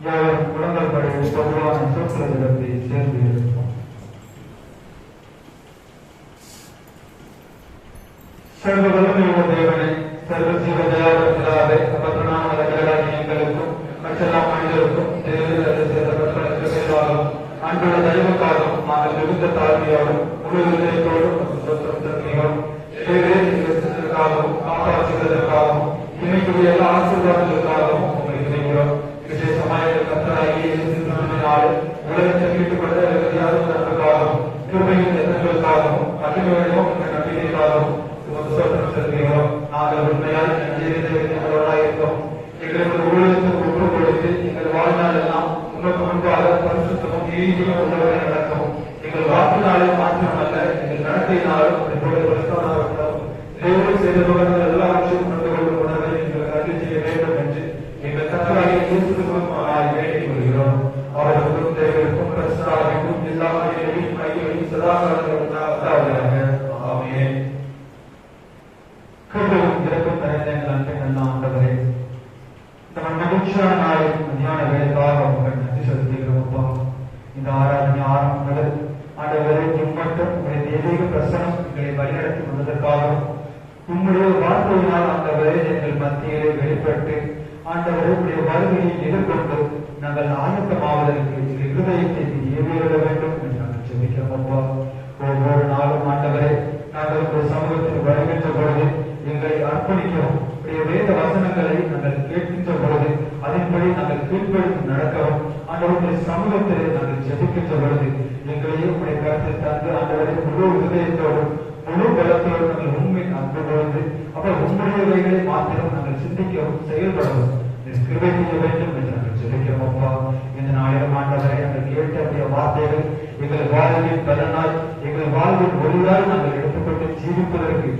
யாரும் குழந்தை படையில் பொதுவான சொற்களை சேர்ந்து இருக்கும். சர்வ வல்லமையுள்ள தேவனே, சர்வ ஜீவ தயாரிப்பில்லாத எங்களுக்கும் மற்றெல்லாம் மனிதருக்கும் அன்புள்ள தெய்வக்காகவும் நாங்கள் மிகுந்த தாழ்மையோடும் முழு இதயத்தோடும் காப்பாற்றுவதற்காகவும் இணைக்குரிய எல்லா ஆசீர்வாதங்களுக்காகவும் உங்களை இணைகிறோம். விசேஷமாக கர்த்தராகிய உலகத்தை மீட்டுக்கொண்ட நன்மைக்காகவும் கிருபையின் எண்ணங்களுக்காகவும் மகிழ்ச்சியும் நம்பிக்கைக்காகவும் செலுத்துகிறோம். நாங்கள் உண்மையால் இருக்கிறோம். எங்களுக்கு ஊழியத்துக்கு ஒன்று கொடுத்து எங்கள் வாழ்நாள் எல்லாம் உனக்கு முன்பாக பரிசுத்தமும் நீதியும் உள்ளவரை நடக்கவும் எங்கள் வாக்கினாலே மாற்றமல்ல எங்கள் நடத்தையினாலும் தேவன் செய்த விவரங்கள் எல்லாவற்றையும் கொண்டு கொள்ளும் உணர்வை எங்களுக்கு அருள் செய்ய வேண்டும் என்று எங்கள் கர்த்தராகிய இயேசுவின் வேண்டிக் கொள்கிறோம். அவர்களுக்கும் தேவருக்கும் பிரசனாவிற்கும் எல்லா மையையும் சதாகாலமாக. ஆமென். கிருபையும் இரக்கம் நிறைந்த எங்கள் அன்பின் நல்ல ஆண்டவரே, இந்த மகிழ்ச்சியான நாளில் மத்தியான வேலைக்காக உங்கள் நன்றி செலுத்துகிறோம் அப்பா. இந்த ஆராதனை ஆரம்பம் முதல் ஆண்டவரை இம்மட்டும் உங்களுடைய தெய்வீக பிரசனம் எங்களை வழிநடத்தி வந்ததற்காகவும் உங்களுடைய வார்த்தையினால் ஆண்டவரை எங்கள் மத்தியிலே வெளிப்பட்டு ஆண்டவரை உங்களுடைய வருகையை எதிர்கொண்டு நாங்கள் ஆயத்தமாவதற்கு எங்கள் இருதயத்தை ஏவிட வேண்டும் என்று நாங்கள் ஜெபிக்கிறோம் அப்பா. ஒவ்வொரு நாளும் ஆண்டவரை நாங்கள் உங்கள் சமூகத்தில் வருகின்ற பொழுது எங்களை அர்ப்பணிக்கிறோம். வேத வசனங்களை நாங்கள் கேட்கின்ற பொழுது அதன்படி நாங்கள் கீழ்ப்படித்து நடக்கவும் ஆண்டவருடைய சமூகத்திலே நாங்கள் ஜெபிக்கின்ற பொழுது எங்களையே உடைய கருத்தில் தந்து ஆண்டவரை முழு இதயத்தோடும் முழு பலத்தோடு நாங்கள் உண்மை அன்பு பொழுது அப்புறம் உண்மையவைகளை மாத்திரம் நாங்கள் சிந்திக்கவும் செயல்படவும் கிருபை செய்ய வேண்டும் என்று நாங்கள் ஜெபிக்கிறோம் அப்பா. இந்த நாளிலும் ஆண்டவரை நாங்கள் கேட்ட வார்த்தைகள் எங்கள் வாழ்வின் பலனாய் எங்கள் வாழ்வின் ஒளியால் நாங்கள் எடுத்துக்கொண்டு ஜீவிப்பதற்கு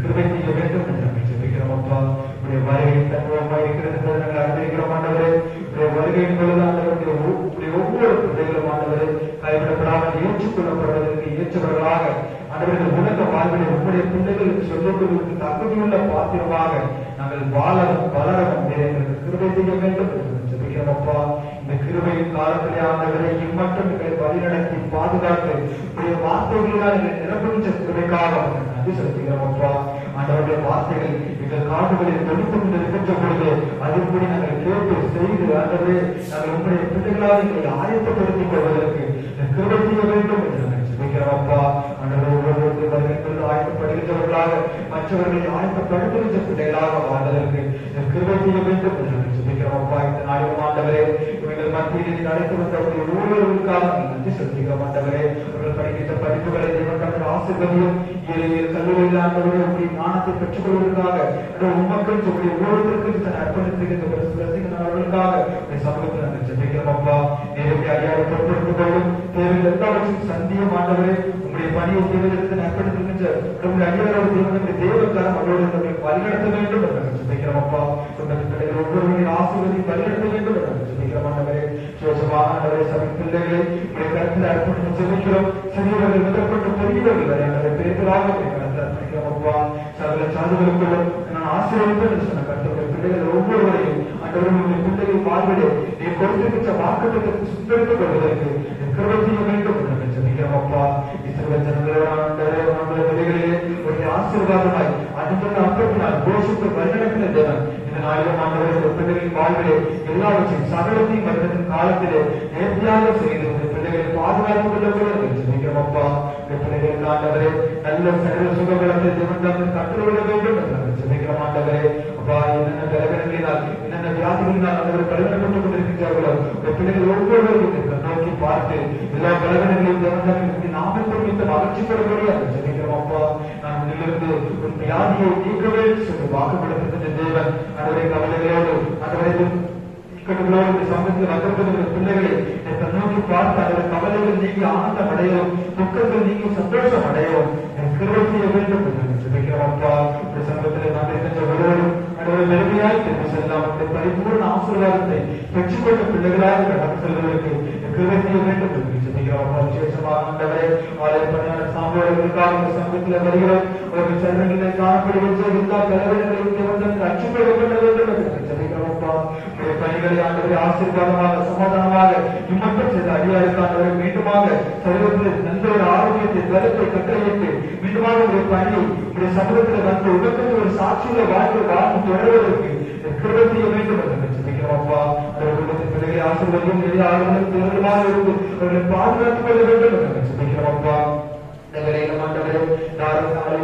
கிருபை செய்ய வேண்டும் என்று நாங்கள் ஜெபிக்கிறோம் அப்பா. உடைய வருகையின் தன்மையாக இருக்கிறது நாங்கள் அறிந்திருக்கிறோம் ஆண்டவரே. உடைய வருகையின் பொழுது ஆண்டவருடைய ஒவ்வொரு பிள்ளைகளும் ஆண்டவரை கைவிடப்படாமல் ஏற்றுக்கொள்ளப்படுவதற்கு ஏற்றவர்களாக ஆண்டவர்கள் உலக வாழ்விலே உங்களுடைய பிள்ளைகளுக்கு சொல்லிக் கொள்வதற்கு தகுதியுள்ள பாத்திரமாக நாங்கள் வாழவும் வளரவும் எங்களுக்கு கிருபை செய்ய வேண்டும் என்று ஜெபிக்கிறோம் அப்பா. இந்த கிருபையின் காலத்திலே ஆண்டவரை இம்மட்டும் எங்களை வழிநடத்தி பாதுகாத்து உடைய வார்த்தைகளால் எங்களை நிரப்புகின்ற கிருபைக்காக நன்றி செலுத்துகிறோம் அப்பா. ஆண்டவருடைய வார்த்தைகள் எங்கள் காடுகளில் தொழித்து கொண்டிருக்கின்ற பொழுது அதன்படி நாங்கள் கேட்டு செய்து ஆண்டவரே நாங்கள் உங்களுடைய பிள்ளைகளாக எங்களை ஆயத்தப்படுத்திக் கொள்வதற்கு கிருபை செய்ய வேண்டும் என்று நாங்கள் ஜெபிக்கிறோம் அப்பா. ஆண்டவர்கள் ஆயத்தப்படுகின்றவர்களாக மற்றவர்களை ஆயத்தப்படுத்துகின்ற பிள்ளைகளாக வாழ்வதற்கு கிருபை செய்ய வேண்டும் என்று நாங்கள் ஜெபிக்கிறோம் அப்பா. இந்த நாளிலும் ஆண்டவரே இவர்கள் மத்தியில் நடத்தி வந்த ஊழியர்களுக்காக நன்றி செலுத்துகிறோம் ஆண்டவரே. அவர்கள் படிக்கின்ற படிப்புகளை தேவன் ஆசீர்வதியும். கல்லூரியில் ஆண்டவரே உங்களுடைய ஞானத்தை பெற்றுக் கொள்வதற்காக உமக்கள் உங்களுடைய ஒவ்வொருத்தருக்கும் தன் அர்ப்பணித்திருக்கிறவர்களுக்காக சமூகத்தில் நாங்கள் ஜெபிக்கிறோம். அப்பா நேரத்தை அறியாத பொறுப்படுத்திக் கொள்ளும் தேவைகள் எல்லாவற்றையும் சந்தியும் ஆண்டவரே உங்களுடைய பணியை தேவைகளுக்கு அர்ப்பணித்திருக்கின்ற உங்களுடைய அடியாரோட தேவனுடைய தேவக்காரம் அவரோடு நம்மை வழிநடத்த வேண்டும் என்று நாங்கள் ஜெபிக்கிறோம். அப்பா சொந்தத்தின் ஒவ்வொருவருடைய ஆசீர்வதியை வழிநடத்த வேண்டும் என்று நாங்கள் ஜெபிக்கிறோம். ஆண்டவரே சோசமான ஆண்டவரே சபை பிள்ளைகளை உங்களுடைய கருத்தில் அர்ப்பணித்து ஜெபிக்கிறோம். சிறியவர்கள் முதற்கொண்டு பெரியவர்கள் வரை ஆண்டவரை பேர்களாக அர்ப்பணிக்கிறோம். அப்பா சகல சாதுகளுக்குள்ளும் நான் ஆசீர்வதிப்பேன் என்று சொன்ன கருத்துடைய பிள்ளைகள் ஒவ்வொருவரையும் ஆண்டவர்களுடைய பிள்ளைகள் வாழ்விலே நீ கொடுத்திருக்கின்ற வாக்குத்தத்தத்தை சுத்தரித்துக் கொள்வதற்கு கிருபை செய்ய வேண்டும் என்று ஜெபிக்கிறோம். அப்பா இஸ்ரவேல் ஜனங்களே பிள்ளைகளே ஒரு ஆசீர்வாதமாய் அதிக அப்பத்தினால் கோஷித்து வழிநடத்தின தேவன் இந்த நாளிலும் ஆண்டவருடைய பிள்ளைகளின் வாழ்விலே எல்லாவற்றையும் சகலத்தையும் வருடத்தின் காலத்திலே நேர்த்தியாக செய்து பிள்ளைகளை பாதுகாத்துக் கொள்ளக்கூடிய ஜெபிக்கிறோம். அப்பா பிள்ளைகளுக்கு ஆண்டவரே நல்ல சகல சுகபலத்தை தேவன் தந்து கற்றுவிட வேண்டும் என்று ஜெபிக்கிறோம். ஆண்டவரே அப்பா என்னென்ன பலவீனங்களினால் என்னென்ன வியாதிகளினால் ஆண்டவர் பலவீனப்பட்டுக் கொண்டிருக்கிறார்களோ பிள்ளைகள் ஒவ்வொருவருக்கும் நோக்கி பார்த்து எல்லா பலவீனங்களையும் தேவன் நாமத்தில் மிக்க அகற்றிக்கொள்ளக்கூடிய ஜெபிக்கிறோம். அப்பா நான் முன்னிலிருந்து ஒரு வியாதியை நீக்கவே சொல்லி வாக்குப்படுத்துகின்ற தேவன் ஆண்டவரை கவலைகளோடு ஆண்டவரை இக்கட்டுகளோடு சமூகத்தில் வந்திருக்கிற பிள்ளைகளை நோக்கி பார்த்து அதோட கவலைகள் நீங்கி ஆனந்தம் அடையும், துக்கங்கள் நீங்கி சந்தோஷம் அடையும் கிருபை செய்ய வேண்டும் என்று ஜெபிக்கிறோம். அப்பா ஒரு சமூகத்தில் நான் இருக்கின்ற ஒருவரும் அதோட நெருமையாய் திரும்பி செல்லாம் பரிபூர்ண ஆசீர்வாதத்தை பெற்றுக்கொண்ட பிள்ளைகளாக கடந்து செல்வதற்கு கிருபை செய்ய வேண்டும் என்று ஜெபிக்கிறோம். விசேஷமாக ஆண்டவரே ஆலய பணியாளர் சாம்பவர்களுக்காக இந்த சமூகத்தில் வருகிறோம். அவர்கள் சரணங்களை காணப்படுகின்ற எல்லா கலவரங்களையும் தேவன் அச்சுப்பட வேண்டும் என்று ஜெபிக்கிறோம். அப்பா பணிகளை ஆண்டவரை ஆசீர்வாதமாக சமாதானமாக இம்மட்டம் செய்த அடியாருக்கானவரை மீண்டுமாக சரீரத்தில் நல்ல ஒரு ஆரோக்கியத்தை பலத்தை கட்டளையிட்டு மீண்டுமாக ஒரு பணியை உடைய சமூகத்தில் வந்து உலகத்தில் ஒரு சாட்சியுள்ள வாழ்க்கை வாழ்ந்து தொடர்வதற்கு கிருபை செய்ய வேண்டும் என்று ஜெபிக்கிறோம். அப்பா அவர்களுடைய பிள்ளைகளை ஆசீர்வாதம் நிறைய ஆளுநர் தேர்தலாக இருந்து அவர்களை பாதுகாத்துக் கொள்ள வேண்டும் என்று ஜெபிக்கிறோம். அப்பா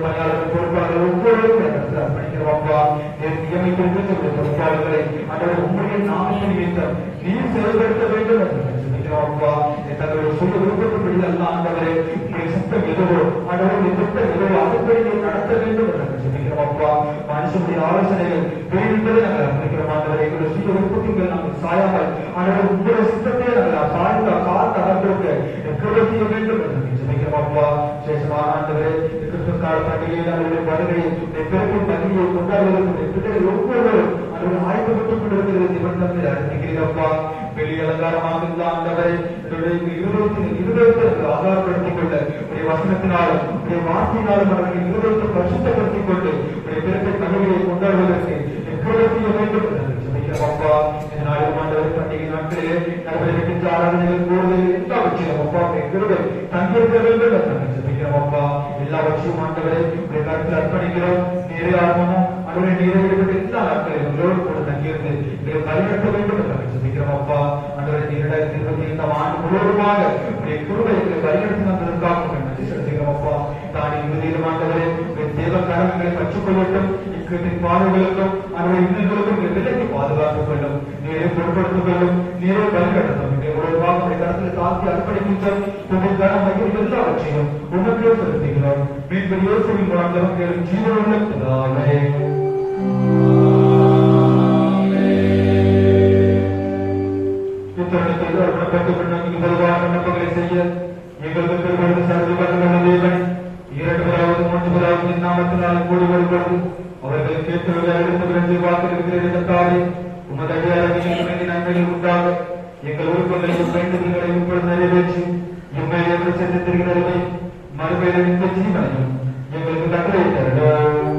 பணியாளர்கள் பொறுப்பாளர்கள் ஒவ்வொருவரும் அர்ப்பணிக்கிறோம். அப்பா நியமித்திருக்கின்ற பொறுப்பாளர்களை அவர்கள் உங்களுடைய நாமத்தின் நிமித்தம் நீர் செயல்படுத்த வேண்டும் என்று ஜெபிக்கிறோம். அப்பா தங்களுடைய சொல்ல விருப்பப்படி அல்ல ஆண்டவரே உங்களுடைய சட்டம் எதுவோ அவர்களுடைய திட்டம் எதுவோ அதுபடி நடத்த வேண்டும் என்று ஜெபிக்கிறோம். அப்பா மனுஷனுடைய ஆலோசனைகள் பெரியதை நாங்கள் அர்ப்பணிக்கிறோம். ஆண்டவரை எங்களுடைய சுய விருப்பங்கள் நாங்கள் சாயாமல் அவர்கள் உங்களுடைய சித்தத்தை நாங்கள் சாய்ந்த காத்து அவர்களுக்கு கிருபை செய்ய வேண்டும் என்று ஜெபிக்கிறோம். அப்பா விசேஷமான ஆண்டவரே கிறிஸ்துமஸ் கால பண்டிகையில் அவருடைய வருகையை பிறக்கும் பண்டிகையை கொண்டாடுவதற்கு பிள்ளைகள் ஒவ்வொருவரும் அவர்கள் ஆய்வுபட்டுக் கொண்டிருக்கிறது இவன் தந்தை அறிவிக்கிறப்பா வெளி அலங்காரமாக இருந்த ஆண்டவரை இருதயத்தை ஆதாரப்படுத்திக் கொள்ள உடைய வசனத்தினாலும் உடைய வார்த்தையினாலும் அவர்கள் இருதயத்தை பரிசுத்தப்படுத்திக் கொண்டு உடைய பிறப்பை பண்டிகையை கொண்டாடுவதற்கு கிருபை செய்ய வேண்டும் என்று ஜெபிக்கிறோம். இந்த நாளில் ஆண்டவர் பண்டிகை நாட்களிலே நடைபெறுகின்ற ஆராதனைகள் கூடுதல் எல்லாவற்றையும் அப்பா கிருபை தங்கியிருக்க வேண்டும் என்று ஜெபிக்கிறோம். அப்பா எல்லாவற்றையும் ஆண்டவரை உடைய கருத்தில் அர்ப்பணிக்கிறோம். நீரே ஆர்வமும் அவருடைய நீரை ஈடுபட்டு எல்லா நாட்களையும் உங்களோடு கூட தங்கியிருந்து இதை வழிநடத்த வேண்டும் என்று ஜெபிக்கிறோம். அப்பா ஆண்டவரை 2025 ஆண்டு முழுவதுமாக உடைய கிருபை எங்களை வழிநடத்தி வந்ததற்காக நன்றி செலுத்துகிறோம். அப்பா தானே இறுதியிலும் ஆண்டவரே தேவ கரங்களை கற்றுக்கொள்ளட்டும். இக்கட்டின் பாதைகளுக்கும் அவருடைய இன்னங்களுக்கும் விலக்கி பாதுகாத்துக் கொள்ளும். நீரை பொருட்படுத்திக் கொள்ளும். நீரை வழிநடத்தும். உங்களுடைய கருத்தில் தாக்கி அர்ப்பணிக்கின்றோம். உங்கள் கரம் மகிழ்ச்சி எல்லாவற்றையும் உணர்வே செலுத்துகிறோம். மீண்டும் யோசனையின் வாழ்ந்தவன் கேளும் ஜீவனுள்ள பிதாவே. இத்தருணத்தில் அர்ப்பணப்பட்டு விண்ணப்பங்களை செய்ய எங்களுக்கு பெருமளவு சர்வ தேவன் 2 3 நாமத்தினால் கூடி வருகிறது. அவர்கள் கேட்கிறதை அடுத்து விரைந்து பார்த்திருக்கிறதற்காக உமது அடியாரங்களை நன்மைகள் உண்டாக எங்கள் உறுப்புகளையும் வேண்டுதல்களை இப்பொழுது நிறைவேற்றி எம்மை என்று சென்று திருகிறதை மறுமையில இந்த ஜீவனையும் எங்களுக்கு கட்டளை தரணும்.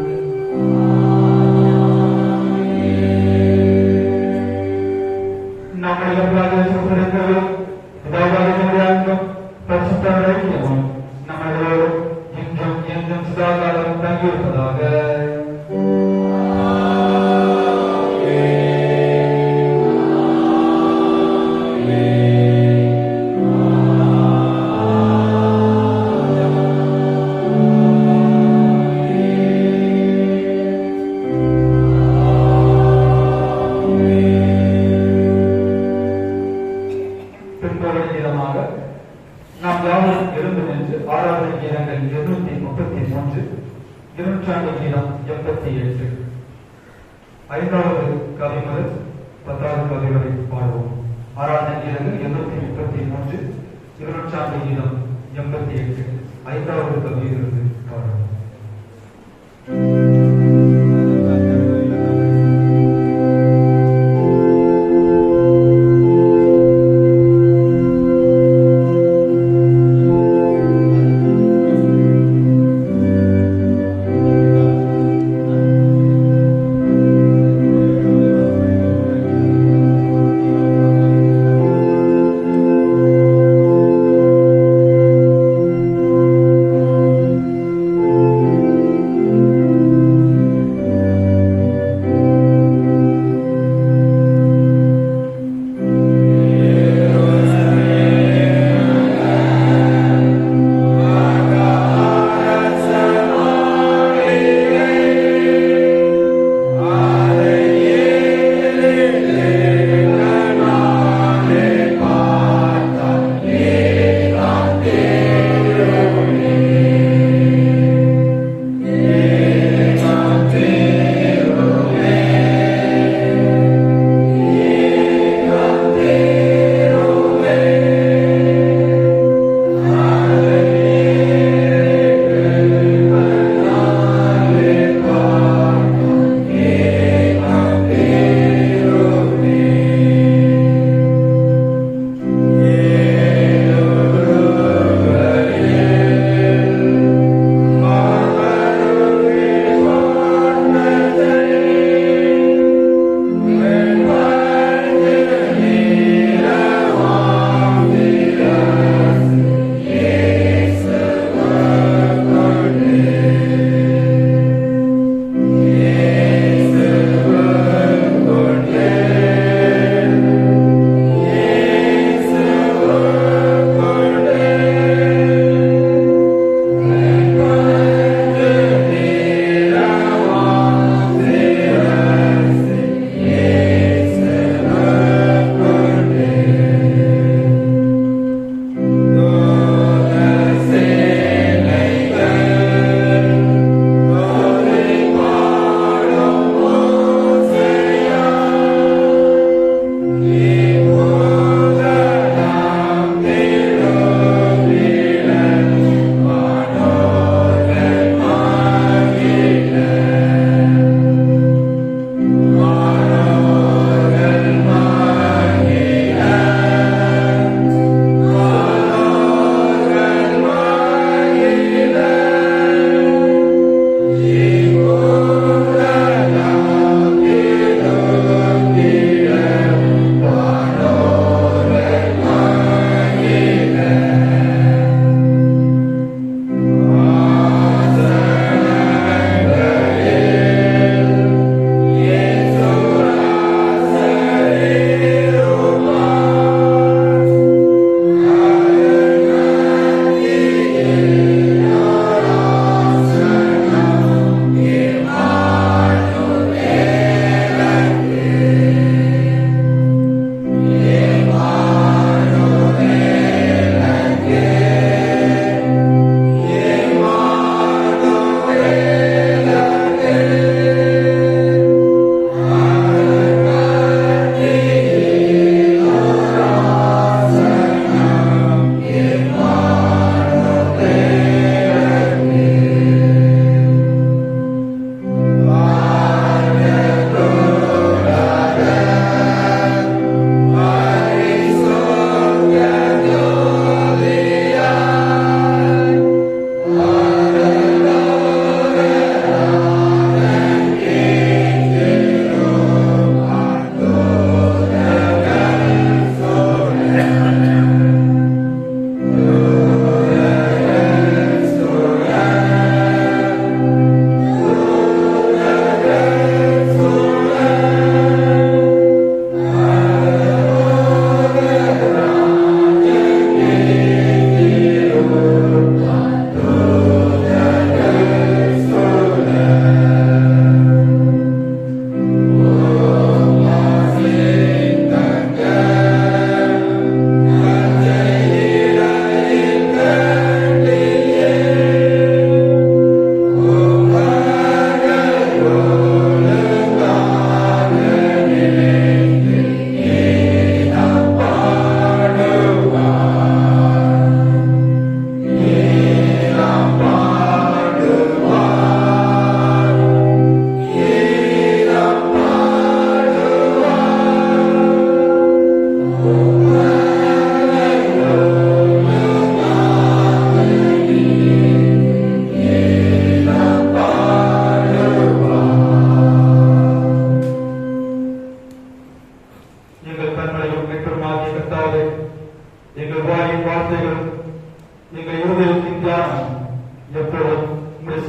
நாம் யாரும் இருந்து 833, இருநூற்றாண்டு கீதம் 88. ஐந்தாவது கவி முதல் 10வது கவி வரை பாடுவோம். ஆராதனை கீதங்கள் 833, இருநூற்றாண்டு கீதம் 88. ஐந்தாவது கவியிலிருந்து பாடுவோம். Thank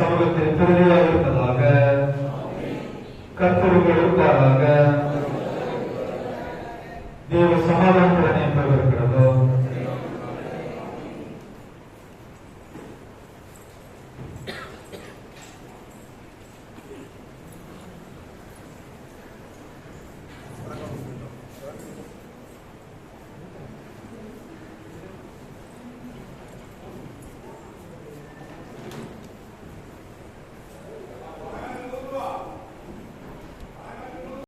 சமூகத்தில் துணையாக இருப்பதாக. கர்த்தர் உங்கள் இருப்பாராக. தேவ சமாதானம்